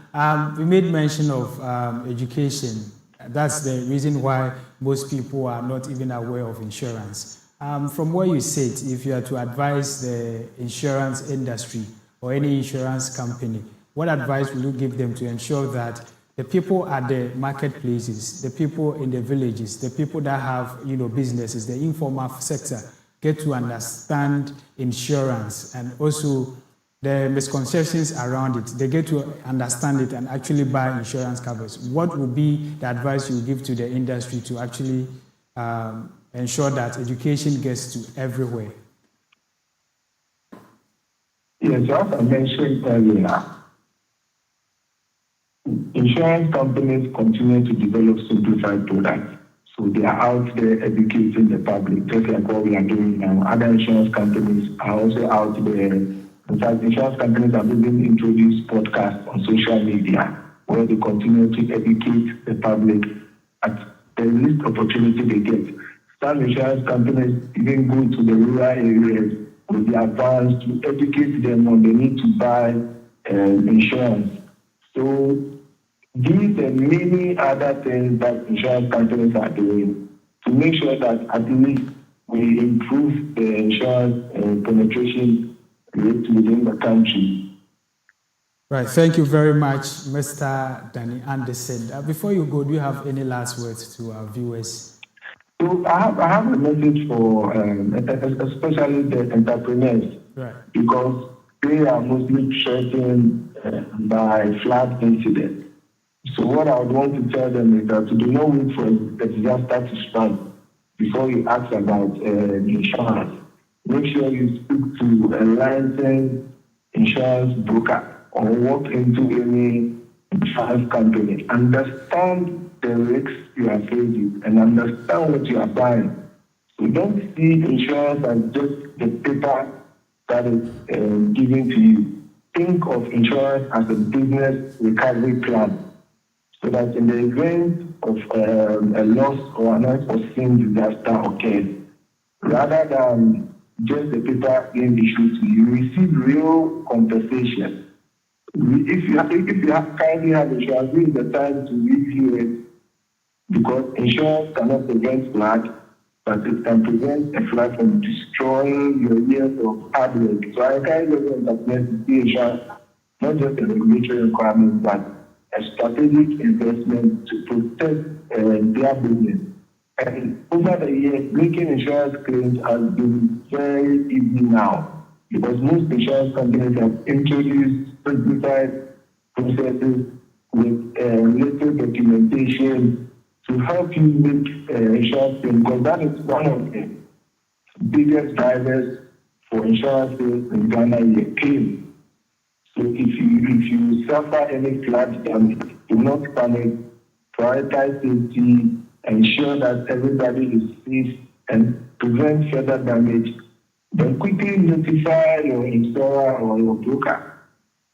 we made mention of education. that's the reason why most people are not even aware of insurance. From where you sit, if you are to advise the insurance industry or any insurance company, what advice will you give them to ensure that the people at the marketplaces, the people in the villages, the people that have businesses, the informal sector, get to understand insurance and also the misconceptions around it? They get to understand it and actually buy insurance covers. What would be the advice you give to the industry to actually ensure that education gets to everywhere? Yes, as I mentioned earlier, insurance companies continue to develop simplified products. So they are out there educating the public, just like what we are doing now. Other insurance companies are also out there. In fact, insurance companies have even introduced podcasts on social media where they continue to educate the public at the least opportunity they get. Some insurance companies even go to the rural areas with the advance to educate them on the need to buy insurance. So these and many other things that insurance companies are doing to make sure that at least we improve the insurance penetration rate within the country. Right. Thank you very much, Mr. Danny Anderson. Before you go, do you have any last words to our viewers? So I have a message for especially the entrepreneurs, right, because they are mostly threatened by flood incidents. So what I would want to tell them is that do not wait for a disaster to strike before you ask about insurance. Make sure you speak to a licensed insurance broker or walk into any insurance company. Understand the risks you are facing and understand what you are buying. So don't see insurance as just the paper that is given to you. Think of insurance as a business recovery plan, so that in the event of a loss or an unforeseen disaster occurs, rather than just the paper being issued to you, receive real compensation. If you kindly have insurance, this is the time to review it, because insurance cannot prevent flood, but it can prevent a flood from destroying your years of hard work. So I encourage everyone to see insurance not just a regulatory requirement, but a strategic investment to protect their business. And over the years, making insurance claims has been very easy now, because most insurance companies have introduced simplified processes with little documentation to help you make insurance claims, because that is one of the biggest drivers for insurance sales in Ghana, is claims. So if you suffer any flood damage, do not panic, prioritize safety, ensure that everybody is safe, and prevent further damage. Then quickly notify your insurer or your broker.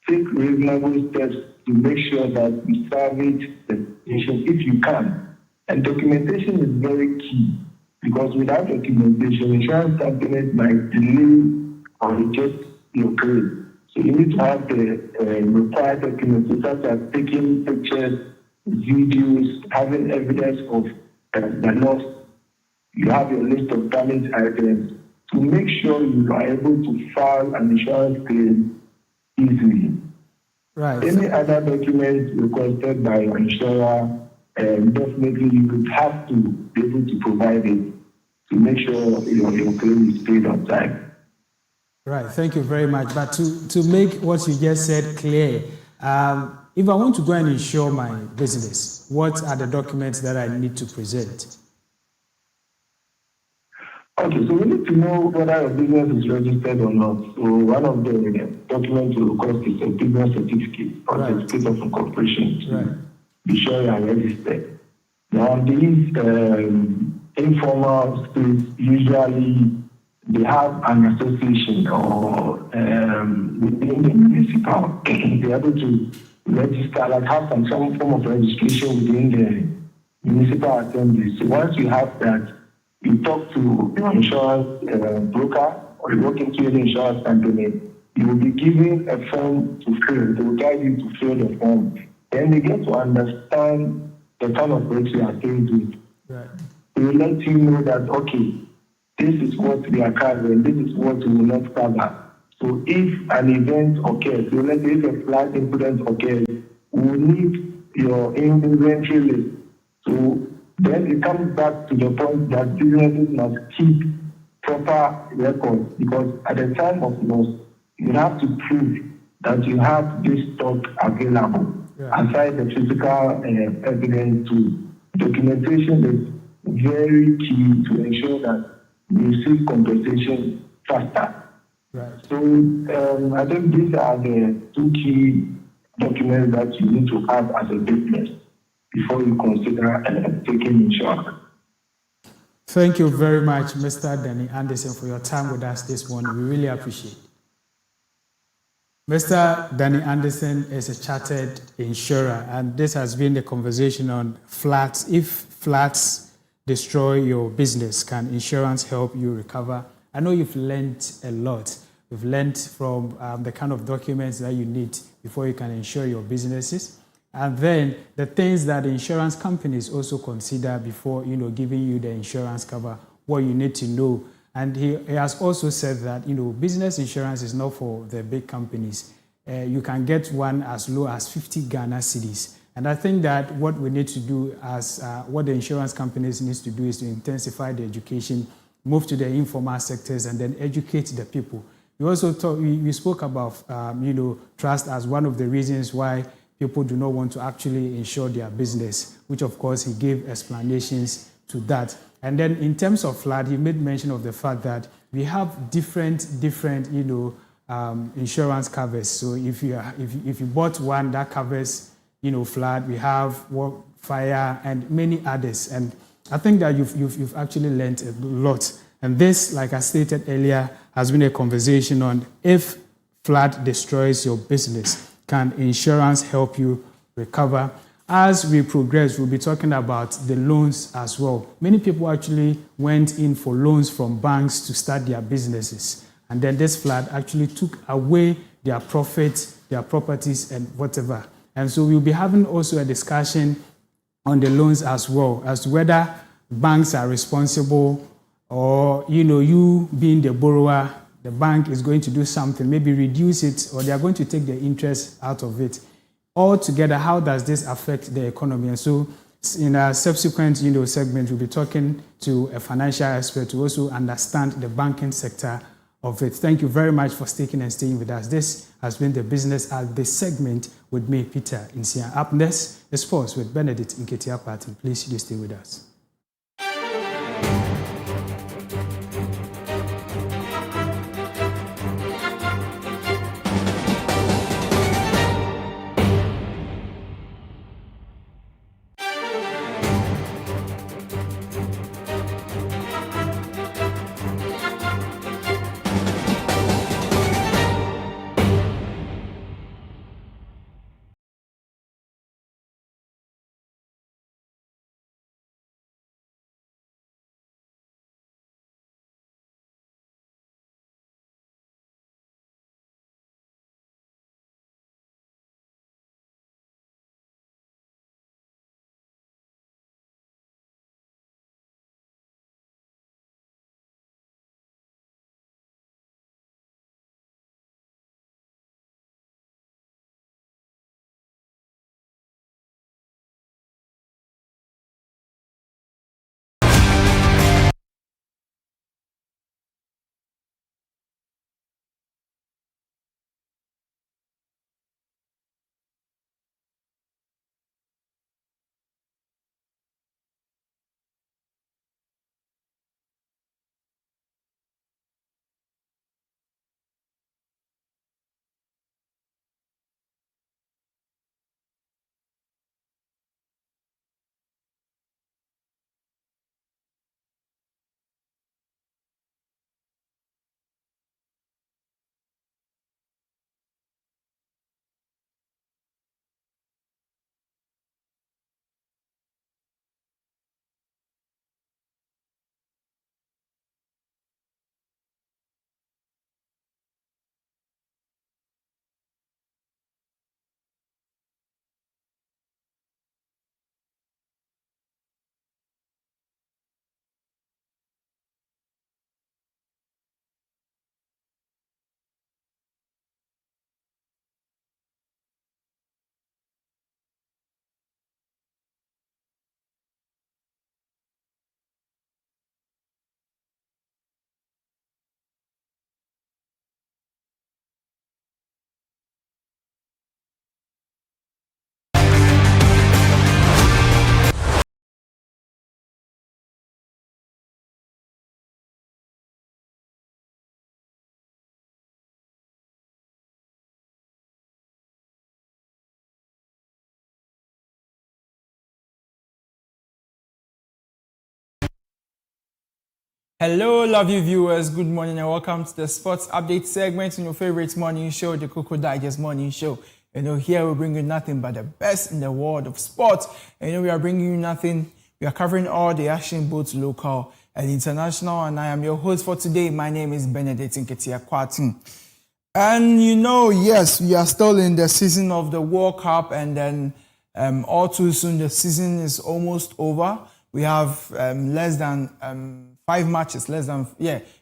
Take reasonable steps to make sure that you salvage the situation if you can. And documentation is very key, because without documentation, insurance companies might delay or reject your claim. So you need to have the required documents, such as taking pictures, videos, having evidence of the loss. You have your list of damaged items to make sure you are able to file an insurance claim easily. Right. Any other documents requested by your insurer, definitely you would have to be able to provide it to make sure your claim is paid on time. Right, thank you very much. But to make what you just said clear, if I want to go and insure my business, what are the documents that I need to present? Okay, so we need to know whether your business is registered or not. So one of the documents will request is a business certificate or certificate of incorporation to be sure you are registered. Now these informal states usually they have an association or within the municipal, they're able to register, like have some form of registration within the municipal assembly. So once you have that, you talk to your insurance broker or you work into an insurance company, you will be given a form to fill. They will guide you to fill the form. Then they get to understand the kind of work you are doing. Right. They will let you know that, okay, this is what we are covering, this is what we will not cover. So if an event occurs, so let's say if a flood incident occurs, we will need your inventory list. So then it comes back to the point that businesses must keep proper records, because at the time of loss, you have to prove that you have this stock available. Yeah. Aside the physical evidence too, documentation is very key to ensure that you receive compensation faster. Right. So I think these are the two key documents that you need to have as a business before you consider taking insurance. Thank you very much, Mr. Danny Anderson, for your time with us this morning. We really appreciate it. Mr. Danny Anderson is a chartered insurer, and this has been the conversation on floods. If floods destroy your business, can insurance help you recover? I know you've learned a lot. You've learned from the kind of documents that you need before you can insure your businesses, and then the things that the insurance companies also consider before giving you the insurance cover, what you need to know. And he has also said that business insurance is not for the big companies. You can get one as low as 50 Ghana cedis. And I think that what we need to do as what the insurance companies need to do is to intensify the education, move to the informal sectors, and then educate the people. We also we spoke about trust as one of the reasons why people do not want to actually insure their business, which of course he gave explanations to that. And then in terms of flood, he made mention of the fact that we have different insurance covers. So if you bought one that covers flood, we have fire and many others. And I think that you've actually learned a lot. And this, like I stated earlier, has been a conversation on if flood destroys your business, can insurance help you recover? As we progress, we'll be talking about the loans as well. Many people actually went in for loans from banks to start their businesses. And then this flood actually took away their profits, their properties, and whatever. And so we'll be having also a discussion on the loans as well, as to whether banks are responsible or, you being the borrower, the bank is going to do something, maybe reduce it, or they are going to take the interest out of it. Altogether, how does this affect the economy? And so in a subsequent segment, we'll be talking to a financial expert to also understand the banking sector of it. Thank you very much for sticking and staying with us. This has been the Business at this segment with me, Peter Insia. Up next is Sports with Benedict Nketiah. Please do stay with us. Hello, lovely viewers. Good morning and welcome to the sports update segment in your favorite morning show, the Koko Digest Morning Show. Here we bring you nothing but the best in the world of sports. We are bringing you nothing. We are covering all the action, both local and international. And I am your host for today. My name is Benedict Nketia Kwatun. And yes, we are still in the season of the World Cup, and then all too soon the season is almost over. We have less than 5 matches,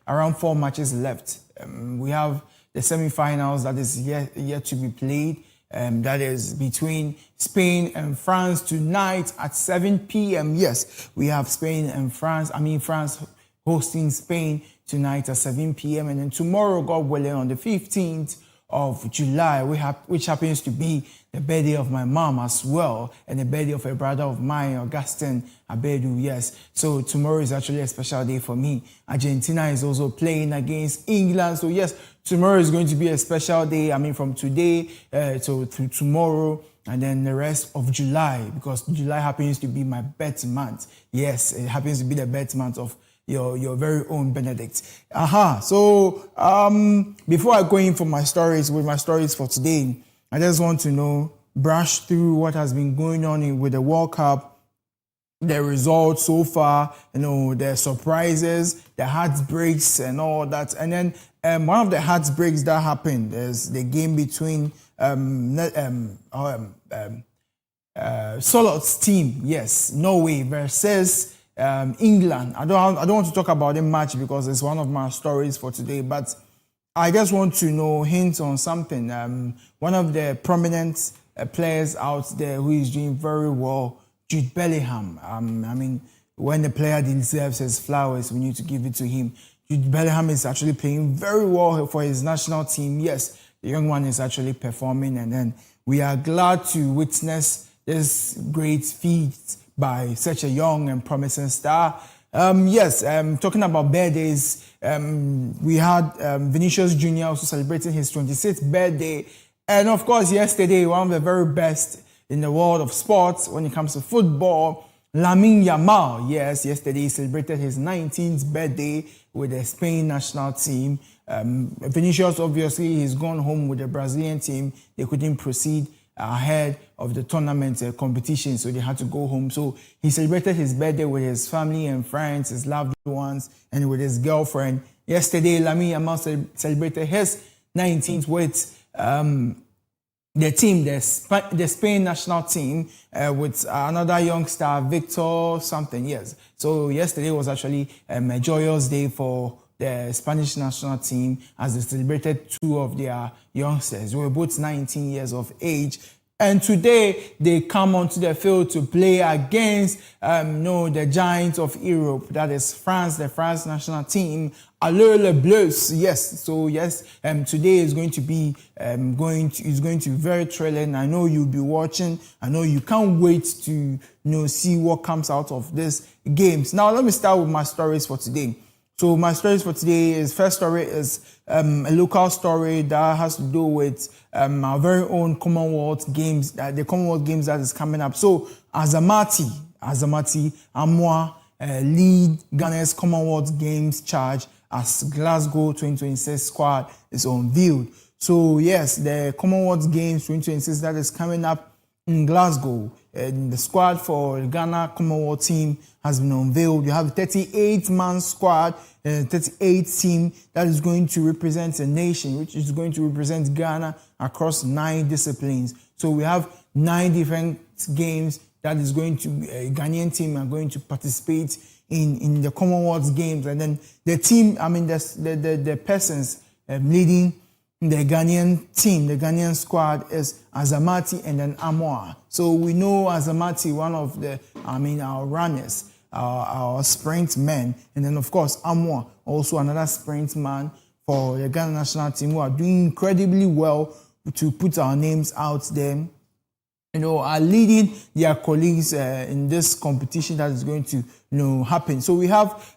around 4 matches left. We have the semi-finals that is yet to be played. That is between Spain and France tonight at 7 p.m. Yes, we have Spain and France. France hosting Spain tonight at 7 p.m. And then tomorrow, God willing, on the 15th of July, which happens to be the birthday of my mom as well, and the birthday of a brother of mine, Augustine Abedu. Yes, so tomorrow is actually a special day for me. Argentina is also playing against England. So yes, tomorrow is going to be a special day. From today to tomorrow, and then the rest of July, because July happens to be my birth month. Yes, it happens to be the birth month of your very own Benedict. So before I go in for my stories for today, I just want to brush through what has been going on with the World Cup, the results so far, the surprises, the heartbreaks and all that. And then one of the heartbreaks that happened is the game between Solot's team, yes, Norway versus England. I don't want to talk about it much because it's one of my stories for today, but I just want to hint on something. One of the prominent players out there who is doing very well, Jude Bellingham. When the player deserves his flowers, we need to give it to him. Jude Bellingham is actually playing very well for his national team. Yes, the young one is actually performing, and then we are glad to witness this great feat by such a young and promising star. Talking about birthdays, we had Vinicius Jr. also celebrating his 26th birthday. And of course, yesterday, one of the very best in the world of sports when it comes to football, Lamine Yamal. Yes, yesterday he celebrated his 19th birthday with the Spain national team. Vinicius, obviously, he's gone home with the Brazilian team. They couldn't proceed ahead of the tournament competition, so they had to go home. So he celebrated his birthday with his family and friends, his loved ones, and with his girlfriend. Yesterday, Lamine Yamal celebrated his 19th with the team, the Spain national team, with another young star, Victor something. Yes. So yesterday was actually a joyous day for the Spanish national team as they celebrated 2 of their youngsters. They were both 19 years of age. And today they come onto the field to play against the giants of Europe. That is France, the France national team. Allez les Bleus. Yes. So yes, today is going to be be very thrilling. I know you'll be watching. I know you can't wait to see what comes out of these games. Now let me start with my stories for today. So my stories for today first story is a local story that has to do with our very own Commonwealth Games, the Commonwealth Games that is coming up. So Azamati Amwa lead Ghana's Commonwealth Games charge as Glasgow 2026 squad is unveiled. So yes, the Commonwealth Games 2026 that is coming up in Glasgow. The squad for the Ghana Commonwealth team has been unveiled. You have a 38-man squad, 38 team that is going to represent a nation, which is going to represent Ghana across 9 disciplines. So we have 9 different games that is going to Ghanaian team are going to participate in the Commonwealth Games, and then the team, the persons leading the Ghanaian team, the Ghanaian squad is Azamati and then Amoa. So we know Azamati, one of the, our runners, our sprint men. And then, of course, Amoa, also another sprint man for the Ghana national team, who are doing incredibly well to put our names out there. Are leading their colleagues in this competition that is going to happen. So we have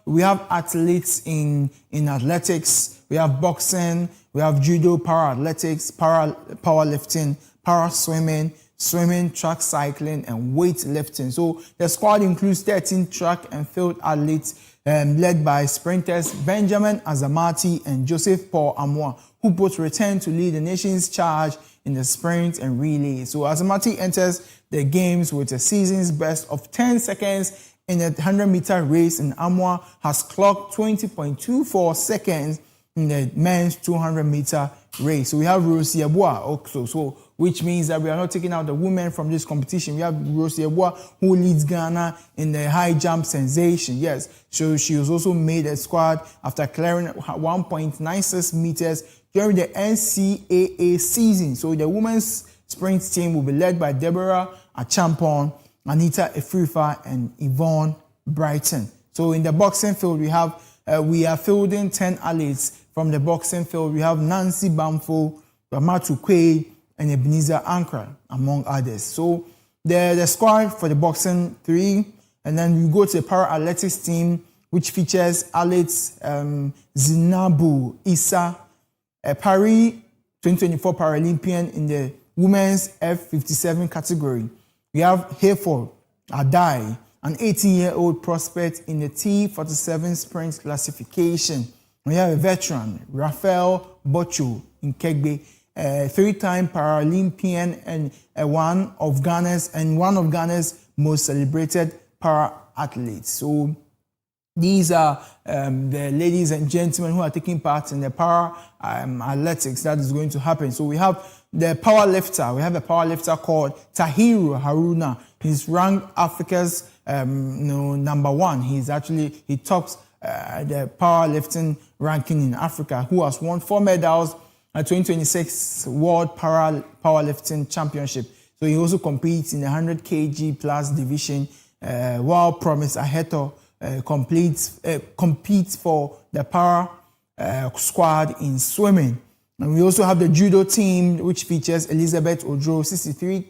athletes in athletics, we have boxing, we have judo, para athletics, para powerlifting, para swimming. swimming, track cycling, and weightlifting. So the squad includes 13 track and field athletes led by sprinters Benjamin Azamati and Joseph Paul Amoa, who both returned to lead the nation's charge in the sprint and relay. So Azamati enters the games with a season's best of 10 seconds in a 100-meter race, and Amoa has clocked 20.24 seconds in the men's 200-meter race. So we have Rosie Abua also, so which means that we are not taking out the women from this competition. We have Rosie Abua, who leads Ghana in the high jump sensation. Yes, so she was also made a squad after clearing 1.96 meters during the NCAA season. So the women's sprint team will be led by Deborah Achampon, Anita Efrifa, and Yvonne Brighton. So in the boxing field, we are fielding 10 athletes from the boxing field. We have Nancy Bamfo, Ramatu Kwe, and Ebenezer Ankra, among others. So the squad for the boxing 3, and then we go to the para-athletics team, which features athletes Zinabu Issa, a Paris 2024 Paralympian in the women's F57 category. We have Hayford Adai, an 18-year-old prospect in the T47 sprint classification. We have a veteran, Rafael Bocho in Kegbe, a 3-time Paralympian and one of Ghana's most celebrated para-athletes. So these are the ladies and gentlemen who are taking part in the para-athletics that is going to happen. So we have the power lifter. We have a power lifter called Tahiru Haruna. He's ranked Africa's number 1. He tops the powerlifting ranking in Africa, who has won 4 medals at 2026 World Powerlifting Championship. So he also competes in the 100 kg plus division, while Promise Aheto competes for the power squad in swimming. And we also have the judo team, which features Elizabeth Odro, 63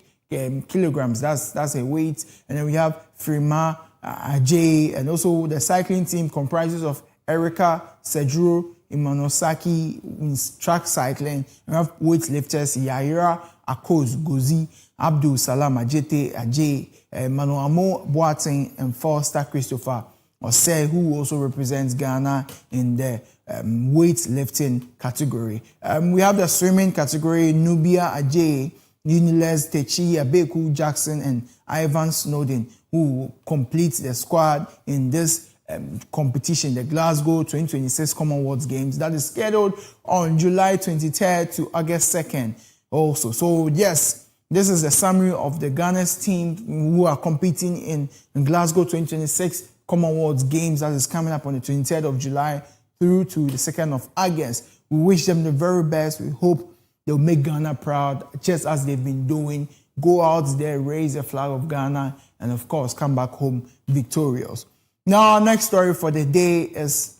kilograms. That's her weight. And then we have Frima Ajay, and also the cycling team comprises of Erica Sedro Imonosaki in track cycling. We have weightlifters Yaira Akos Gozi, Abdul Salam Ajete Ajay, Manuamo Boateng, and Foster Christopher Osei, who also represents Ghana in the weightlifting category. We have the swimming category, Nubia Ajay, Uniles Techi Abeku Jackson, and Ivan Snowden, who completes the squad in this competition, the Glasgow 2026 Commonwealth Games, that is scheduled on July 23rd to August 2nd also. So yes, this is a summary of the Ghana's team who are competing in Glasgow 2026 Commonwealth Games that is coming up on the 23rd of July through to the 2nd of August. We wish them the very best. We hope they'll make Ghana proud, just as they've been doing. Go out there, raise the flag of Ghana, and of course, come back home victorious. Now, our next story for the day is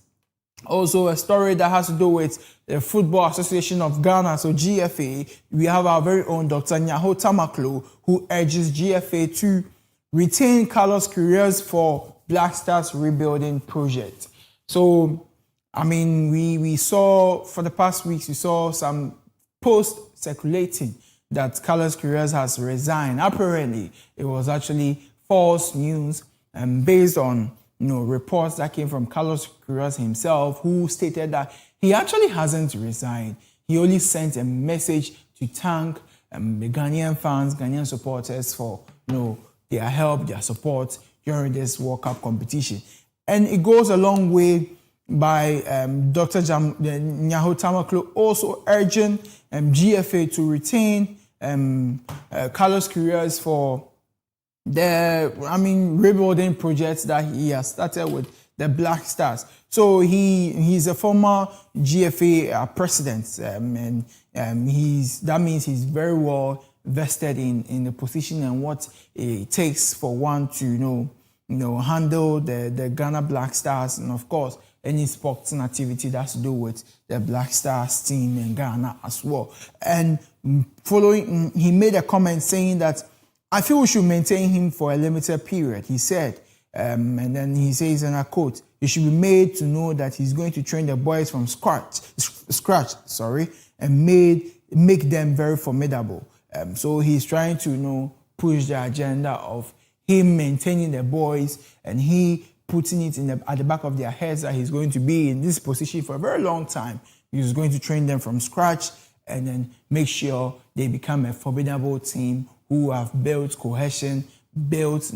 also a story that has to do with the Football Association of Ghana, so GFA. We have our very own Dr. Nyaho Tamaklo, who urges GFA to retain Carlos Queiroz for Black Stars rebuilding project. So, I mean, we saw, for the past weeks, we saw some posts circulating that Carlos Queiroz has resigned. Apparently, it was actually false news, and based on reports that came from Carlos Queiroz himself, who stated that he actually hasn't resigned. He only sent a message to thank the Ghanaian fans, Ghanaian supporters for their help, their support during this World Cup competition. And it goes a long way by Dr. Nyaho Tamaklo also urging GFA to retain Carlos Queiroz for the rebuilding projects that he has started with the Black Stars. So he's a former GFA president, and that means he's very well vested in the position and what it takes for one to handle the Ghana Black Stars, and of course any sporting activity that's to do with the Black Stars team in Ghana as well. And following, he made a comment saying that I feel we should maintain him for a limited period, he said. And then he says, and I quote, "He should be made to know that he's going to train the boys from scratch, and make them very formidable." So he's trying to push the agenda of him maintaining the boys and he putting it at the back of their heads that he's going to be in this position for a very long time. He's going to train them from scratch and then make sure they become a formidable team who have built cohesion, built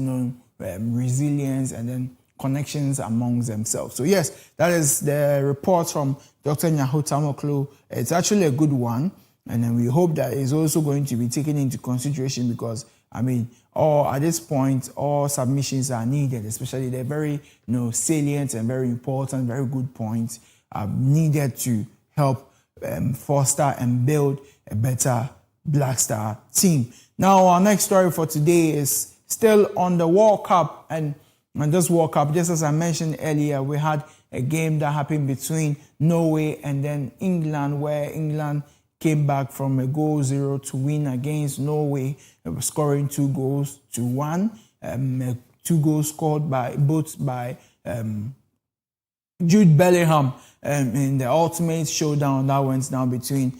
resilience, and then connections amongst themselves. So yes, that is the report from Dr. Nyahotamoklu. It's actually a good one, and then we hope that it's also going to be taken into consideration because, at this point, all submissions are needed, especially the very salient and very important, very good points are needed to help foster and build a better Black Star team. Now, our next story for today is still on the World Cup, and this World Cup, just as I mentioned earlier, we had a game that happened between Norway and then England, where England came back from a 0-0 to win against Norway, scoring 2-1. 2 goals scored by Jude Bellingham in the ultimate showdown that went down between,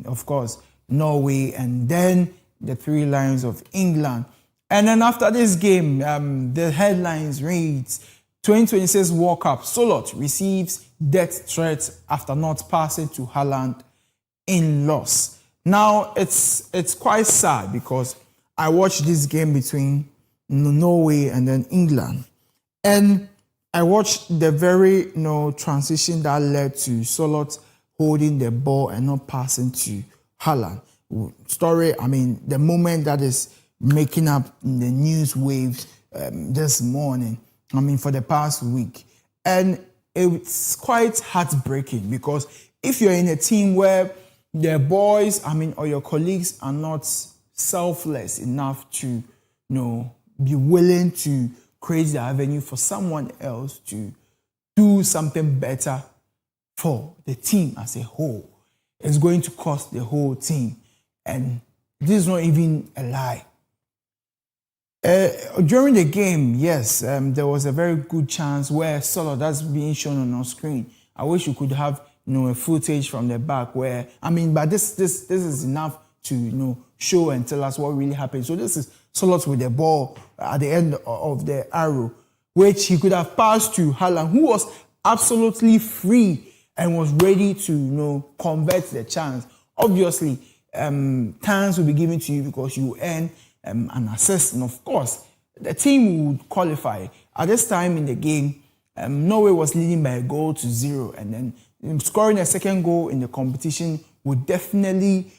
of course, Norway and then the Three Lions of England. And then after this game, the headlines reads, 2026 World Cup, Solot receives death threats after not passing to Haaland in loss. Now, it's quite sad because I watched this game between Norway and then England. And I watched the very transition that led to Solot holding the ball and not passing to Haaland. The moment that is making up in the news waves this morning, for the past week. And it's quite heartbreaking because if you're in a team where the boys, or your colleagues are not selfless enough to, be willing to create the avenue for someone else to do something better for the team as a whole, it's going to cost the whole team. And this is not even a lie. During the game, yes, there was a very good chance where Solot, that's being shown on our screen. I wish you could have a footage from the back where, but this is enough to show and tell us what really happened. So this is Solot with the ball at the end of the arrow, which he could have passed to Haaland, who was absolutely free and was ready to convert the chance. Obviously, times will be given to you because you earn an assist, and of course, the team would qualify. At this time in the game, Norway was leading by 1-0, and then scoring a second goal in the competition would definitely,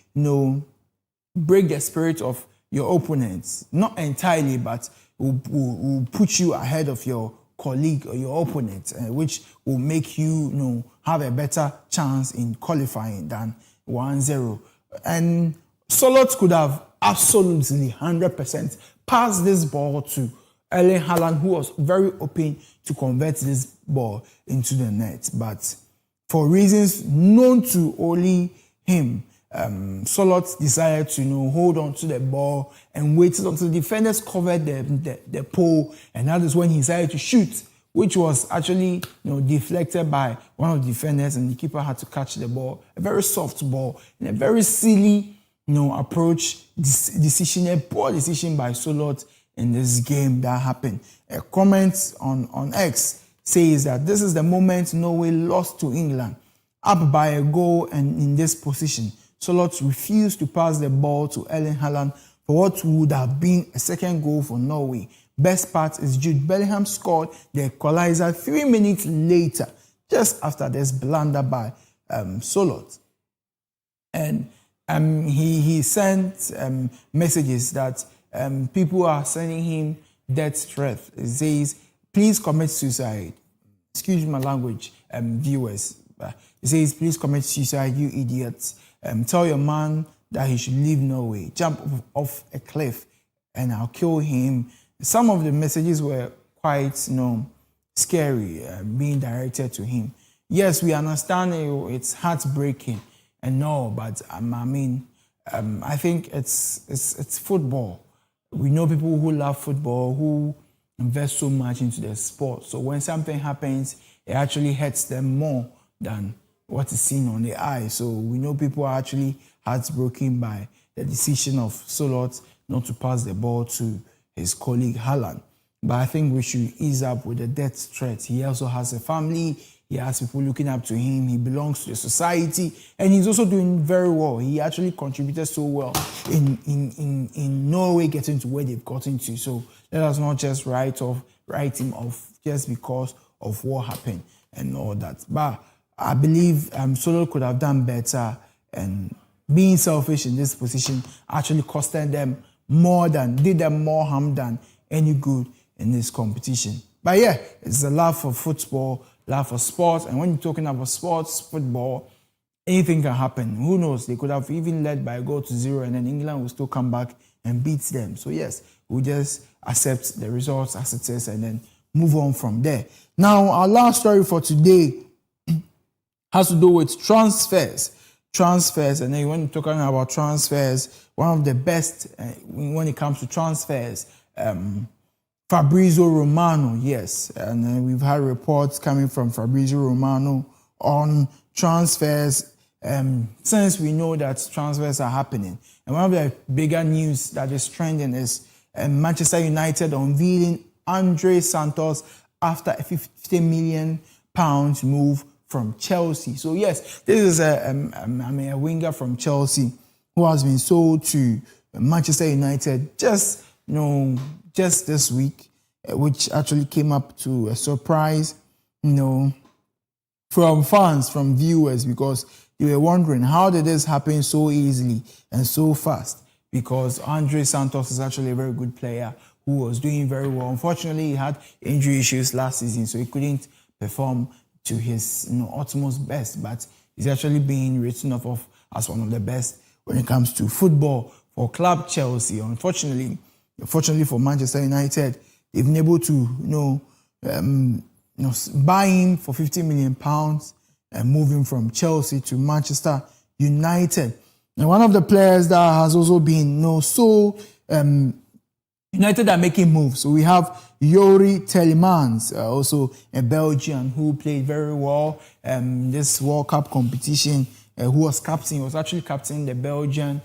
break the spirit of your opponents. Not entirely, but will put you ahead of your colleague or your opponent, which will make you, have a better chance in qualifying than 1-0. And Solot could have absolutely 100% passed this ball to Erling Haaland, who was very open to convert this ball into the net. But for reasons known to only him, Solot decided to hold on to the ball and waited until the defenders covered the pole, and that is when he decided to shoot, which was actually deflected by one of the defenders, and the keeper had to catch the ball. A very soft ball and a very silly approach, decision, a poor decision by Solot in this game that happened. A comment on X says that this is the moment Norway lost to England, up by a goal, and in this position, Solot refused to pass the ball to Erling Haaland for what would have been a second goal for Norway. Best part is Jude Bellingham scored the equalizer 3 minutes later, just after this blunder by Solot. And he sent messages that people are sending him death threats. It says, please commit suicide. Excuse my language, viewers. It says, please commit suicide, you idiots. Tell your man that he should leave Norway. Jump off a cliff and I'll kill him. Some of the messages were quite, scary, being directed to him. Yes, we understand it's heartbreaking and all, but I think it's football. We know people who love football, who invest so much into the sport. So when something happens, it actually hurts them more than what is seen on the eye. So we know people are actually heartbroken by the decision of Solot not to pass the ball to his colleague Haaland. But I think we should ease up with the death threat. He also has a family. He has people looking up to him. He belongs to the society. And he's also doing very well. He actually contributed so well in Norway getting to where they've gotten to. So let us not just write him off just because of what happened and all that. But I believe Solo could have done better, and being selfish in this position actually costed them did them more harm than any good in this competition. But yeah, it's a love for football, love for sports, and when you're talking about sports, football, anything can happen. Who knows? They could have even led by a goal to 0, and then England will still come back and beat them. So yes, we'll just accept the results as it is and then move on from there. Now, our last story for today has to do with transfers. And then when you're talking about transfers, one of the best when it comes to transfers, Fabrizio Romano, yes. And we've had reports coming from Fabrizio Romano on transfers since we know that transfers are happening. And one of the bigger news that is trending is Manchester United unveiling Andre Santos after a £50 million move from Chelsea. So yes, this is a winger from Chelsea who has been sold to Manchester United just this week, which actually came up to a surprise, from fans, from viewers, because they were wondering how did this happen so easily and so fast, because Andre Santos is actually a very good player who was doing very well. Unfortunately, he had injury issues last season, so he couldn't perform to his utmost best, but he's actually being written off of as one of the best when it comes to football for club Chelsea. Unfortunately for Manchester United, they've been able to buy him for £50 million and move him from Chelsea to Manchester United. And one of the players that has also been United are making moves. So we have Yuri Telemans, also a Belgian who played very well this World Cup competition, who was actually captaining the Belgian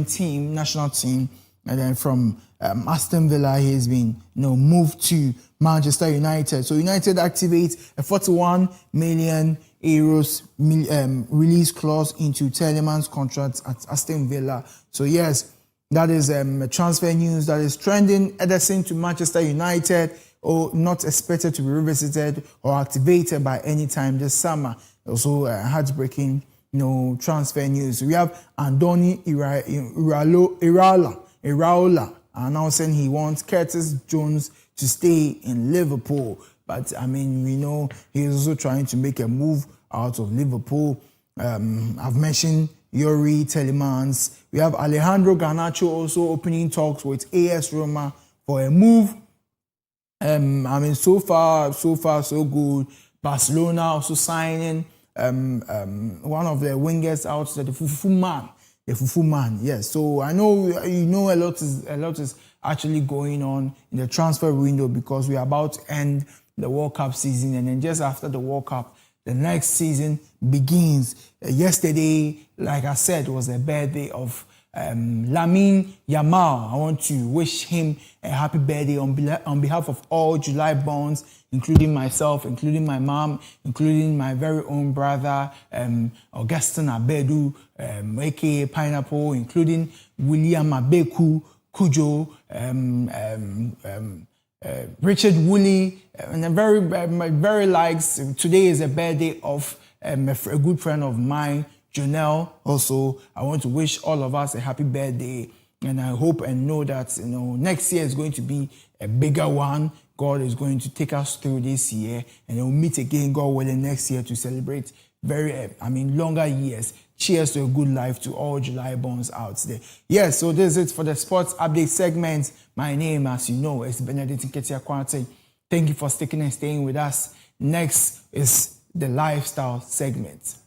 team, national team. And then from Aston Villa, he has been moved to Manchester United. So United activates a 41 million euros release clause into Telemans' contract at Aston Villa. So yes, that is transfer news that is trending. Ederson to Manchester United, or not expected to be revisited or activated by any time this summer. Also heartbreaking, transfer news. We have Andoni Iraola announcing he wants Curtis Jones to stay in Liverpool. But we know he's also trying to make a move out of Liverpool. I've mentioned Yuri Telemans. We have Alejandro Garnacho also opening talks with AS Roma for a move. So far so good. Barcelona also signing one of the wingers out there, the Fufu man. Yes. So I know a lot is actually going on in the transfer window, because we are about to end the World Cup season, and then just after the World Cup, the next season begins. Yesterday, like I said, was the birthday of Lamine Yamal. I want to wish him a happy birthday on behalf of all July borns, including myself, including my mom, including my very own brother, Augustin Abedu, aka Pineapple, including William Abeku, Kujo, Richard Woolley, and very likes. Today is a birthday of a good friend of mine, Jonelle. Also, I want to wish all of us a happy birthday, and I hope and know that next year is going to be a bigger one. God is going to take us through this year, and we'll meet again, God willing, next year to celebrate longer years. Cheers to a good life to all July borns out there. Yes, so this is it for the sports update segment. My name, as you know, is Benedict Nketia Kwante. Thank you for sticking and staying with us. Next is the lifestyle segment.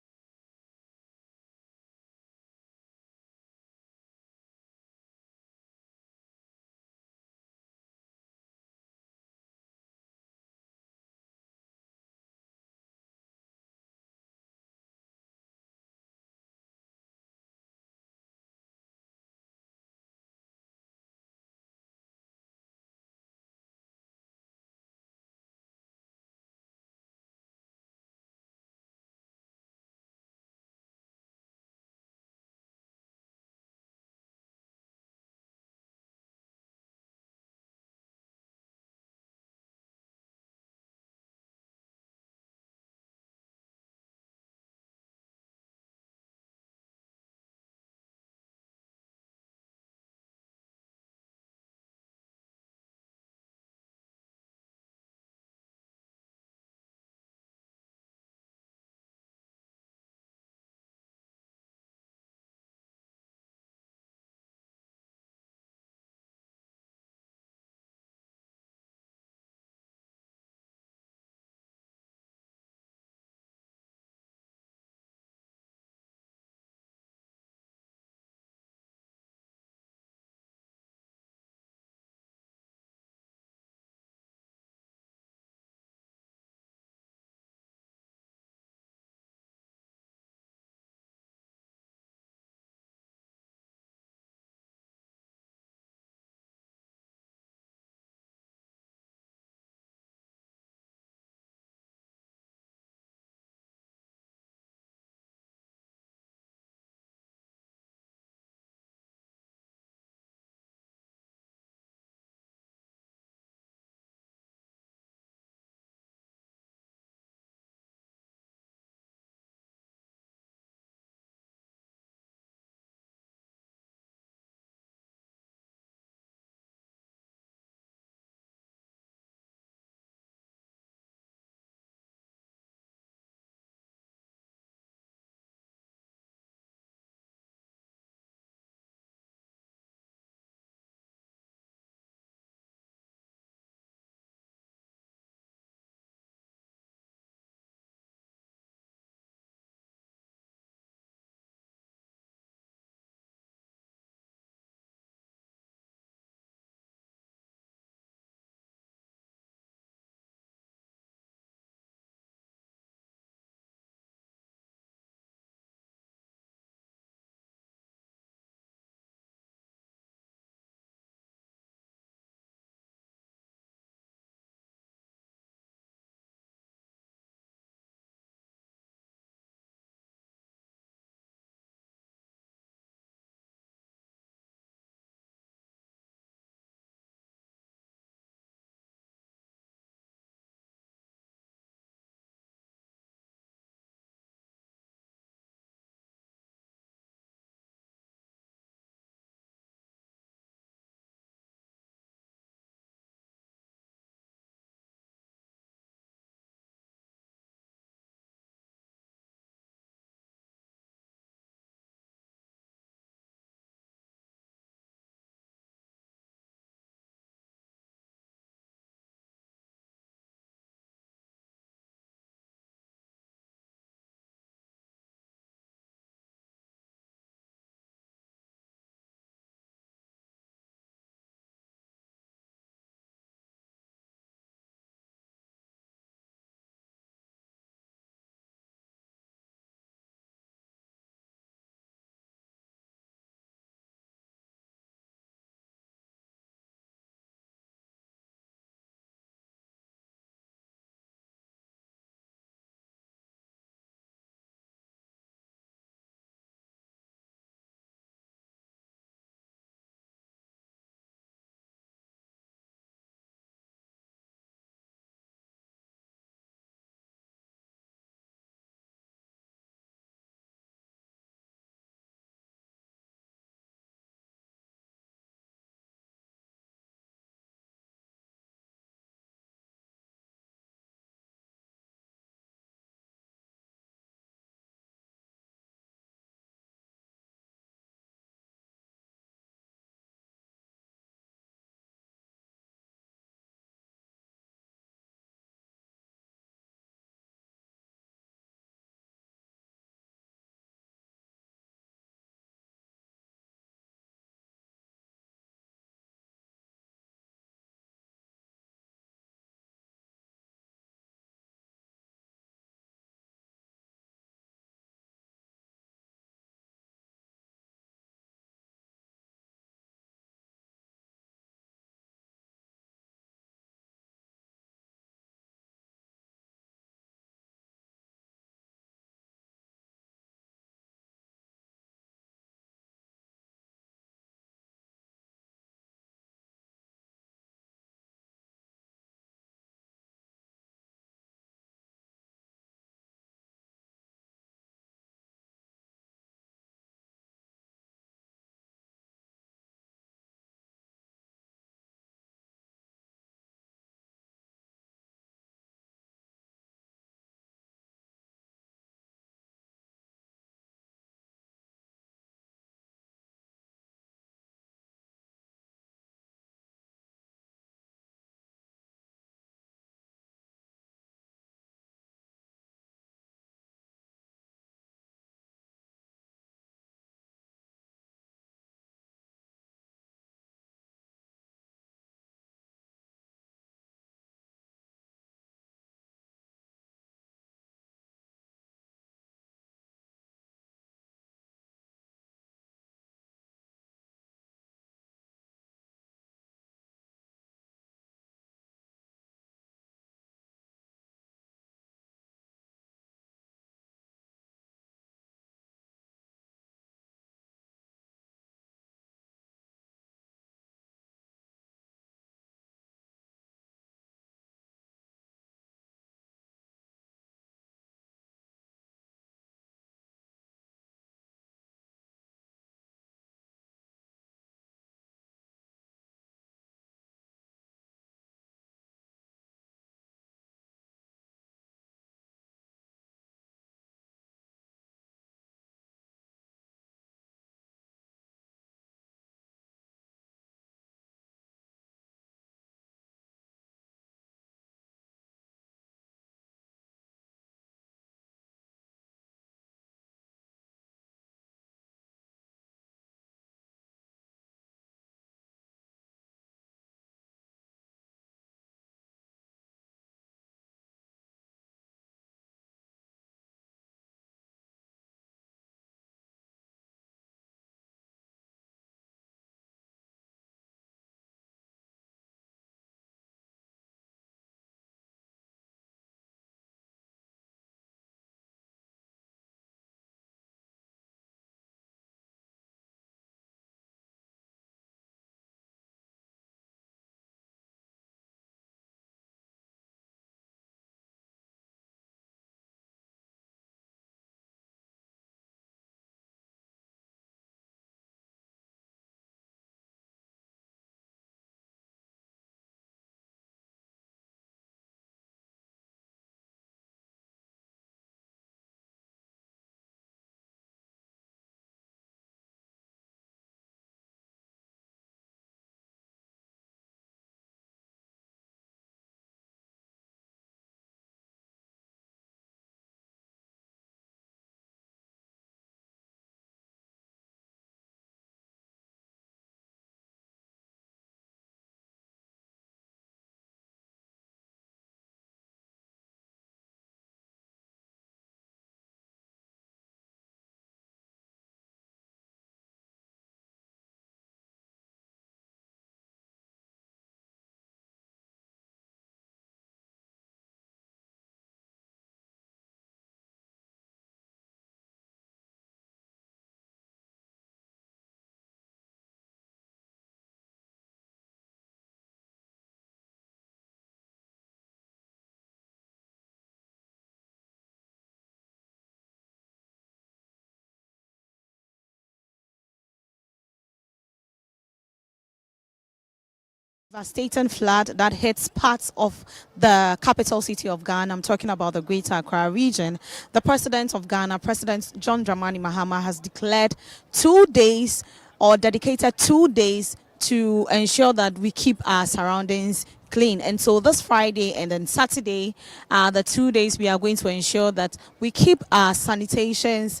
Devastating flood that hits parts of the capital city of Ghana. I'm talking about the Greater Accra region. The president of Ghana, President John Dramani Mahama, has declared 2 days or dedicated 2 days to ensure that we keep our surroundings clean. And so this Friday and then Saturday are the 2 days we are going to ensure that we keep our sanitations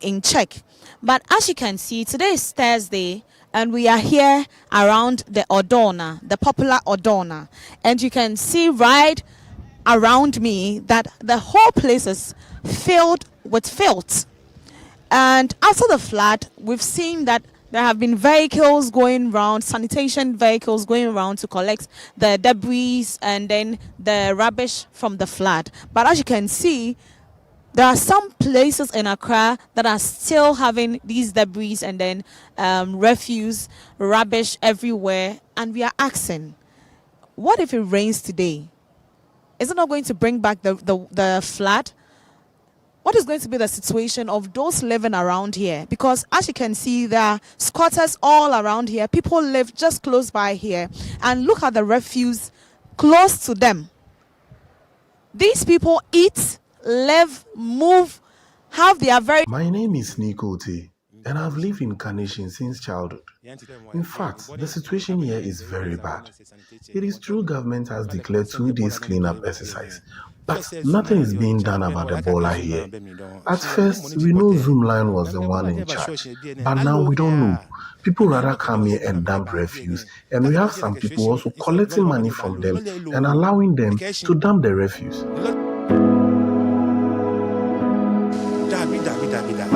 in check. But as you can see, today is Thursday, and we are here around the Odona, the popular Odona. And you can see right around me that the whole place is filled with filth. And after the flood, we've seen that there have been vehicles going around, sanitation vehicles going around to collect the debris and then the rubbish from the flood. But as you can see, there are some places in Accra that are still having these debris and then refuse, rubbish everywhere. And we are asking, what if it rains today? Is it not going to bring back the flood? What is going to be the situation of those living around here? Because as you can see, there are squatters all around here. People live just close by here. And look at the refuse close to them. These people eat, live, move, have their very... My name is Nico T, and I've lived in Carnation since childhood. In fact, the situation here is very bad. It is true government has declared 2 days cleanup exercise, but nothing is being done about the Ebola here. At first, we know Zoomline was the one in charge, but now we don't know. People rather come here and dump refuse, and we have some people also collecting money from them and allowing them to dump the refuse.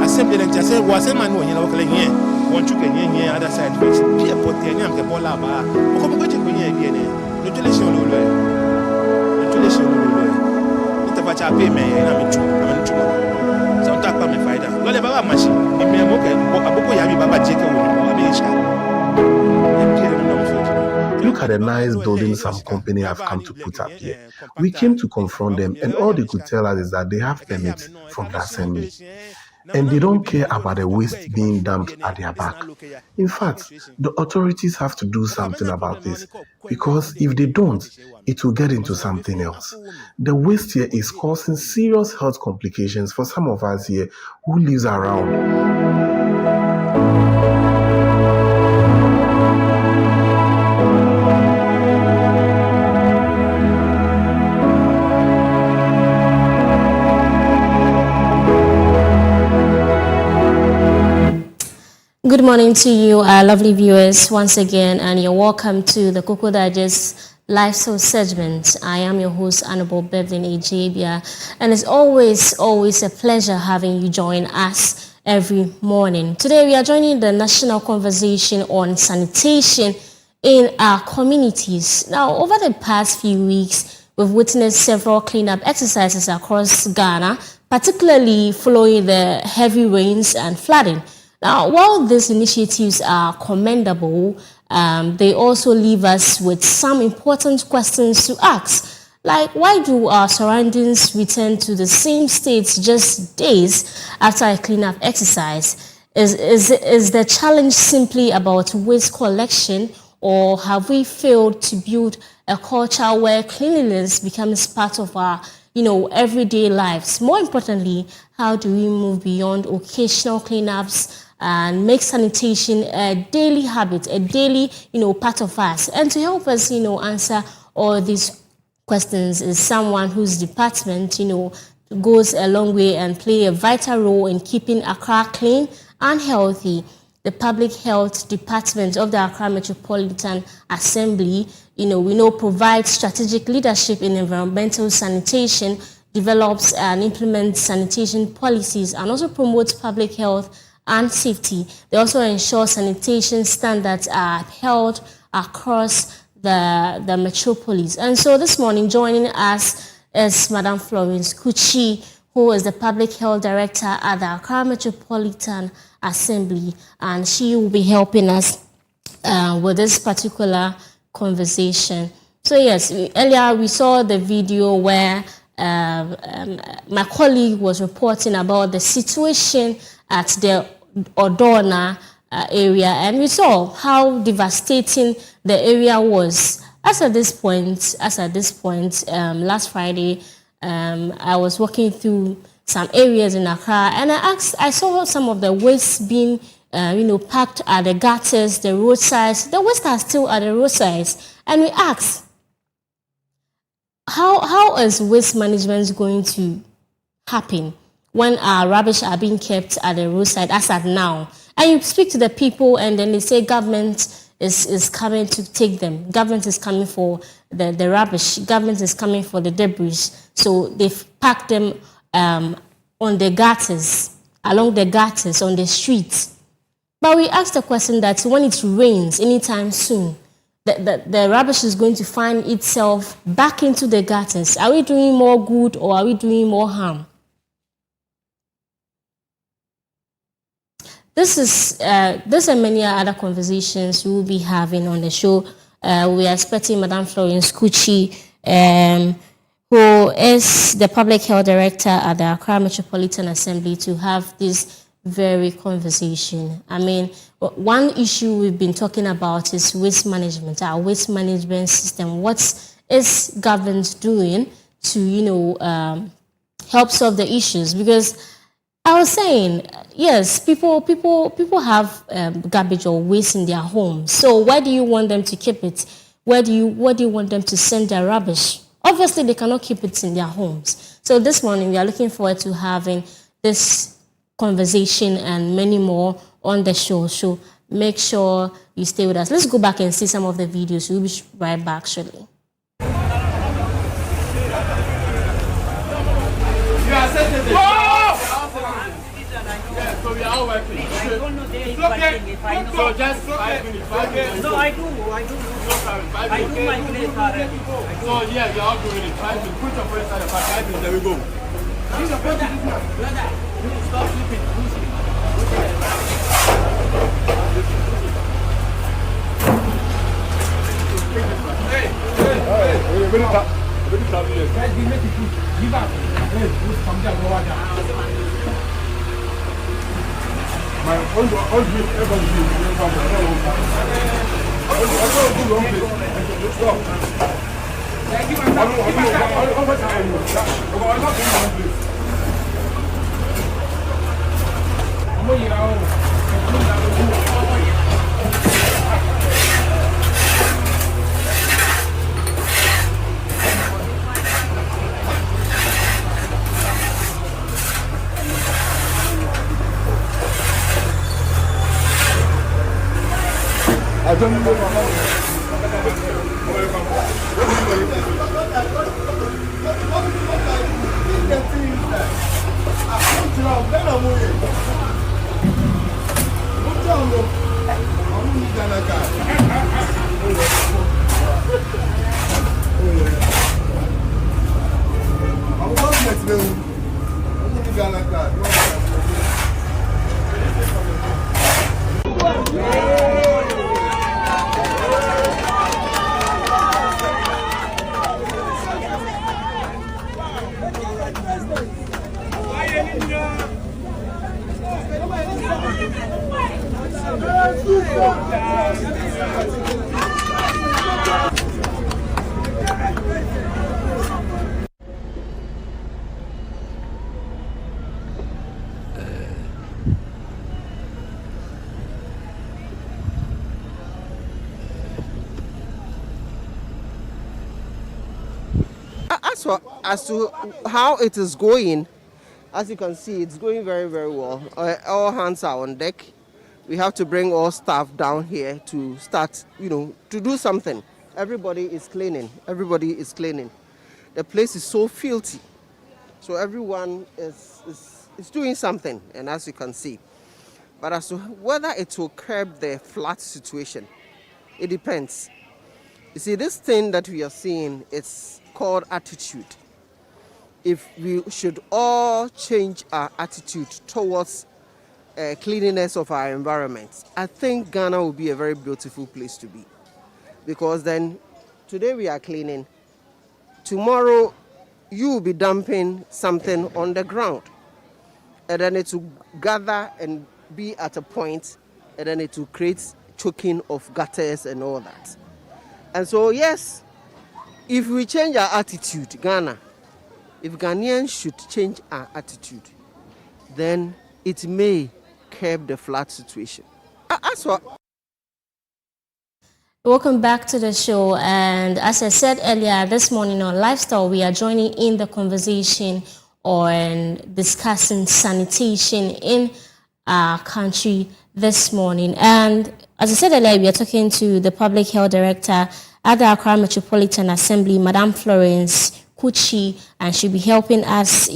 Assembly lecture say was a man when you look like here. Want to get here other side face. Be a potter and the bola bar. Come go to again. Nutulation lawyer. Nutulation lawyer. It's a pay me and I'm true. Some talk about me fighter. Lola Baba machine. In me okay. Aboko Yabi Baba Jeka Look at the nice building some company have come to put up here. We came to confront them, and all they could tell us is that they have permits from the assembly. And they don't care about the waste being dumped at their back. In fact, the authorities have to do something about this, because if they don't, it will get into something else. The waste here is causing serious health complications for some of us here who lives around. Good morning to you, our lovely viewers, once again, and you're welcome to the Koko Digest Lifestyle segment. I am your host, Honorable Beverly Ejabia, and it's always a pleasure having you join us every morning. Today, we are joining the national conversation on sanitation in our communities. Now, over the past few weeks, we've witnessed several cleanup exercises across Ghana, particularly following the heavy rains and flooding. Now, while these initiatives are commendable, they also leave us with some important questions to ask. Like, why do our surroundings return to the same states just days after a cleanup exercise? Is the challenge simply about waste collection, or have we failed to build a culture where cleanliness becomes part of our everyday lives? More importantly, how do we move beyond occasional cleanups and make sanitation a daily habit, a daily, part of us? And to help us, answer all these questions is someone whose department, goes a long way and play a vital role in keeping Accra clean and healthy. The Public Health Department of the Accra Metropolitan Assembly, we know provides strategic leadership in environmental sanitation, develops and implements sanitation policies, and also promotes public health and safety. They also ensure sanitation standards are upheld across the metropolis. And so this morning, joining us is Madam Florence Kuchi, who is the Public Health Director at the Accra Metropolitan Assembly, and she will be helping us with this particular conversation. So yes, earlier we saw the video where my colleague was reporting about the situation at the Odona area, and we saw how devastating the area was. As at this point, last Friday, I was walking through some areas in Accra, and I saw some of the waste being, packed at the gutters, the roadsides. The waste are still at the roadsides, and we asked, how is waste management going to happen when our rubbish are being kept at the roadside as at now? And you speak to the people, and then they say government is coming to take them. Government is coming for the rubbish. Government is coming for the debris. So they've packed them on the gutters, along the gutters, on the streets. But we asked the question that when it rains anytime soon, the rubbish is going to find itself back into the gutters. Are we doing more good or are we doing more harm? This and many other conversations we will be having on the show. We are expecting Madam Florence Kuchi, who is the Public Health Director at the Accra Metropolitan Assembly, to have this very conversation. I mean, one issue we've been talking about is waste management, our waste management system. What is government doing to, help solve the issues? Because I was saying, yes, people have garbage or waste in their homes. So where do you want them to keep it? Where do you want them to send their rubbish? Obviously, they cannot keep it in their homes. So this morning, we are looking forward to having this conversation and many more on the show. So make sure you stay with us. Let's go back and see some of the videos. We'll be right back shortly. So we are all working. I don't know there is working if I know. So just 5 minutes. No, I do. No problem. 5 minutes. I do my place already. So yeah, we are all doing it. 5 minutes. Put your phone inside the bag. 5 minutes. There we go. Use your phone. Brother, stop sleeping. Hey. Very tough. Guys, give me the food. Give up. Hey, come down. Go down. My own everybody I don't know as to how it is going. As you can see, it's going very, very well. All hands are on deck. We have to bring all staff down here to start, to do something. Everybody is cleaning. The place is so filthy. So everyone is doing something, and as you can see. But as to whether it will curb the flood situation, it depends. You see, this thing that we are seeing, it's called attitude. If we should all change our attitude towards cleanliness of our environment, I think Ghana will be a very beautiful place to be. Because then, today we are cleaning, tomorrow you will be dumping something on the ground. And then it will gather and be at a point, and then it will create choking of gutters and all that. And so, yes, if we change our attitude, Ghana, if Ghanaians should change our attitude, then it may curb the flood situation. As for Welcome back to the show. And as I said earlier, this morning on Lifestyle, we are joining in the conversation on discussing sanitation in our country this morning. And as I said earlier, we are talking to the Public Health Director at the Accra Metropolitan Assembly, Madam Florence Kuchi, and she'll be helping us,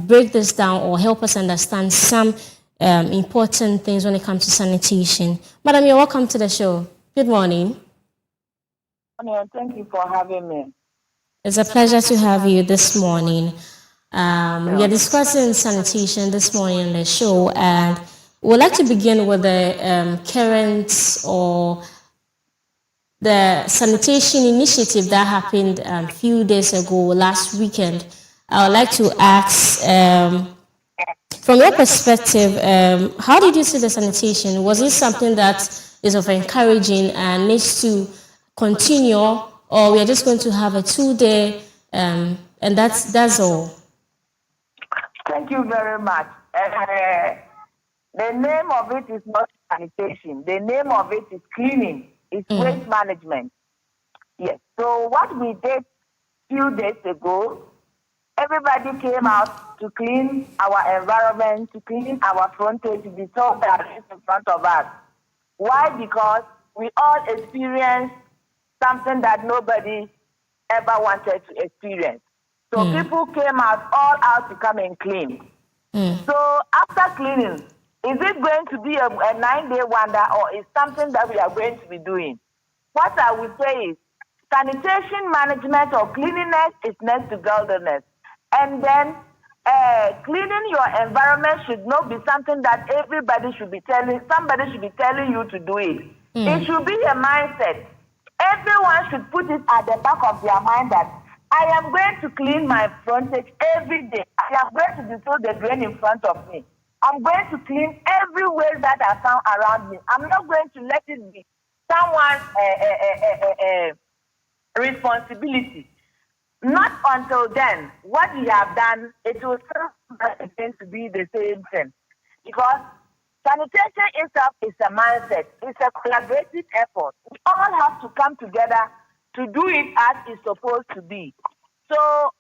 break this down or help us understand some important things when it comes to sanitation. Madam, you're welcome to the show. Good morning. Thank you for having me. It's a pleasure to have you this morning. We are discussing sanitation this morning on the show, and we'd like to begin with the current or the sanitation initiative that happened a few days ago, last weekend. I would like to ask, from your perspective, how did you see the sanitation? Was it something that is of encouraging and needs to continue, or we are just going to have a 2-day, and that's all? Thank you very much. The name of it is not sanitation. The name of it is cleaning. It's waste management. Yes. So what we did few days ago, everybody came out to clean our environment, to clean our frontage, to be told that is in front of us. Why? Because we all experienced something that nobody ever wanted to experience. So people came all out to come and clean. So after cleaning, is it going to be a 9-day wonder, or is something that we are going to be doing? What I would say is sanitation management or cleanliness is next to godliness. And then cleaning your environment should not be something that somebody should be telling you to do it. It should be a mindset. Everyone should put it at the back of their mind that I am going to clean my frontage every day. I am going to destroy the drain in front of me. I'm going to clean every waste that I found around me. I'm not going to let it be someone's responsibility. Not until then, what we have done, it will still going to be the same thing. Because sanitation itself is a mindset. It's a collaborative effort. We all have to come together to do it as it's supposed to be. So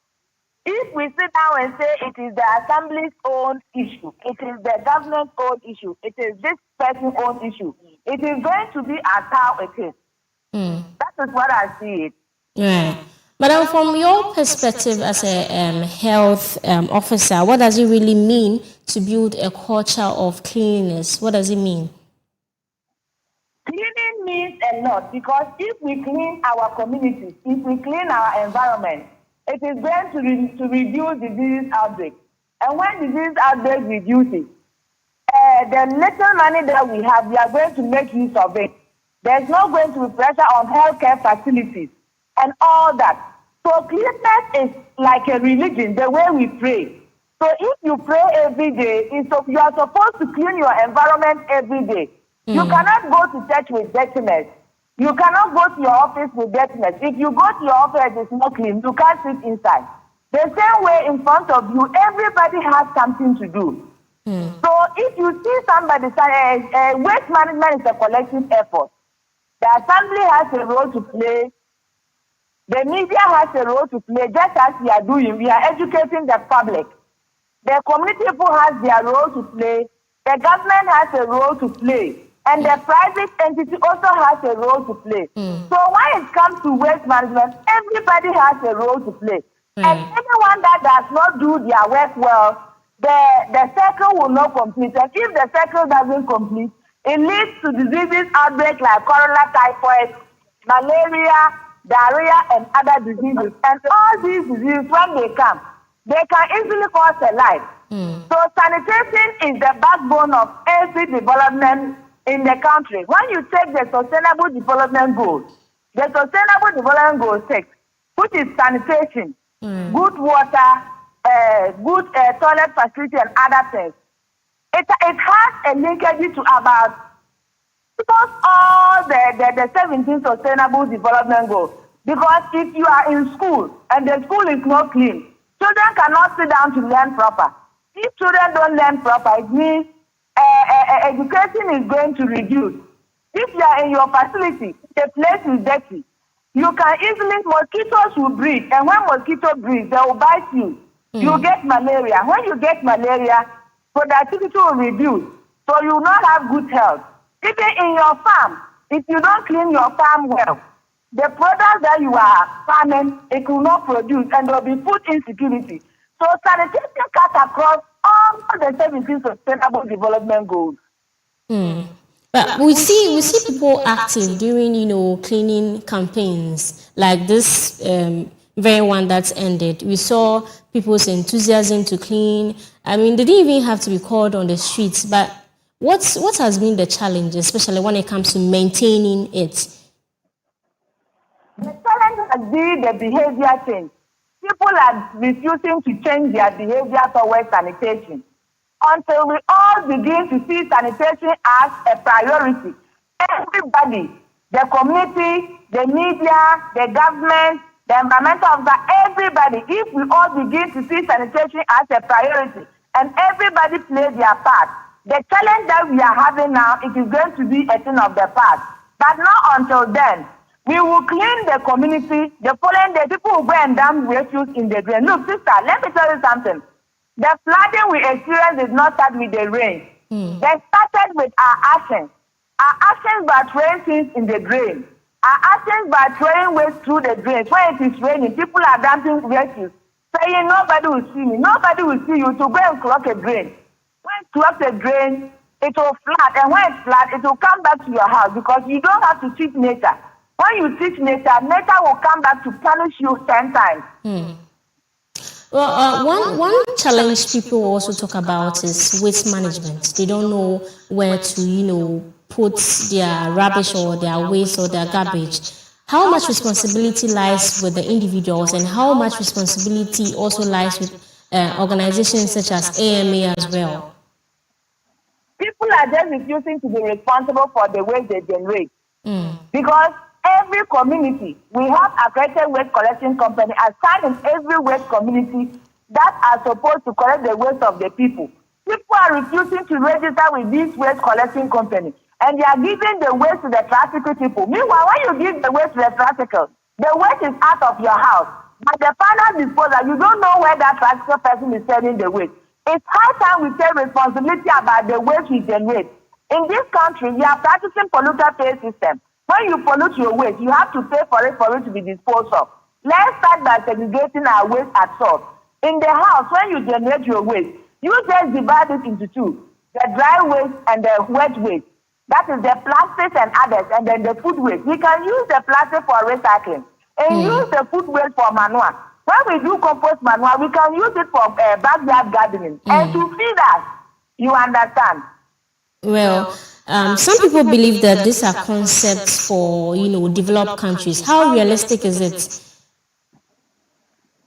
if we sit down and say it is the assembly's own issue, it is the government's own issue, it is this person's own issue, it is going to be as how it is. That is what I see it. Yeah. Madam, from your perspective as a health officer, what does it really mean to build a culture of cleanliness? What does it mean? Cleaning means a lot, because if we clean our communities, if we clean our environment, it is going to reduce disease outbreak. And when disease outbreak reduces, the little money that we have, we are going to make use of it. There's not going to be pressure on healthcare facilities and all that. So cleanliness is like a religion, the way we pray. So if you pray every day, you are supposed to clean your environment every day. You cannot go to church with dirtiness. You cannot go to your office with dirtiness. If you go to your office, it's not clean. You can't sit inside. The same way in front of you, everybody has something to do. So if you see somebody say waste management is a collective effort, the assembly has a role to play. The media has a role to play, just as we are doing. We are educating the public. The community people has their role to play. The government has a role to play. And the private entity also has a role to play. So when it comes to waste management, everybody has a role to play. And anyone that does not do their work well, the circle will not complete. And if the circle doesn't complete, it leads to diseases outbreak like cholera, typhoid, malaria, diarrhea, and other diseases. And all these diseases, when they come, they can easily cause a life. So sanitation is the backbone of every development in the country. When you take the Sustainable Development Goals, the Sustainable Development Goal 6, which is sanitation, good water, good toilet facility, and other things, it it has a linkage to about all the 17 sustainable development goals. Because if you are in school and the school is not clean, children cannot sit down to learn proper. If children don't learn proper, it means education is going to reduce. If you are in your facility, the place is dirty, you can easily, mosquitoes will breed, and when mosquitoes breed, they will bite you. You get malaria. When you get malaria, productivity will reduce, so you will not have good health. Even in your farm, if you don't clean your farm well, the products that you are farming, it will not produce, and there will be food insecurity. So sanitation cuts across all the 17 sustainable development goals. But we see people active during, cleaning campaigns like this very one that's ended. We saw people's enthusiasm to clean. I mean, they didn't even have to be called on the streets. But what has been the challenge, especially when it comes to maintaining it? The challenge has been the behavior change. People are refusing to change their behavior towards sanitation. Until we all begin to see sanitation as a priority, everybody, the community, the media, the government, the environmental officer, everybody, if we all begin to see sanitation as a priority and everybody play their part, the challenge that we are having now, it is going to be a thing of the past. But not until then. We will clean the community. The following day, people will go and dump refuse in the drain. Look, sister, let me tell you something. The flooding we experience did not start with the rain. They started with our actions. Our actions by throwing things in the drain. Our actions by throwing waste through the drains. When it is raining, people are dumping refuse, saying nobody will see me. Nobody will see you to go and clog a drain. When it clogs a drain, it will flood. And when it's flood, it will come back to your house because you don't have to teach nature. When you teach nature, nature will come back to punish you 10 times. Well, one challenge people also talk about is waste management. They don't know where to, put their rubbish or their waste or their garbage. How much responsibility lies with the individuals and how much responsibility also lies with organizations such as AMA as well? People are just refusing to be responsible for the waste they generate. Because every community, we have accredited waste collection company assigned in every waste community that are supposed to collect the waste of the people. People are refusing to register with these waste collection companies, and they are giving the waste to the trafficking people. Meanwhile, when you give the waste to the trafficker, the waste is out of your house. But the final disposal, you don't know where that trafficker person is selling the waste. It's high time we take responsibility about the waste we generate. In this country, we are practicing polluter pay system. When you pollute your waste, you have to pay for it to be disposed of. Let's start by segregating our waste at source. In the house, when you generate your waste, you just divide it into two, the dry waste and the wet waste. That is the plastics and others, and then the food waste. We can use the plastic for recycling and use the food waste for manure. When we do compost manure, we can use it for backyard gardening and to feed us. You understand? Well, some people believe that these are concepts for, developed countries. How realistic is it?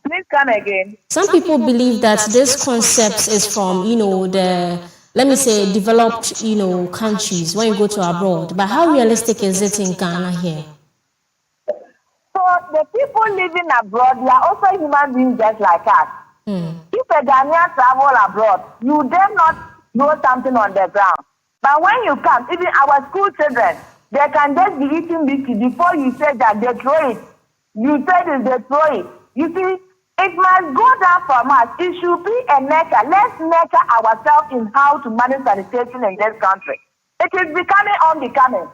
Please come again. Some people believe that this concept is from, the, let me say, developed, countries when you go to abroad. But how realistic is it in Ghana here? So the people living abroad, they are also human beings just like us. If a Ghanaian travel abroad, you dare not know something on the ground. But when you come, even our school children, they can just be eating biscuit before you say that they throw it. You say this, they throw it. You see, it must go down from us. It should be a nurture. Let's nurture ourselves in how to manage sanitation in this country. It is becoming unbecoming.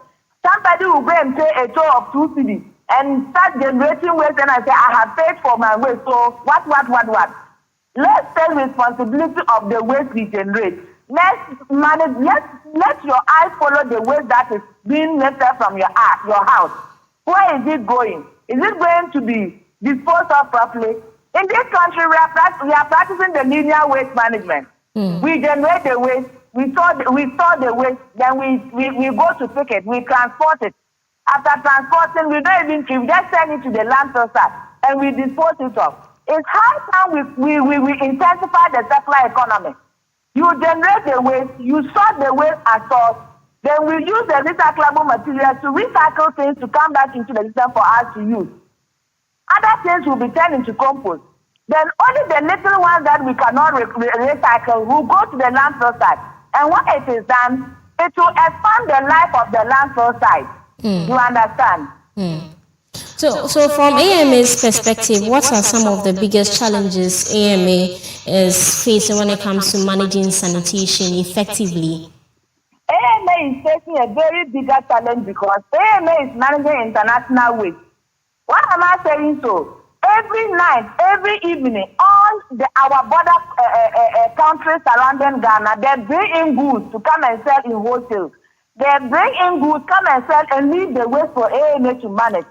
Somebody will go and pay a toll of 2 cedis and start generating waste, and I say, I have paid for my waste. So what? Let's take responsibility of the waste we generate. Let's manage. Let your eye follow the waste that is being lifted from your house. Where is it going? Is it going to be disposed of properly? In this country, we are practicing the linear waste management. We generate the waste, we store the waste, then we go to pick it, we transport it. After transporting, we don't even treat, we just send it to the landfill site and we dispose it off. It's high time we intensify the circular economy. You generate the waste, you sort the waste at source, then we use the recyclable materials to recycle things to come back into the system for us to use. Other things will be turned into compost. Then only the little ones that we cannot recycle will go to the landfill site. And when it is done, it will expand the life of the landfill site. You understand? So from AMA's perspective, what are some of the biggest challenges AMA is facing when it comes to managing sanitation effectively? AMA is facing a very bigger challenge because AMA is managing international waste. Why am I saying so? Every night, every evening, all our border countries surrounding Ghana, they bring in goods to come and sell in wholesale. They bring in goods, come and sell, and leave the waste for AMA to manage.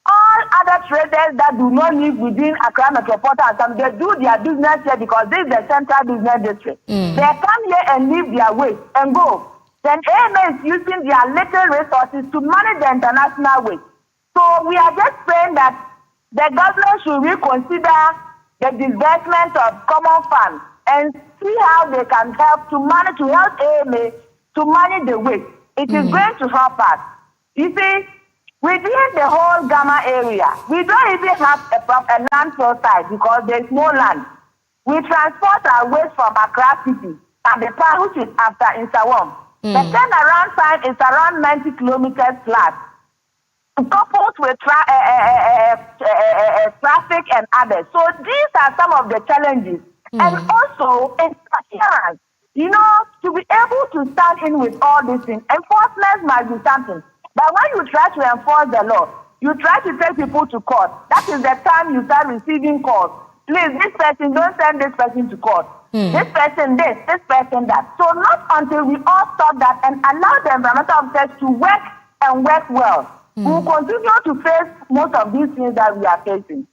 All other traders that do not live within Accra Metropolitan, they do their business here because this is the central business district. They come here and leave their waste and go. Then AMA is using their little resources to manage the international waste. So we are just praying that the government should reconsider the disbursement of common funds and see how they can help AMA to manage the waste. It is going to help us. You see, within the whole Ghana area, we don't even have a landfill site because there is no land. We transport our waste from Accra City and the town which is after in Sawam. The turnaround time is around 90 kilometers flat. Coupled with traffic and others. So these are some of the challenges. And also, interference. You know, to be able to stand in with all these things, enforcement must be something. But when you try to enforce the law, you try to take people to court. That is the time you start receiving calls. Please, this person, don't send this person to court. This person this person that. So not until we all stop that and allow the environmental officers to work and work well, we will continue to face most of these things that we are facing.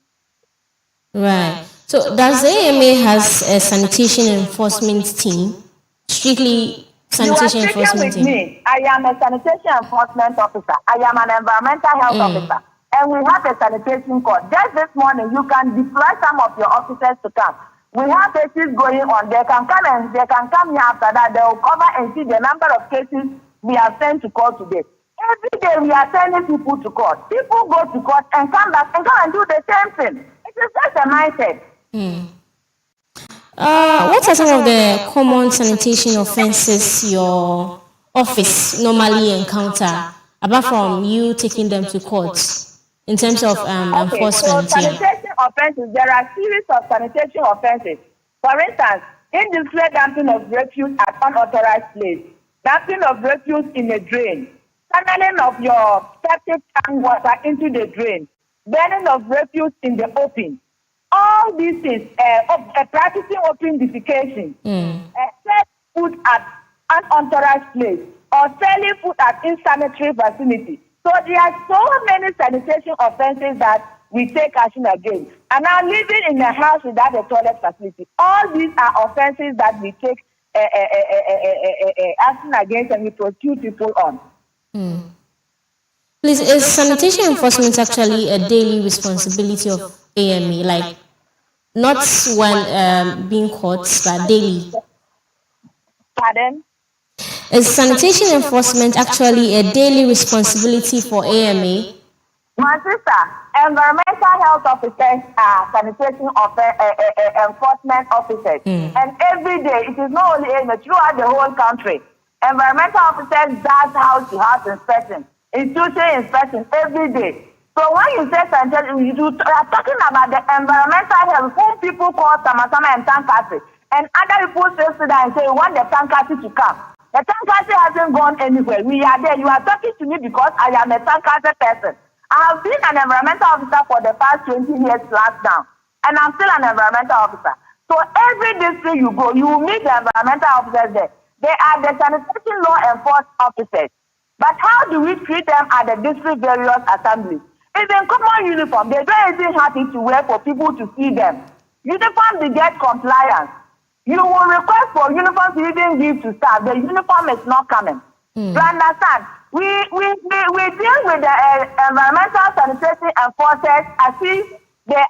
Right. So does the AMA has a sanitation enforcement team? Strictly sanitation enforcement team? You are speaking with me. I am a sanitation enforcement officer. I am an environmental health officer. And we have a sanitation court. Just this morning, you can deploy some of your officers to come. We have cases going on. They can come here after that. They will cover and see the number of cases we have sent to court today. Every day we are sending people to court. People go to court and come back and go and do the same thing. It is just a mindset. What are some of the common sanitation offenses your office normally encounter, apart from you taking them to court, in terms of enforcement? So sanitation offenses, there are a series of sanitation offenses. For instance, indiscriminate dumping of refuse at unauthorized place, dumping of refuse in a drain, tunneling of your septic tank water into the drain, burning of refuse in the open. All these things, practicing open defecation, selling food at unauthorized place, or selling food at insanitary facility. So there are so many sanitation offenses that we take action against. And now living in a house without a toilet facility. All these are offenses that we take action against and we prosecute people on. Please, is sanitation enforcement actually a daily responsibility of AMA? Like, not when being caught, but daily? Pardon? Is sanitation enforcement actually a daily responsibility for AMA? My sister, environmental health officers are sanitation enforcement officers. And every day, it is not only AMA, throughout the whole country, environmental officers does house-to-house inspection, institution inspection every day. So when you say sanitation, you are talking about the environmental health, whom people call Samasama and Tankasi. And other people say to that and say, we want the Tankasi to come. The Tankasi hasn't gone anywhere. We are there. You are talking to me because I am a Tankasi person. I have been an environmental officer for the past 20 years last now. And I'm still an environmental officer. So every district you go, you will meet the environmental officers there. They are the sanitation law enforcement officers. But how do we treat them at the district various assemblies? Even common uniform, they don't even have it to wear for people to see them. Uniform beget compliance. You will request for uniform to even give to staff. The uniform is not coming. You understand? We deal with the environmental sanitation enforcers as if they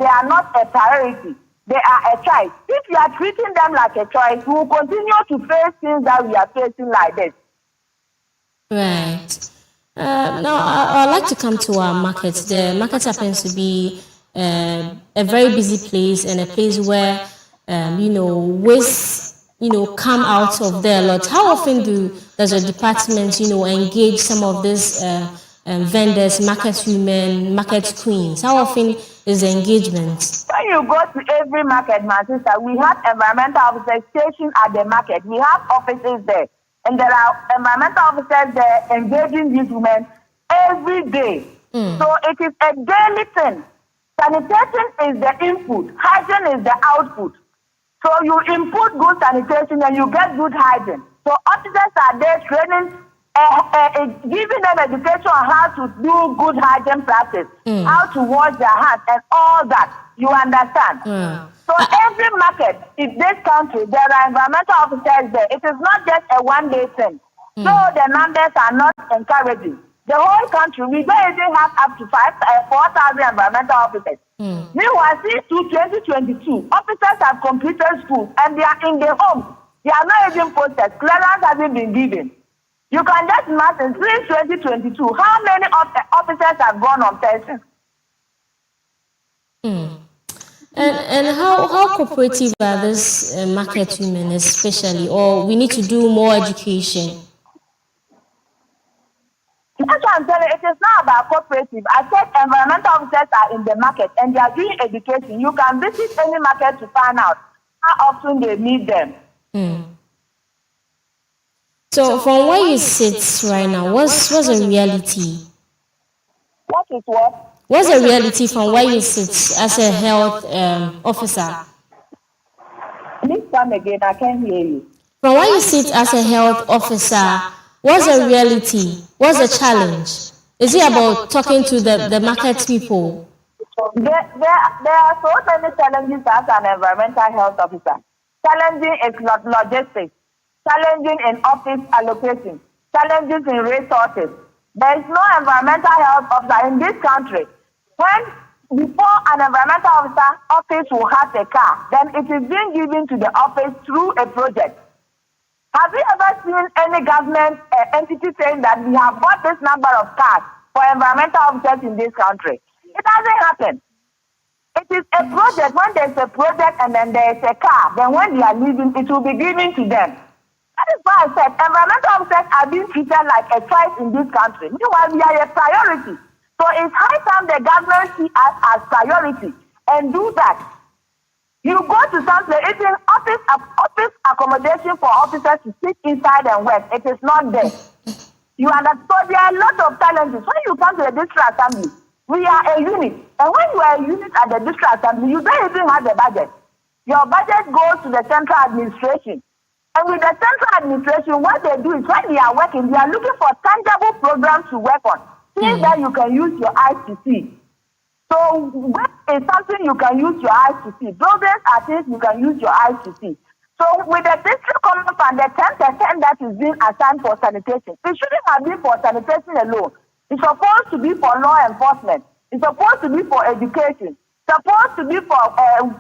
are not a priority. they are a choice. If you are treating them like a choice, we will continue to face things that we are facing like this. Right. Now, I'd like to come to our market. The market happens to be a very busy place and a place where, waste, come out of there a lot. How often does your department, engage some of these vendors, market women, market queens? How often is the engagement? When you go to every market, my sister, we have environmental officers stationed at the market. We have offices there. And there are environmental officers there engaging these women every day. So it is a daily thing. Sanitation is the input, hygiene is the output. So you input good sanitation and you get good hygiene. So officers are there training, giving them education on how to do good hygiene practice, how to wash their hands and all that. You understand? So every market in this country, there are environmental officers there. It is not just a one-day thing. So the numbers are not encouraging. The whole country, we don't even have up to 4,000 environmental officers. Meanwhile, since 2022, officers have completed schools and they are in their homes. They are not even posted. Clearance hasn't been given. You can just imagine, since 2022, how many officers have gone on pension? And how cooperative are these market women especially, or we need to do more education? That's what I'm telling you, it is not about cooperative. I said environmental officers are in the market and they are doing education. You can visit any market to find out how often they meet them. So from where you sit right now, what's a reality? What is what? What's the reality from where you sit as a health officer? Please come again, I can't hear you. From where you sit as a health officer, what's the reality? What's the challenge? Is it about talking to the market people? There are so many challenges as an environmental health officer. Challenging is logistics, challenging in office allocation, challenges in resources. There is no environmental health officer in this country. Before an environmental office will have a car, then it is being given to the office through a project. Have you ever seen any government entity saying that we have bought this number of cars for environmental officers in this country? It hasn't happened. It is a project. When there's a project and then there's a car, then when they are leaving, it will be given to them. That is why I said environmental officers are being treated like a choice in this country. Meanwhile, we are a priority. So it's high time the government see us as priority and do that. You go to some place, it's in office accommodation for officers to sit inside and work. It is not there. You understand? So there are a lot of challenges. When you come to the district assembly, we are a unit. And when you are a unit at the district assembly, you don't even have a budget. Your budget goes to the central administration. And with the central administration, what they do is when they are working, they are looking for tangible programs to work on. Things that you can use your eyes to see. So work is something you can use your eyes to see. Buildings are things you can use your eyes to see. So with the district common fund, the 10% that is being assigned for sanitation, it shouldn't have been for sanitation alone. It's supposed to be for law enforcement. It's supposed to be for education. It's supposed to be for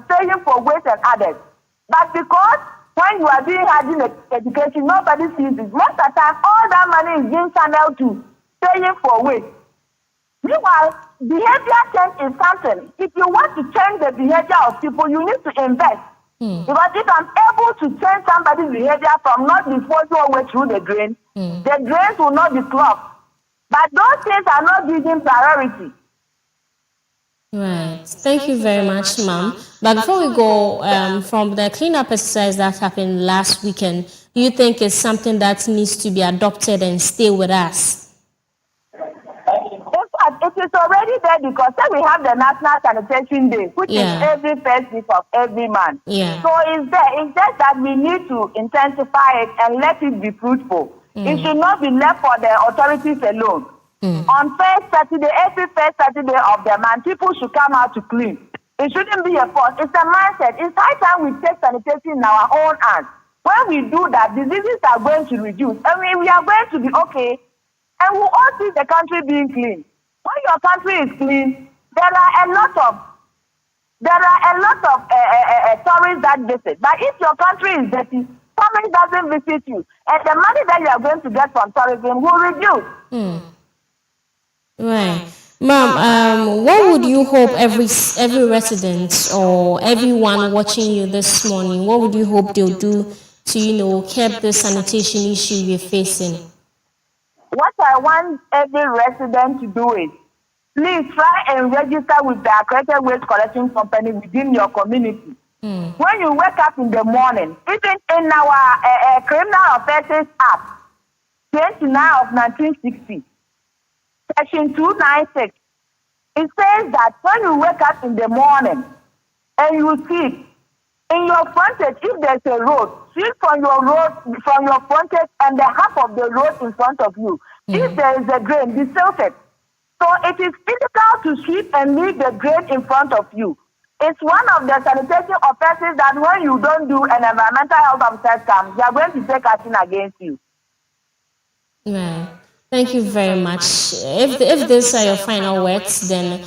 paying for waste and others. But because when you are doing hygiene education, nobody sees it. Most of the time, all that money is being channeled to paying for waste. Meanwhile, behavior change is something. If you want to change the behavior of people, you need to invest. Because if I'm able to change somebody's behavior from not disposing away through the drain, the drains will not be clogged. But those things are not given priority. Right. Thank you very much, ma'am. But before we go, from the cleanup exercise that happened last weekend, do you think it's something that needs to be adopted and stay with us? It is already there because then we have the National Sanitation Day, which is every first week of every month. So it's there. It's just that we need to intensify it and let it be fruitful. It should not be left for the authorities alone. On first Saturday, every first Saturday of the month, people should come out to clean. It shouldn't be a force. It's a mindset. It's high time we take sanitation in our own hands. When we do that, diseases are going to reduce. I mean, we are going to be okay. And we'll all see the country being clean. When your country is clean, there are a lot of There are a lot of tourists that visit. But if your country is dirty, tourists doesn't visit you. And the money that you are going to get from tourism will reduce. Right. Ma'am, what would you hope every resident or everyone watching you this morning, what would you hope they'll do to, curb the sanitation issue we're facing? What I want every resident to do is, please try and register with the accredited waste collection company within your community. When you wake up in the morning, even in our Criminal Offences Act, 29 of 1960, Section 296, it says that when you wake up in the morning and you see in your frontage, if there's a road, sweep from your frontage and the half of the road in front of you. If there is a drain, be silted. So it is physical to sweep and leave the drain in front of you. It's one of the sanitation offenses that when you don't do an environmental health officer comes, they are going to take action against you. Right. Thank you very much. If these are your final words, then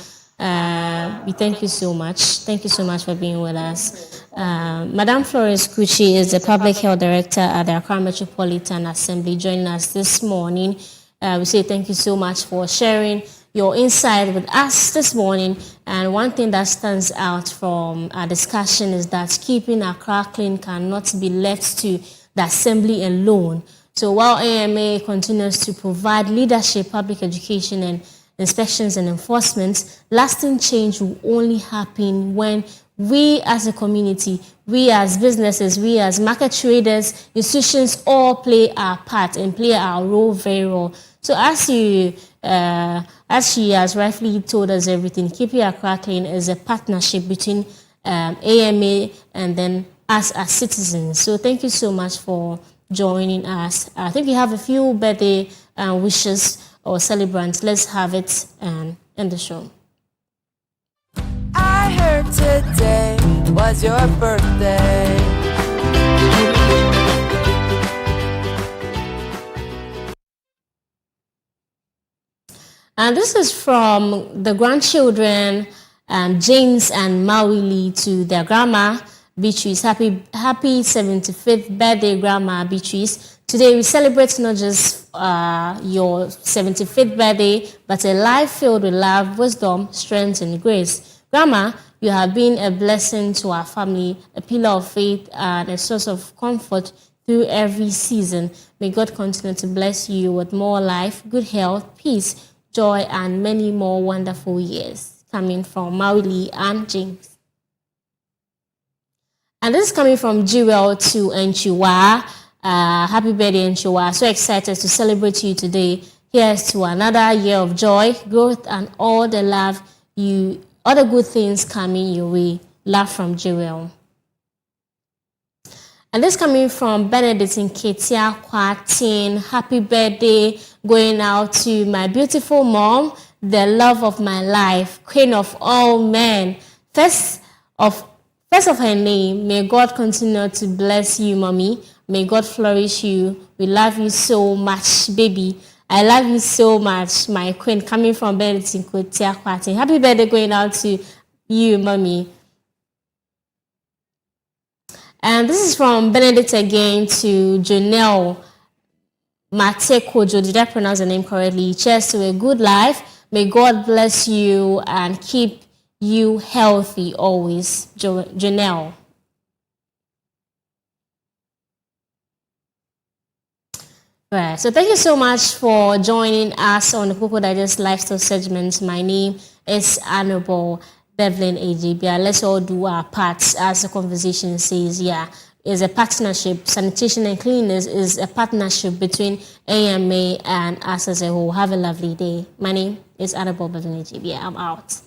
we thank you so much. Thank you so much for being with us. Madam Florence Kuchi is the Public Health Director at the Accra Metropolitan Assembly, joining us this morning. We say thank you so much for sharing your insight with us this morning. And one thing that stands out from our discussion is that keeping Accra clean cannot be left to the Assembly alone. So while AMA continues to provide leadership, public education, and inspections and enforcement, lasting change will only happen when we as a community, we as businesses, we as market traders, institutions all play our part and play our role very well. So as she has rightfully told us everything, keeping Accra clean is a partnership between AMA and then us as citizens. So thank you so much for joining us. I think we have a few birthday wishes or celebrants. Let's have it and end the show. I heard today was your birthday. And this is from the grandchildren, James and Maui Lee, to their grandma, Beatrice. Happy 75th birthday, Grandma Beatrice. Today we celebrate not just your 75th birthday, but a life filled with love, wisdom, strength, and grace. Grandma, you have been a blessing to our family, a pillar of faith, and a source of comfort through every season. May God continue to bless you with more life, good health, peace, joy, and many more wonderful years. Coming from Maui and James. And this is coming from Jewel to Enchiwa. Happy birthday, Enchiwa. So excited to celebrate you today. Here's to another year of joy, growth, and all the love all the good things coming your way. Love from Jewel. And this coming from Benedict in Ketia Kwatin. Happy birthday going out to my beautiful mom, the love of my life, queen of all men. First of her name, may God continue to bless you, mommy. May God flourish you. We love you so much, baby. I love you so much, my queen. Coming from Benedict in Ketia Kwatin. Happy birthday going out to you, mommy. And this is from Benedict again to Janelle Matekojo. Did I pronounce the name correctly? Cheers to a good life. May God bless you and keep you healthy always, Janelle. Right. So thank you so much for joining us on the Koko Digest Lifestyle segment. My name is Honorable Devlin Ajibia. Let's all do our parts, as the conversation says. Yeah, it's a partnership. Sanitation and cleanliness is a partnership between AMA and us as a whole. Have a lovely day. My name is Honorable Devlin Ajibia. I'm out.